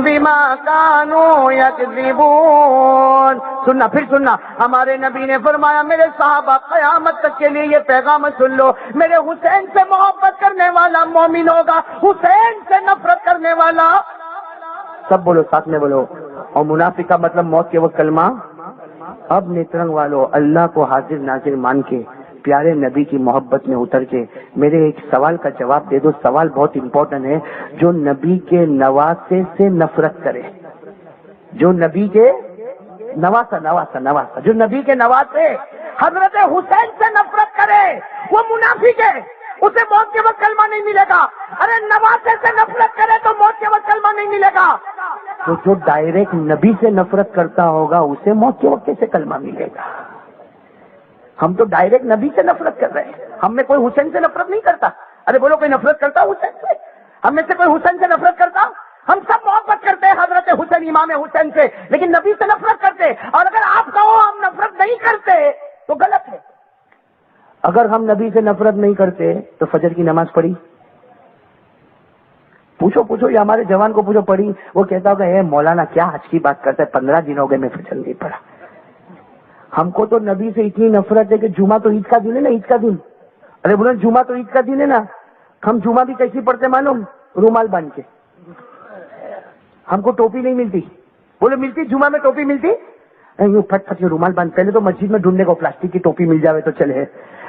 [SPEAKER 1] بما کانوا یکذبون۔ سننا پھر سننا، ہمارے نبی نے فرمایا میرے صحابہ قیامت تک کے لیے یہ پیغام سن لو، میرے حسین سے محبت کرنے والا مومن ہوگا، حسین سے نفرت کرنے والا، سب بولو ساتھ میں بولو، اور منافق کا مطلب موت کے وقت کلمہ۔ اب نیترنگ والو اللہ کو حاضر ناظر مان کے پیارے نبی کی محبت میں اتر کے میرے ایک سوال کا جواب دے دو، سوال بہت امپورٹنٹ ہے۔ جو نبی کے نواسے سے نفرت کرے، جو نبی کے نواسا جو نبی کے نواسے حضرت حسین سے نفرت کرے وہ منافق ہے، اسے موت کے وقت کلمہ نہیں ملے گا۔ ارے نواسے سے نفرت کرے تو موت کے وقت کلمہ نہیں ملے گا، تو جو ڈائریکٹ نبی سے نفرت کرتا ہوگا اسے موت کے وقت کیسے کلمہ ملے گا؟ ہم تو ڈائریکٹ نبی سے نفرت کر رہے ہیں، ہم میں کوئی حسین سے نفرت نہیں کرتا۔ ارے بولو کوئی نفرت کرتا حسین سے؟ ہم میں سے کوئی حسین سے نفرت کرتا؟ ہم سب محبت کرتے ہیں حضرت حسین امام حسین سے، لیکن نبی سے نفرت کرتے۔ اور اگر آپ کہو ہم نفرت نہیں کرتے تو غلط ہے۔ اگر ہم نبی سے نفرت نہیں کرتے تو فجر کی نماز پڑھی؟ پوچھو یہ ہمارے جوان کو پوچھو، پڑھی؟ وہ کہتا ہوگا اے مولانا کیا آج کی بات کرتا ہے، 15 دن ہو گئے میں فجر نہیں پڑھا۔ ہم کو تو نبی سے اتنی نفرت ہے کہ جمعہ تو عید کا دن ہے نا، عید کا دن، ارے بولو جمعہ تو عید کا دن ہے نا، ہم جمعہ بھی کیسی پڑھتے معلوم؟ رومال باندھ کے۔ ہم کو ٹوپی نہیں ملتی، بولو ملتی جمعہ میں ٹوپی ملتی؟ یوں پھٹ پھٹ رومال باندھ، پہلے تو مسجد میں ڈھونڈنے کو پلاسٹک کی ٹوپی مل جاوے تو چلے،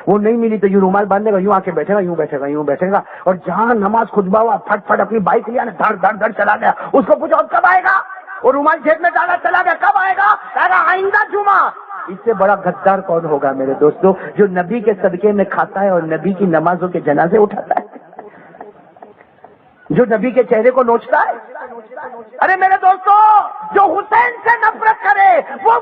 [SPEAKER 1] وہ نہیں ملی تو یوں رومال باندھے گا، یوں آ کے بیٹھے گا، یوں بیٹھے گا، یوں بیٹھے گا، اور جہاں نماز خطبہ ہوا پھٹ پھٹ اپنی بائک لیا نا، دھڑ دھڑ دھڑ چلا گیا۔ اس کو پوچھو اب کب آئے گا؟ وہ رومال جیب میں ڈالا چلا گیا، کب آئے گا؟ کہہ رہا آئندہ جمعہ۔ اس سے بڑا غدار کون ہوگا میرے دوستوں، جو نبی کے صدقے میں کھاتا ہے اور نبی کی نمازوں کے جنازے اٹھاتا ہے، جو نبی کے چہرے کو نوچتا ہے۔ ارے میرے دوستو، جو حسین سے نفرت کرے وہ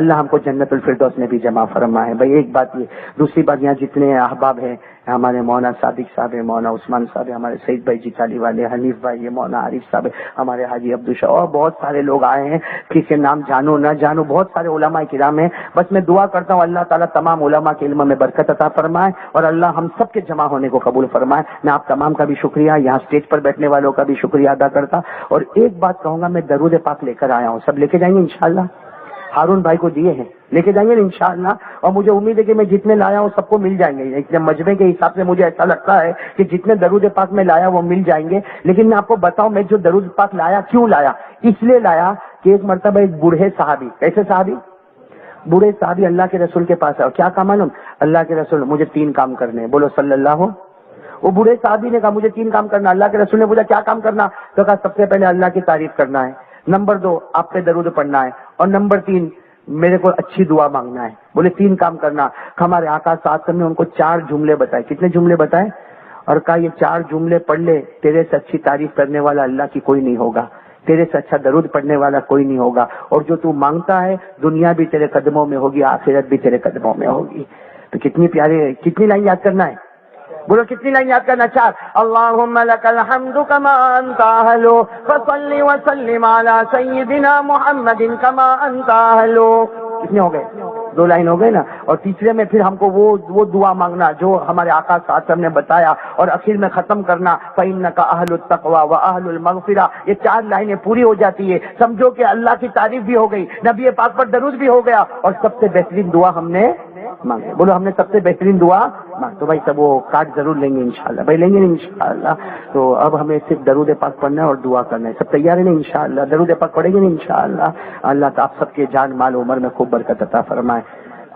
[SPEAKER 1] اللہ ہم کو جنت الفردوس میں بھی جمع فرمائے. بھائی ایک بات یہ. دوسری بات، یہاں جتنے احباب ہیں، ہمارے مولانا صادق صاحب ہیں، مولانا عثمان صاحب ہیں، ہمارے سعید بھائی جی چالی والے، حنیف بھائی، یہ مولانا عارف صاحب ہے، ہمارے حاجی عبدالشاہ، اور بہت سارے لوگ آئے ہیں، کسی کے نام جانو نہ جانو، بہت سارے علماء کرام ہیں. بس میں دعا کرتا ہوں اللہ تعالیٰ تمام علماء کے علم میں برکت عطا فرمائے اور اللہ ہم سب کے جمع ہونے کو قبول فرمائے. میں آپ تمام کا بھی شکریہ، یہاں اسٹیج پر بیٹھنے والوں کا بھی شکریہ ادا کرتا. اور ایک بات کہوں گا، میں درود پاک لے کر آیا ہوں، سب لے کے جائیں گے انشاءاللہ. ہارون بھائی کو دیے ہیں، لے کے جائیں گے انشاءاللہ. اور مجھے امید ہے کہ میں جتنے لایا ہوں سب کو مل جائیں گے. اتنے مجمع کے حساب سے مجھے ایسا لگتا ہے کہ جتنے درود پاک میں لایا وہ مل جائیں گے. لیکن میں آپ کو بتاؤں، میں جو درود پاک لایا کیوں لایا؟ اس لیے لایا کہ ایک مرتبہ ایک بوڑھے صحابی، کیسے صحابی؟ بوڑھے صحابی اللہ کے رسول کے پاس ہے. اور کیا کام معلوم؟ اللہ کے رسول مجھے 3 کام کرنے ہیں. بولو صلی اللہ. وہ بوڑھے صحابی نے کہا مجھے 3 کام کرنا. اللہ کے رسول نے پوچھا کیا کام کرنا؟ تو کہا سب سے پہلے اللہ کی تعریف کرنا ہے، نمبر 2 آپ پہ درود پڑھنا ہے، اور نمبر 3 میرے کو اچھی دعا مانگنا ہے. بولے 3 کام کرنا. ہمارے آقا صلی اللہ علیہ وسلم نے ان کو 4 جملے بتائے. کتنے جملے بتائے؟ اور کہا یہ 4 جملے پڑھ لے، تیرے سے اچھی تعریف کرنے والا اللہ کی کوئی نہیں ہوگا، تیرے سے اچھا درود پڑھنے والا کوئی نہیں ہوگا، اور جو تو مانگتا ہے دنیا بھی تیرے قدموں میں ہوگی، آخرت بھی تیرے قدموں میں ہوگی. تو کتنی پیاری، کتنی لائن یاد کرنا ہے؟ بولو کتنی لائن یاد کرنا؟ 4. اللہم لک الحمد کما انت اہل فصلی وسلم علی سیدنا محمد کما انت اہل. کتنے ہو گئے؟ 2 لائن ہو گئے نا. اور تیسرے میں پھر ہم کو وہ دعا مانگنا جو ہمارے آقا صلی اللہ علیہ وسلم نے بتایا، اور آخر میں ختم کرنا فإنک اہل التقوی واہل المغفرہ. یہ 4 لائنیں پوری ہو جاتی ہے، سمجھو کہ اللہ کی تعریف بھی ہو گئی، نبی پاک پر درود بھی ہو گیا، اور سب سے بہترین دعا ہم نے مانگے. بولو ہم نے سب سے بہترین دعا مانگ. تو بھائی سب وہ کارڈ ضرور لیں گے انشاءاللہ. بھائی لیں گے انشاءاللہ. تو اب ہمیں صرف درود پاک پڑھنا ہے اور دعا کرنا ہے. سب تیار ہیں نا انشاءاللہ؟ درود پاک پڑھیں گے نا انشاءاللہ. اللہ تعالیٰ آپ سب کے جان مال عمر میں خوب برکت عطا فرمائے.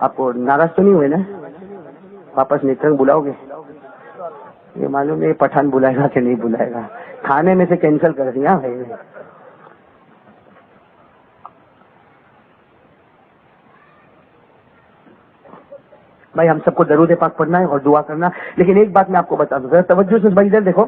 [SPEAKER 1] آپ کو ناراض تو نہیں ہوئے نا؟ واپس نیترنگ بلاؤ گے؟ یہ معلوم ہے پٹھان بلائے گا کہ نہیں بلائے گا. کھانے میں سے کینسل کر دیا بھائی. بھائی ہم سب کو درود پاک پڑھنا ہے اور دعا کرنا. لیکن ایک بات میں آپ کو بتا دوں، ذرا توجہ سے بھائی ادھر دیکھو.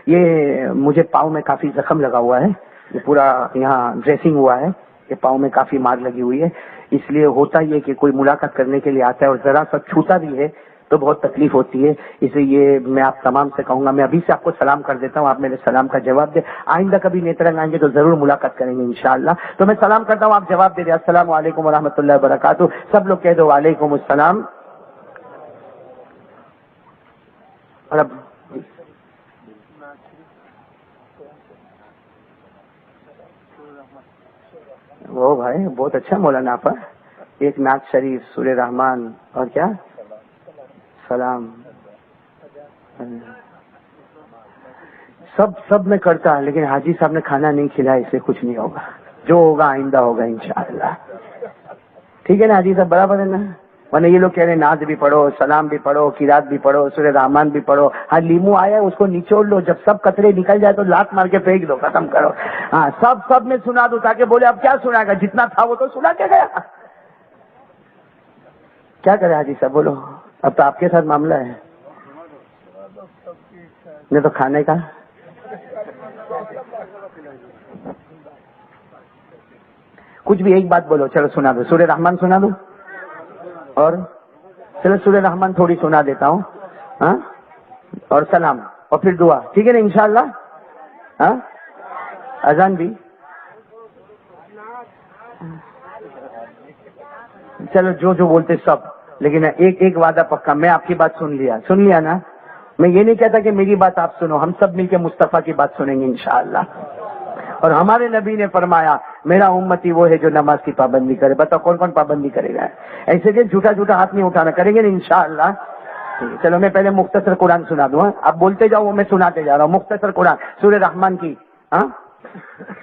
[SPEAKER 1] یہ مجھے پاؤں میں کافی زخم لگا ہوا ہے، یہ پورا یہاں ڈریسنگ ہوا ہے، یہ پاؤں میں کافی مار لگی ہوئی ہے. اس لیے ہوتا یہ کہ کوئی ملاقات کرنے کے لیے آتا ہے اور ذرا سا چھوتا بھی ہے تو بہت تکلیف ہوتی ہے. اس لیے یہ میں آپ تمام سے کہوں گا، میں ابھی سے آپ کو سلام کر دیتا ہوں، آپ میرے سلام کا جواب دیں. آئندہ کبھی نیترنگ آئیں گے تو ضرور ملاقات کریں گے انشاءاللہ. تو میں سلام کرتا ہوں، آپ جواب دے دیں. السلام علیکم ورحمۃ اللہ وبرکاتہ. سب لوگ کہہ دو وعلیکم السلام. اور اب وہ بھائی بہت اچھا مولانا آپ، ایک نعت شریف، سورہ رحمان، اور کیا سلام، سب میں کرتا ہے. لیکن حاجی صاحب نے کھانا نہیں کھلایا، اس سے کچھ نہیں ہوگا. جو ہوگا آئندہ ہوگا انشاءاللہ. ٹھیک ہے نا حاجی صاحب؟ برابر ہے نا؟ ورنہ یہ لوگ کہہ رہے ہیں ناز بھی پڑھو، سلام بھی پڑھو، قرات بھی پڑھو، سورہ رحمان بھی پڑھو. ہاں لیمو آیا ہے اس کو نچوڑ لو، جب سب قطرے نکل جائے تو لات مار کے پھینک دو، ختم کرو. ہاں سب میں سنا دو تاکہ بولے اب کیا سنا گا، جتنا تھا وہ تو سنا کے گیا. کیا کرے حاجی صاحب بولو؟ اب تو آپ کے ساتھ معاملہ ہے. نہیں تو کھانے کا کچھ بھی ایک بات بولو. چلو سنا دو، سورہ رحمان سنا دو. اور چلو سورہ رحمان تھوڑی سنا دیتا ہوں، ہاں، اور سلام، اور پھر دعا. ٹھیک ہے نا انشاءاللہ؟ ہاں اذان بھی. چلو جو بولتے سب. لیکن ایک وعدہ پکا، میں آپ کی بات سن لیا نا. میں یہ نہیں کہتا کہ میری بات آپ سنو، ہم سب مل کے مصطفیٰ کی بات سنیں گے انشاءاللہ. اور ہمارے نبی نے فرمایا میرا امتی وہ ہے جو نماز کی پابندی کرے. بتاؤ کون کون پابندی کرے گا؟ ایسے کہ جھوٹا ہاتھ نہیں اٹھانا. کریں گے نا انشاءاللہ؟ چلو میں پہلے مختصر قرآن سنا دوں. آپ بولتے جاؤ، وہ میں سناتے جا رہا ہوں. مختصر قرآن سورہ رحمان کی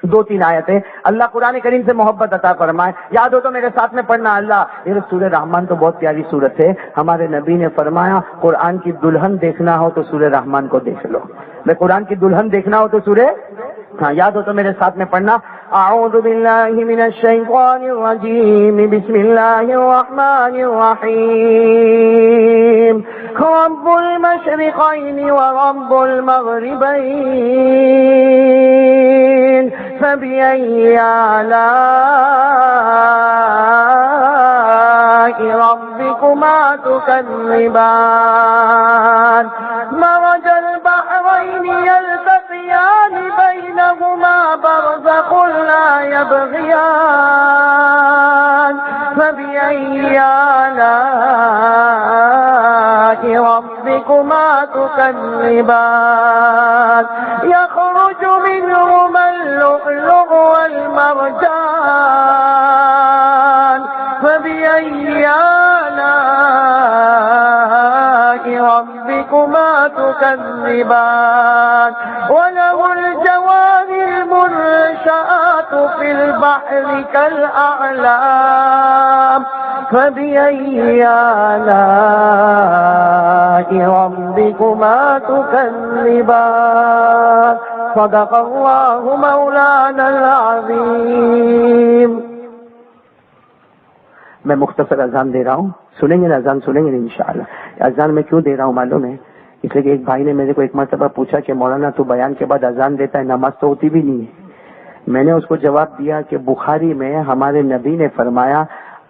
[SPEAKER 1] 2-3 آیتیں. اللہ قرآن کریم سے محبت عطا فرمائے. یاد ہو تو میرے ساتھ میں پڑھنا. اللہ یہ سورہ رحمان تو بہت پیاری سورت ہے. ہمارے نبی نے فرمایا قرآن کی دلہن دیکھنا ہو تو سورہ رحمان کو دیکھ لو. میں قرآن کی دلہن دیکھنا ہو تو سورہ، ہاں یاد ہو تو میرے ساتھ میں پڑھنا. اعوذ باللہ من الشیطان الرجیم، بسم اللہ الرحمن الرحیم. رب المشرقین ورب المغربین فبأي فبأي آلاء ربكما تكذبان مرج البحرين يلتقيان بينهما برزخ لا يبغيان فبأي آلاء ربكما تكذبان يخرج منهما اللؤلؤ والمرجان فبأي آلاء ربكما تكذبان وله الجوار المنشآت في البحر كالأعلام فبأي آلاء ربكما تكذبان صدق الله مولانا العظیم. میں مختصر اذان دے رہا ہوں, سنیں گے نا اذان, سنیں گے انشاءاللہ. اذان میں کیوں دے رہا ہوں معلوم ہے؟ اس لیے کہ ایک بھائی نے میرے کو ایک مرتبہ پوچھا کہ مولانا تو بیان کے بعد اذان دیتا ہے, نماز تو ہوتی بھی نہیں ہے. میں نے اس کو جواب دیا کہ بخاری میں ہمارے نبی نے فرمایا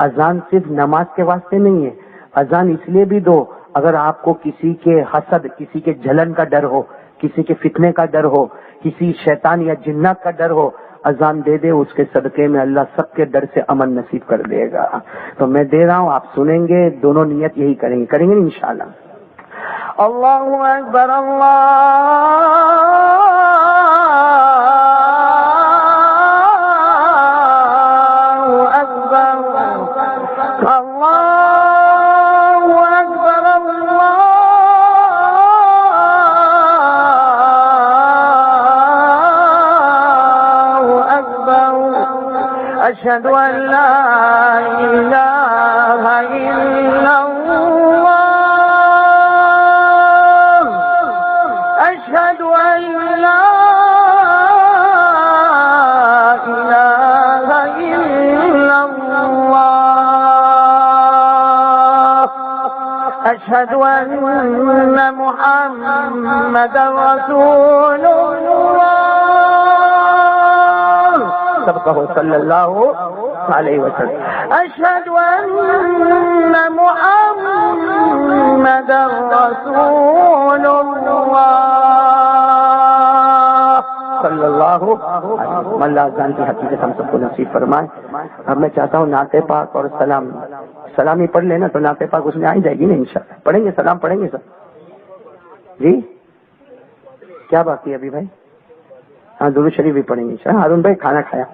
[SPEAKER 1] اذان صرف نماز کے واسطے نہیں ہے, اذان اس لیے بھی دو اگر آپ کو کسی کے حسد, کسی کے جلن کا ڈر ہو, کسی کے فتنے کا ڈر ہو, کسی شیطان یا جنات کا ڈر ہو, اذان دے دے, اس کے صدقے میں اللہ سب کے ڈر سے امن نصیب کر دے گا. تو میں دے رہا ہوں, آپ سنیں گے, دونوں نیت یہی کریں گے انشاءاللہ. اللہ اکبر اللہ اکبر اللہ اکبر اللہ اکبر اشہد ان لا الہ الا اللہ اشہد ان لا الہ الا اللہ اشہد ان محمد رسول اللہ سب کہو صلی اللہ علیہ وسلم اشہد ان محمد رسول اللہ صلی اللہ علیہ وسلم. اللہ اذان کی حقیقت ہم سب کو نصیب فرمائے. اب میں چاہتا ہوں نعت پاک اور سلام ہی پڑھ لینا تو نعت پاک اس میں آ ہی جائے گی نا انشاءاللہ. پڑھیں گے, سلام پڑھیں گے سب جی؟ کیا باقی ہے ابھی بھائی؟ ہاں درود شریف بھی پڑھیں گے انشاءاللہ. ہارون بھائی کھانا کھایا؟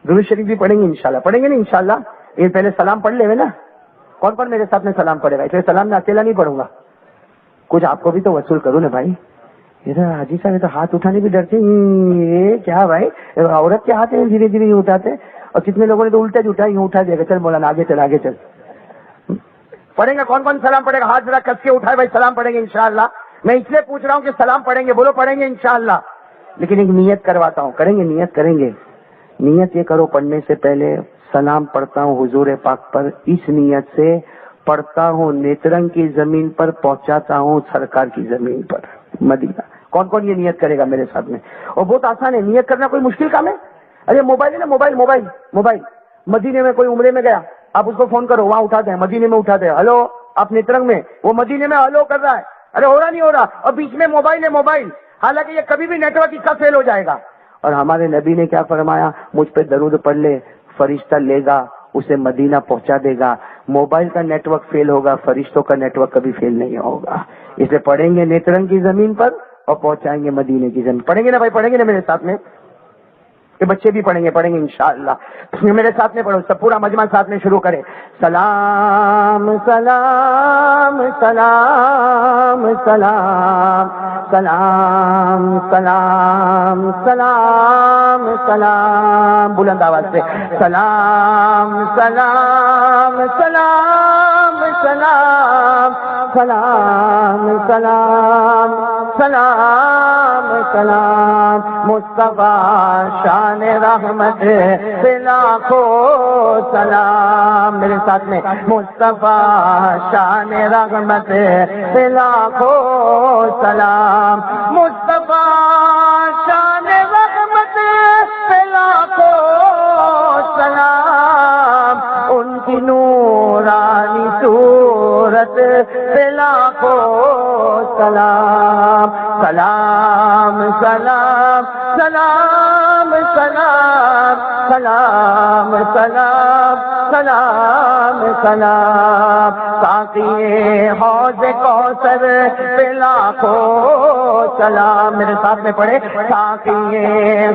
[SPEAKER 1] درود شریف بھی پڑھیں گے انشاءاللہ. پڑھیں گے نا انشاءاللہ. یہ پہلے سلام پڑھ لے نا. کون میرے ساتھ میں سلام پڑھے گا؟ اس لیے سلام میں اکیلا نہیں پڑھوں گا, کچھ آپ کو بھی تو وصول کروں نا بھائی. یہ حاجی صاحب تو ہاتھ اٹھانے بھی ڈرتے ہیں. یہ کیا بھائی, عورت کے ہاتھ ہیں دھیرے دھیرے اٹھاتے, اور کتنے لوگوں نے تو الٹا جو اٹھا, یوں اٹھا دے گا. چل مولانا آگے چل آگے چل. پڑھیں گے کون سلام پڑھے گا؟ ہاتھ ذرا کس کے اٹھائے بھائی, سلام پڑھیں گے انشاءاللہ. میں اس لیے پوچھ رہا ہوں کہ سلام پڑھیں گے, بولو پڑھیں گے انشاءاللہ. لیکن ایک نیت کرواتا ہوں, کریں گے نیت کریں گے. نیت یہ کرو پڑھنے سے پہلے سلام پڑھتا ہوں حضور پاک پر, اس نیت سے پڑھتا ہوں نیترنگ کی زمین پر, پہنچاتا ہوں سرکار کی زمین پر مدینہ. کون کون یہ نیت کرے گا میرے ساتھ میں؟ اور بہت آسان ہے نیت کرنا, کوئی مشکل کام ہے؟ ارے موبائل ہے نا, موبائل. مدینے میں کوئی عمرے میں گیا, آپ اس کو فون کرو, وہاں اٹھاتے ہیں, مدینے میں اٹھاتے ہیں, ہلو آپ نیترنگ میں, وہ مدینے میں ہلو کر رہا ہے, ارے ہو رہا نہیں ہو رہا, اور بیچ میں موبائل. حالانکہ یہ کبھی بھی نیٹ ورک اس کا فیل ہو جائے گا. اور ہمارے نبی نے کیا فرمایا, مجھ پہ درود پڑھ لے, فرشتہ لے گا اسے مدینہ پہنچا دے گا. موبائل کا نیٹ ورک فیل ہوگا, فرشتوں کا نیٹ ورک کبھی فیل نہیں ہوگا. اسے پڑھیں گے نیترنگ کی زمین پر اور پہنچائیں گے مدینے کی زمین. پڑھیں گے نا بھائی, پڑھیں گے نا میرے ساتھ میں؟ کہ بچے بھی پڑھیں گے انشاءاللہ. میرے ساتھ میں پڑھو, سب پورا مجمع ساتھ میں شروع کرے. سلام سلام سلام سلام سلام سلام سلام سلام, بلند آواز سے سلام سلام سلام سلام سلام سلام سلام سلام. مصطفیٰ شان رحمت سے لاکھوں سلام. میرے ساتھ میں مصطفیٰ شان رحمت سے لاکھوں سلام. مصطفیٰ صورت پہ لاکھوں سلام، سلام سلام سلام سلام سلام سلام سلام سلام، ساقی حوض کوثر پہ لاکھوں سلام۔ میرے ساتھ میں پڑھے، ساقی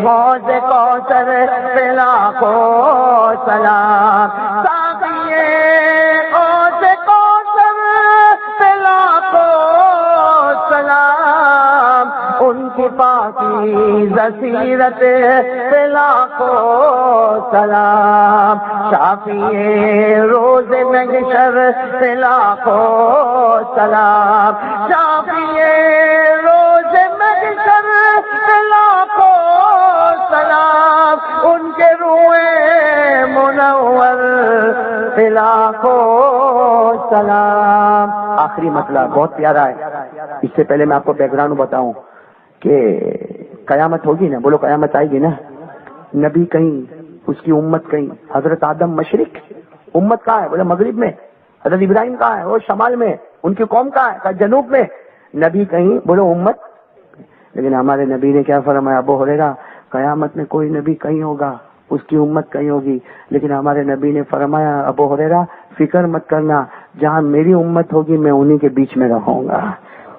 [SPEAKER 1] حوض کوثر پہ لاکھوں سلام، ساقی حوض کوثر پہ لاکھوں سلام، ان کی پاکیزہ سیرت پہ لاکھوں سلام، شافی روز محشر پہ لاکھوں سلام، شافی روز محشر پہ لاکھوں سلام، ان کے روح منور پہ لاکھوں سلام۔ آخری مسئلہ بہت پیارا ہے، اس سے پہلے میں آپ کو بیک گراؤنڈ بتاؤں کہ قیامت ہوگی نا، بولو قیامت آئے گی نا، نبی کہیں، اس کی امت کہیں، حضرت آدم مشرق، امت کہاں ہے؟ بولے مغرب میں، حضرت ابراہیم کہاں ہے؟ وہ شمال میں، ان کی قوم کہاں ہے؟ جنوب میں، نبی کہیں، بولو امت۔ لیکن ہمارے نبی نے کیا فرمایا؟ ابو ہریرہ قیامت میں کوئی نبی کہیں ہوگا، اس کی امت کہیں ہوگی، لیکن ہمارے نبی نے فرمایا ابو ہریرہ فکر مت کرنا، جہاں میری امت ہوگی میں انہی کے بیچ میں رہوں گا۔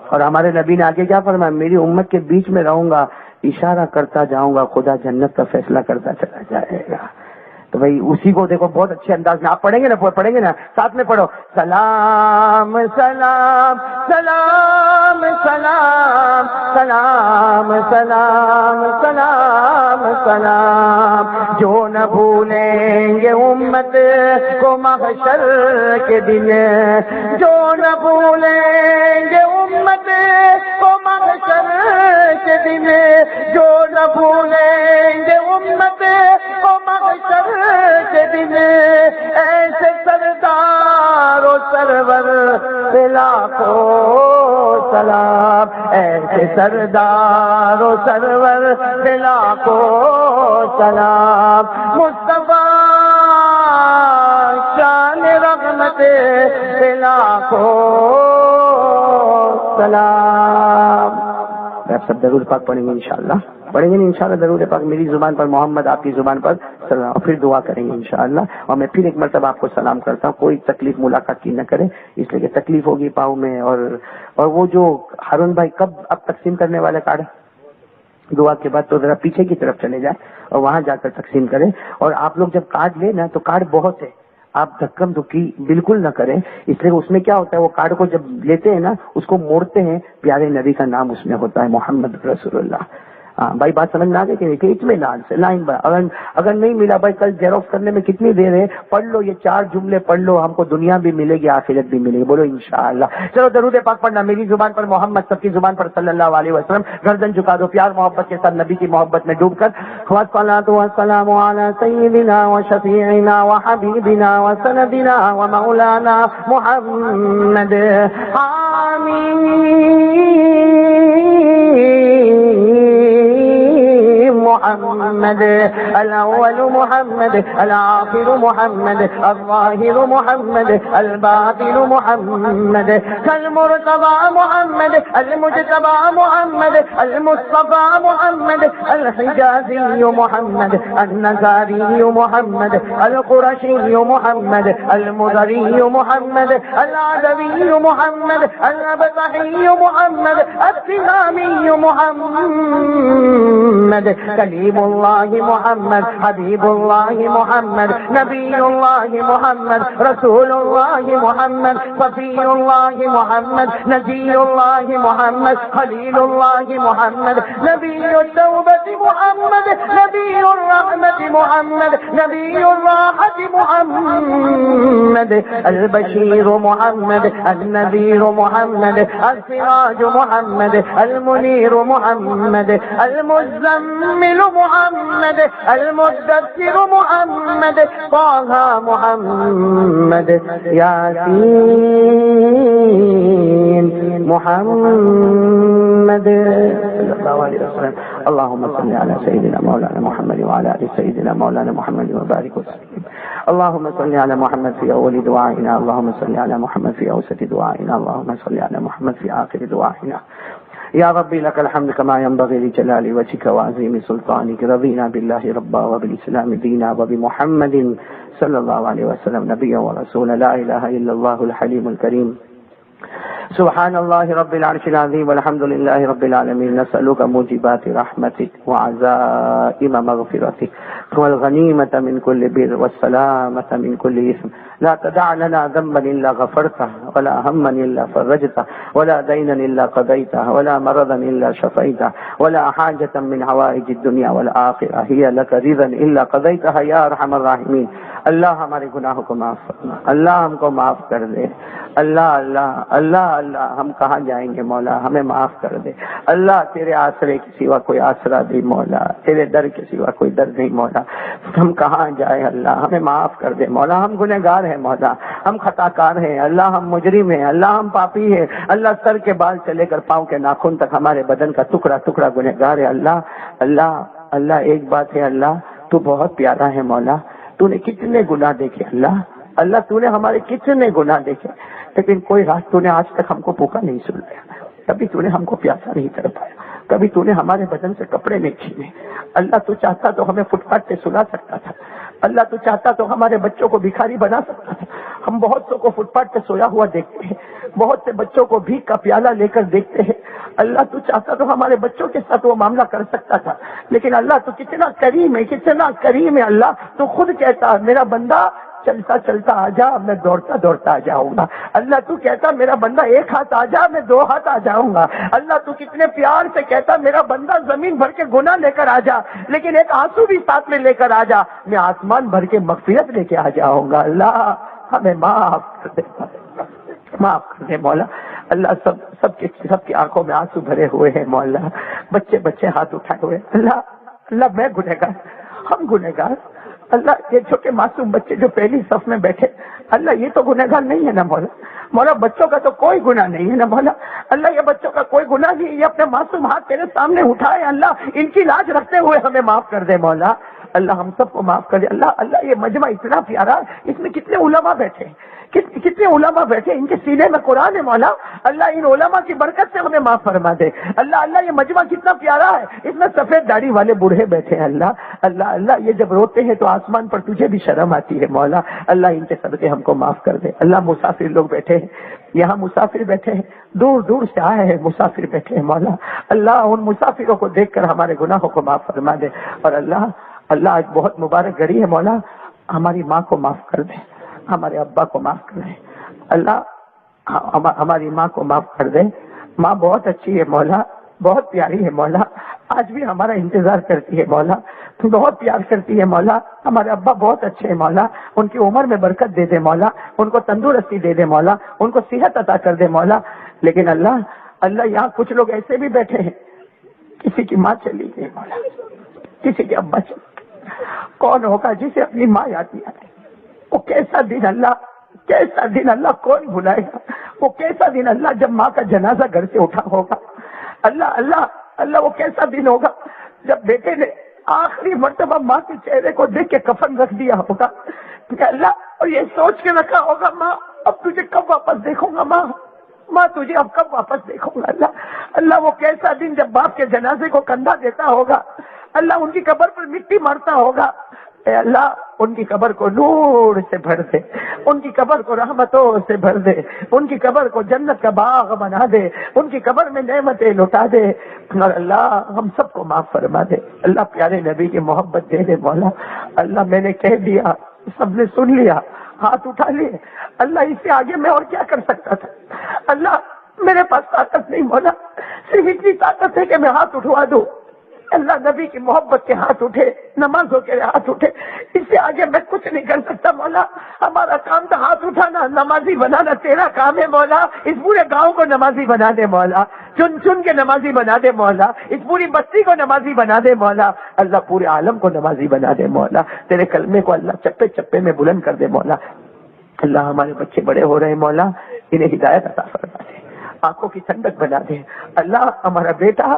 [SPEAKER 1] اور ہمارے نبی نے آگے کیا فرمایا؟ میری امت کے بیچ میں رہوں گا، اشارہ کرتا جاؤں گا، خدا جنت کا فیصلہ کرتا چلا جائے گا۔ تو بھائی اسی کو دیکھو بہت اچھے انداز میں آپ پڑھیں گے نا، پڑھیں گے نا، ساتھ میں پڑھو، سلام سلام سلام سلام سلام سلام سلام سلام، جو نہ بھولیں گے امت کو محشر کے دن، جو نہ بھولیں گے امت کو محشر کے دن، جو نہ بھولیں گے امت کو محشر کے دن، ایسے سردار و سرور پہ لاکھوں سلام، ایسے سردار و سرور پہ لاکھوں سلام، مصطفیٰ شان رحمت پہ لاکھوں سلام۔ آپ سب درود پاک پڑھیں گے انشاءاللہ، پڑھیں گے انشاءاللہ درود پاک میری زبان پر، محمد آپ کی زبان پر، اور پھر دعا کریں گے انشاءاللہ۔ اور میں پھر ایک مرتبہ آپ کو سلام کرتا ہوں، کوئی تکلیف ملاقات کی نہ کرے، اس لیے کہ تکلیف ہوگی پاؤں میں۔ اور وہ جو ہارون بھائی کب اب تقسیم کرنے والے کارڈ دعا کے بعد، تو ذرا پیچھے کی طرف چلے جائیں اور وہاں جا کر تقسیم کریں۔ اور آپ لوگ جب کارڈ لیں نا تو کارڈ بہت ہے، آپ دھکم دھکی بالکل نہ کریں، اس لیے اس میں کیا ہوتا ہے، وہ کارڈ کو جب لیتے ہیں نا اس کو موڑتے ہیں، پیارے نبی کا نام اس میں ہوتا ہے، محمد رسول اللہ۔ ہاں بھائی بات سمجھ میں آ گئی کہ نہیں؟ کہ اطمینان سے لائن بار، اگر نہیں ملا بھائی کل زیروکس کرنے میں کتنی دیر ہے، پڑھ لو یہ 4 جملے پڑھ لو، ہم کو دنیا بھی ملے گی آخرت بھی ملے گی، بولو انشاءاللہ۔ چلو درود پاک پڑھنا، میری زبان پر محمد، سب کی زبان پر صلی اللہ علیہ وسلم، گردن جھکا دو پیار محبت کے ساتھ نبی کی محبت میں ڈوب کر، والصلاۃ والسلام علی سیدنا وشفیعنا وحبیبنا وسندنا ومولانا محمد، محمد الاول محمد الآخر محمد الظاہر محمد الباطن محمد المرتضى محمد المجتبى محمد المصطفى محمد الحجازي محمد النزاري محمد القرشي محمد المدري محمد العدوي محمد الابطحي محمد التهامي محمد کلیم اللہ محمد حبیب اللہ محمد نبی اللہ محمد رسول اللہ محمد صفی اللہ محمد نجی اللہ محمد خلیل اللہ محمد نبی التوبۃ محمد نبی الرحمت محمد نبی الراحت محمد البشیر محمد النذیر محمد السراج محمد المنیر محمد المزمل محمد المدثر محمد طه محمد یاسین محمد صلی اللہ علیہ وسلم. اللهم صل على سيدنا مولانا محمد وعلى آل سيدنا مولانا محمد وبارك وسلم. اللهم صل على محمد في أول دعائنا، اللهم صل على محمد في أوسط دعائنا، اللهم صل على محمد في آخر دعائنا. یا ربی لک الحمد کما ينبغي لجلال وجهك وعظیم سلطانك. رضینا بالله ربا وبالاسلام دینا وبمحمد صلی اللہ علیہ وسلم نبیا ورسولا. لا الہ الا اللہ الحلیم الکریم. سبحان اللہ رب العرش العظیم والحمد للہ رب العالمین. نسألک موجبات رحمتک وعزائم مغفرتک والغنیمة من كل بر والسلامة من كل إثم. لا تدع لنا ذنبا إلا غفرته ولا هما إلا فرجته ولا دينا إلا قضيته ولا مرضا إلا شفيته ولا حاجة من حوائج الدنيا والآخرة هي لك رضا إلا قضيتها يا أرحم الراحمين. اللہ ہمارے گناہوں کو معاف فرما، اللہ ہم کو معاف کر دے. اللہ اللہ اللہ اللہ ہم کہاں جائیں گے مولا، ہمیں معاف کر دے. اللہ تیرے آسرے کے سوا کوئی آسرا نہیں مولا، تیرے در کے سوا کوئی در نہیں مولا. ہم کہاں جائیں اللہ، ہمیں معاف کر دے مولا. ہم گنہگار ہیں مولا، ہم خطا کار ہیں اللہ، ہم مجرم ہیں اللہ، ہم پاپی ہیں اللہ. سر کے بال سے لے کر پاؤں کے ناخن تک ہمارے بدن کا ٹکڑا ٹکڑا گنہگار ہے اللہ. اللہ اللہ ایک بات ہے اللہ، تو بہت پیارا ہے مولا. تو نے کتنے گناہ دیکھے اللہ، اللہ تو نے ہمارے کتنے گناہ دیکھے، لیکن کوئی رات تو نے آج تک ہم کو بھوکا نہیں سلایا، کبھی تو نے ہم کو پیاسا نہیں کر پایا، کبھی تو نے ہمارے بدن سے کپڑے نہیں چھینے. اللہ تو چاہتا تو ہمیں فٹ پاتھ پہ سلا سکتا تھا، اللہ تو چاہتا تو ہمارے بچوں کو بھکاری بنا سکتا تھا. ہم بہت سو کو فٹ پاتھ پہ سویا ہوا دیکھتے ہیں، بہت سے بچوں کو بھیک کا پیالہ لے کر دیکھتے ہیں. اللہ تو چاہتا تو ہمارے بچوں کے ساتھ وہ معاملہ کر سکتا تھا، لیکن اللہ تو کتنا کریم ہے، کتنا کریم ہے اللہ. تو خود کہتا میرا بندہ چلتا چلتا آ جا، میں دوڑتا دوڑتا آ جاؤں گا. اللہ تو کہتا میرا بندہ ایک ہاتھ آ جا، میں دو ہاتھ آ جاؤں گا. اللہ تو کتنے پیار سے کہتا میرا بندہ زمین بھر کے گناہ لے کر آ جا، لیکن ایک آنسو بھی ساتھ میں لے کر آ جا، میں آسمان بھر کے مغفرت لے کے آ جاؤں گا. اللہ ہمیں معاف کر دے، معاف کر دے مولا. اللہ سب کی آنکھوں میں آنسو بھرے ہوئے ہیں مولا. بچے ہاتھ اٹھائے ہوئے. اللہ اللہ میں گنہگار، ہم گنہگار. اللہ یہ چھوٹے معصوم بچے جو پہلی صف میں بیٹھے، اللہ یہ تو گنہگار نہیں ہے نا مولا. مولا بچوں کا تو کوئی گناہ نہیں ہے نا مولا. اللہ یہ بچوں کا کوئی گناہ نہیں، یہ اپنے معصوم ہاتھ تیرے سامنے اٹھائے. اللہ ان کی لاج رکھتے ہوئے ہمیں معاف کر دے مولا. اللہ ہم سب کو معاف کر دے. اللہ اللہ یہ مجمع اتنا پیارا، اس میں کتنے علماء بیٹھے، کتنے علماء بیٹھے، ان کے سینے میں قرآن ہے مولا. اللہ ان علماء کی برکت سے ہمیں معاف فرما دے. اللہ اللہ یہ مجمع کتنا پیارا ہے، اس میں سفید داڑھی والے بوڑھے بیٹھے ہیں. اللہ اللہ اللہ یہ جب روتے ہیں تو آسمان پر تجھے بھی شرم آتی ہے مولا. اللہ ان کے صدقے ہم کو معاف کر دے. اللہ مسافر لوگ بیٹھے ہیں یہاں، مسافر بیٹھے ہیں، دور دور سے آئے ہیں مسافر بیٹھے ہیں مولا. اللہ ان مسافروں کو دیکھ کر ہمارے گناہوں کو معاف فرما دے. اور اللہ اللہ آج بہت مبارک گھڑی ہے مولا، ہماری ماں کو معاف کر دے، ہمارے ابا کو معاف کر دے. اللہ ہماری ماں کو معاف کر دے. ماں بہت اچھی ہے مولا، بہت پیاری ہے مولا، آج بھی ہمارا انتظار کرتی ہے مولا، بہت پیار کرتی ہے مولا. ہمارے ابا بہت اچھے ہیں مولا، ان کی عمر میں برکت دے دے مولا، ان کو تندرستی دے دے مولا، ان کو صحت عطا کر دے مولا. لیکن اللہ اللہ یہاں کچھ لوگ ایسے بھی بیٹھے ہیں، کسی کی ماں چلی گئی مولا، کسی کے ابا چلی گئے. کون ہوگا جسے اپنی ماں یاد نہیں آتی؟ وہ کیسا دن اللہ، کیسا دن اللہ کون بھلائے گا؟ وہ کیسا دن اللہ جب ماں کا جنازہ گھر سے اٹھا ہوگا. اللہ اللہ اللہ وہ کیسا دن ہوگا جب بیٹے نے آخری مرتبہ ماں کے چہرے کو دیکھ کے کفن رکھ دیا ہوگا کہ اللہ، اور یہ سوچ کے رکھا ہوگا ماں اب تجھے کب واپس دیکھوں گا، ماں تجھے اب کب واپس دیکھوں گا. اللہ اللہ وہ کیسا دن جب باپ کے جنازے کو کندھا دیتا ہوگا، اللہ ان کی قبر پر مٹی مارتا ہوگا. اے اللہ ان کی قبر کو نور سے بھر دے، ان کی قبر کو رحمتوں سے بھر دے، ان کی قبر کو جنت کا باغ بنا دے، ان کی قبر میں نعمتیں لوٹا دے. اور اللہ ہم سب کو معاف فرما دے. اللہ پیارے نبی کی محبت دے دے مولا. اللہ میں نے کہہ دیا، سب نے سن لیا، ہاتھ اٹھا لیے. اللہ اس سے آگے میں اور کیا کر سکتا تھا؟ اللہ میرے پاس طاقت نہیں مولا، صرف اتنی طاقت ہے کہ میں ہاتھ اٹھوا دوں. اللہ نبی کی محبت کے ہاتھ اٹھے، نمازوں کے ہاتھ اٹھے، اس سے آگے میں کچھ نہیں کر سکتا مولا. ہمارا کام تو ہاتھ اٹھانا، نمازی بنانا تیرا کام ہے مولا. اس پورے گاؤں کو نمازی بنا دے مولا، چن چن کے نمازی بنا دے مولا، اس پوری بستی کو نمازی بنا دے مولا. اللہ پورے عالم کو نمازی بنا دے مولا. تیرے کلمے کو اللہ چپے چپے میں بلند کر دے مولا. اللہ ہمارے بچے بڑے ہو رہے ہیں مولا، انہیں ہدایت عطا فرما دے. آنکھوں کی ٹھنڈک بنا دے اللہ. ہمارا بیٹا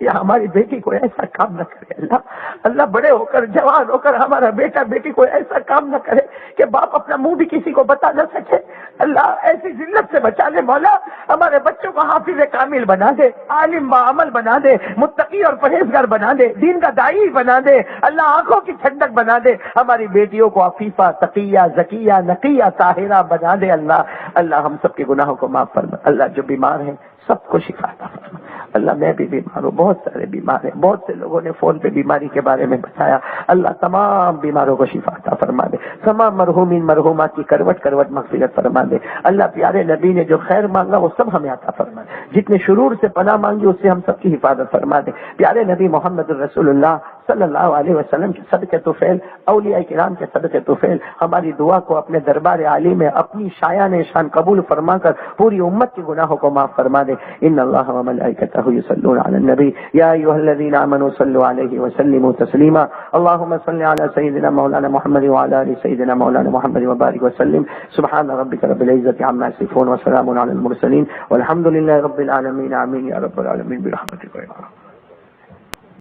[SPEAKER 1] یا ہماری بیٹی کوئی ایسا کام نہ کرے اللہ. اللہ بڑے ہو کر جوان ہو کر ہمارا بیٹا بیٹی کوئی ایسا کام نہ کرے کہ باپ اپنا منہ بھی کسی کو بتا نہ سکے. اللہ ایسی ذلت سے بچا لے مولا. ہمارے بچوں کو حافظ کامل بنا دے, عالم بعمل بنا دے, متقی اور پرہیزگار بنا دے, دین کا داعی بنا دے اللہ. آنکھوں کی ٹھنڈک بنا دے. ہماری بیٹیوں کو عفیفہ, تقیہ, زکیہ, نقیہ, طاہرہ بنا دے اللہ. اللہ ہم سب کے گناہوں کو معاف فرما. اللہ جو بیمار ہیں سب کو شفا عطا فرما. اللہ میں بھی بیمار ہوں, بہت سارے بیمار ہیں, بہت سے لوگوں نے فون پہ بیماری کے بارے میں بتایا. اللہ تمام بیماروں کو شفا عطا فرما دے. تمام مرحومین مرحومات کی کروٹ کروٹ مغفرت فرما دے. اللہ پیارے نبی نے جو خیر مانگا وہ سب ہمیں عطا فرما دے. جتنے شرور سے پناہ مانگی اس سے ہم سب کی حفاظت فرما دے. پیارے نبی محمد الرسول اللہ صلی اللہ علیہ وسلم کے صدقے طفیل, اولیاء کرام کے صدقے طفیل ہماری دعا کو اپنے دربار عالی میں اپنی شایان شان قبول فرما کر پوری امت کے گناہوں کو معاف فرما دے. ان اللہ و ملائکتہ یصلون علی النبی یا ایھا الذین آمنوا صلوا علیہ وسلموا تسلیما. اللهم صل علی سیدنا مولانا محمد وعلی آل سیدنا مولانا محمد وبارک وسلم. سبحان ربک رب العزة عما یصفون وسلام علی المرسلین والحمد للہ رب العالمین. آمین یا رب العالمین برحمتک یا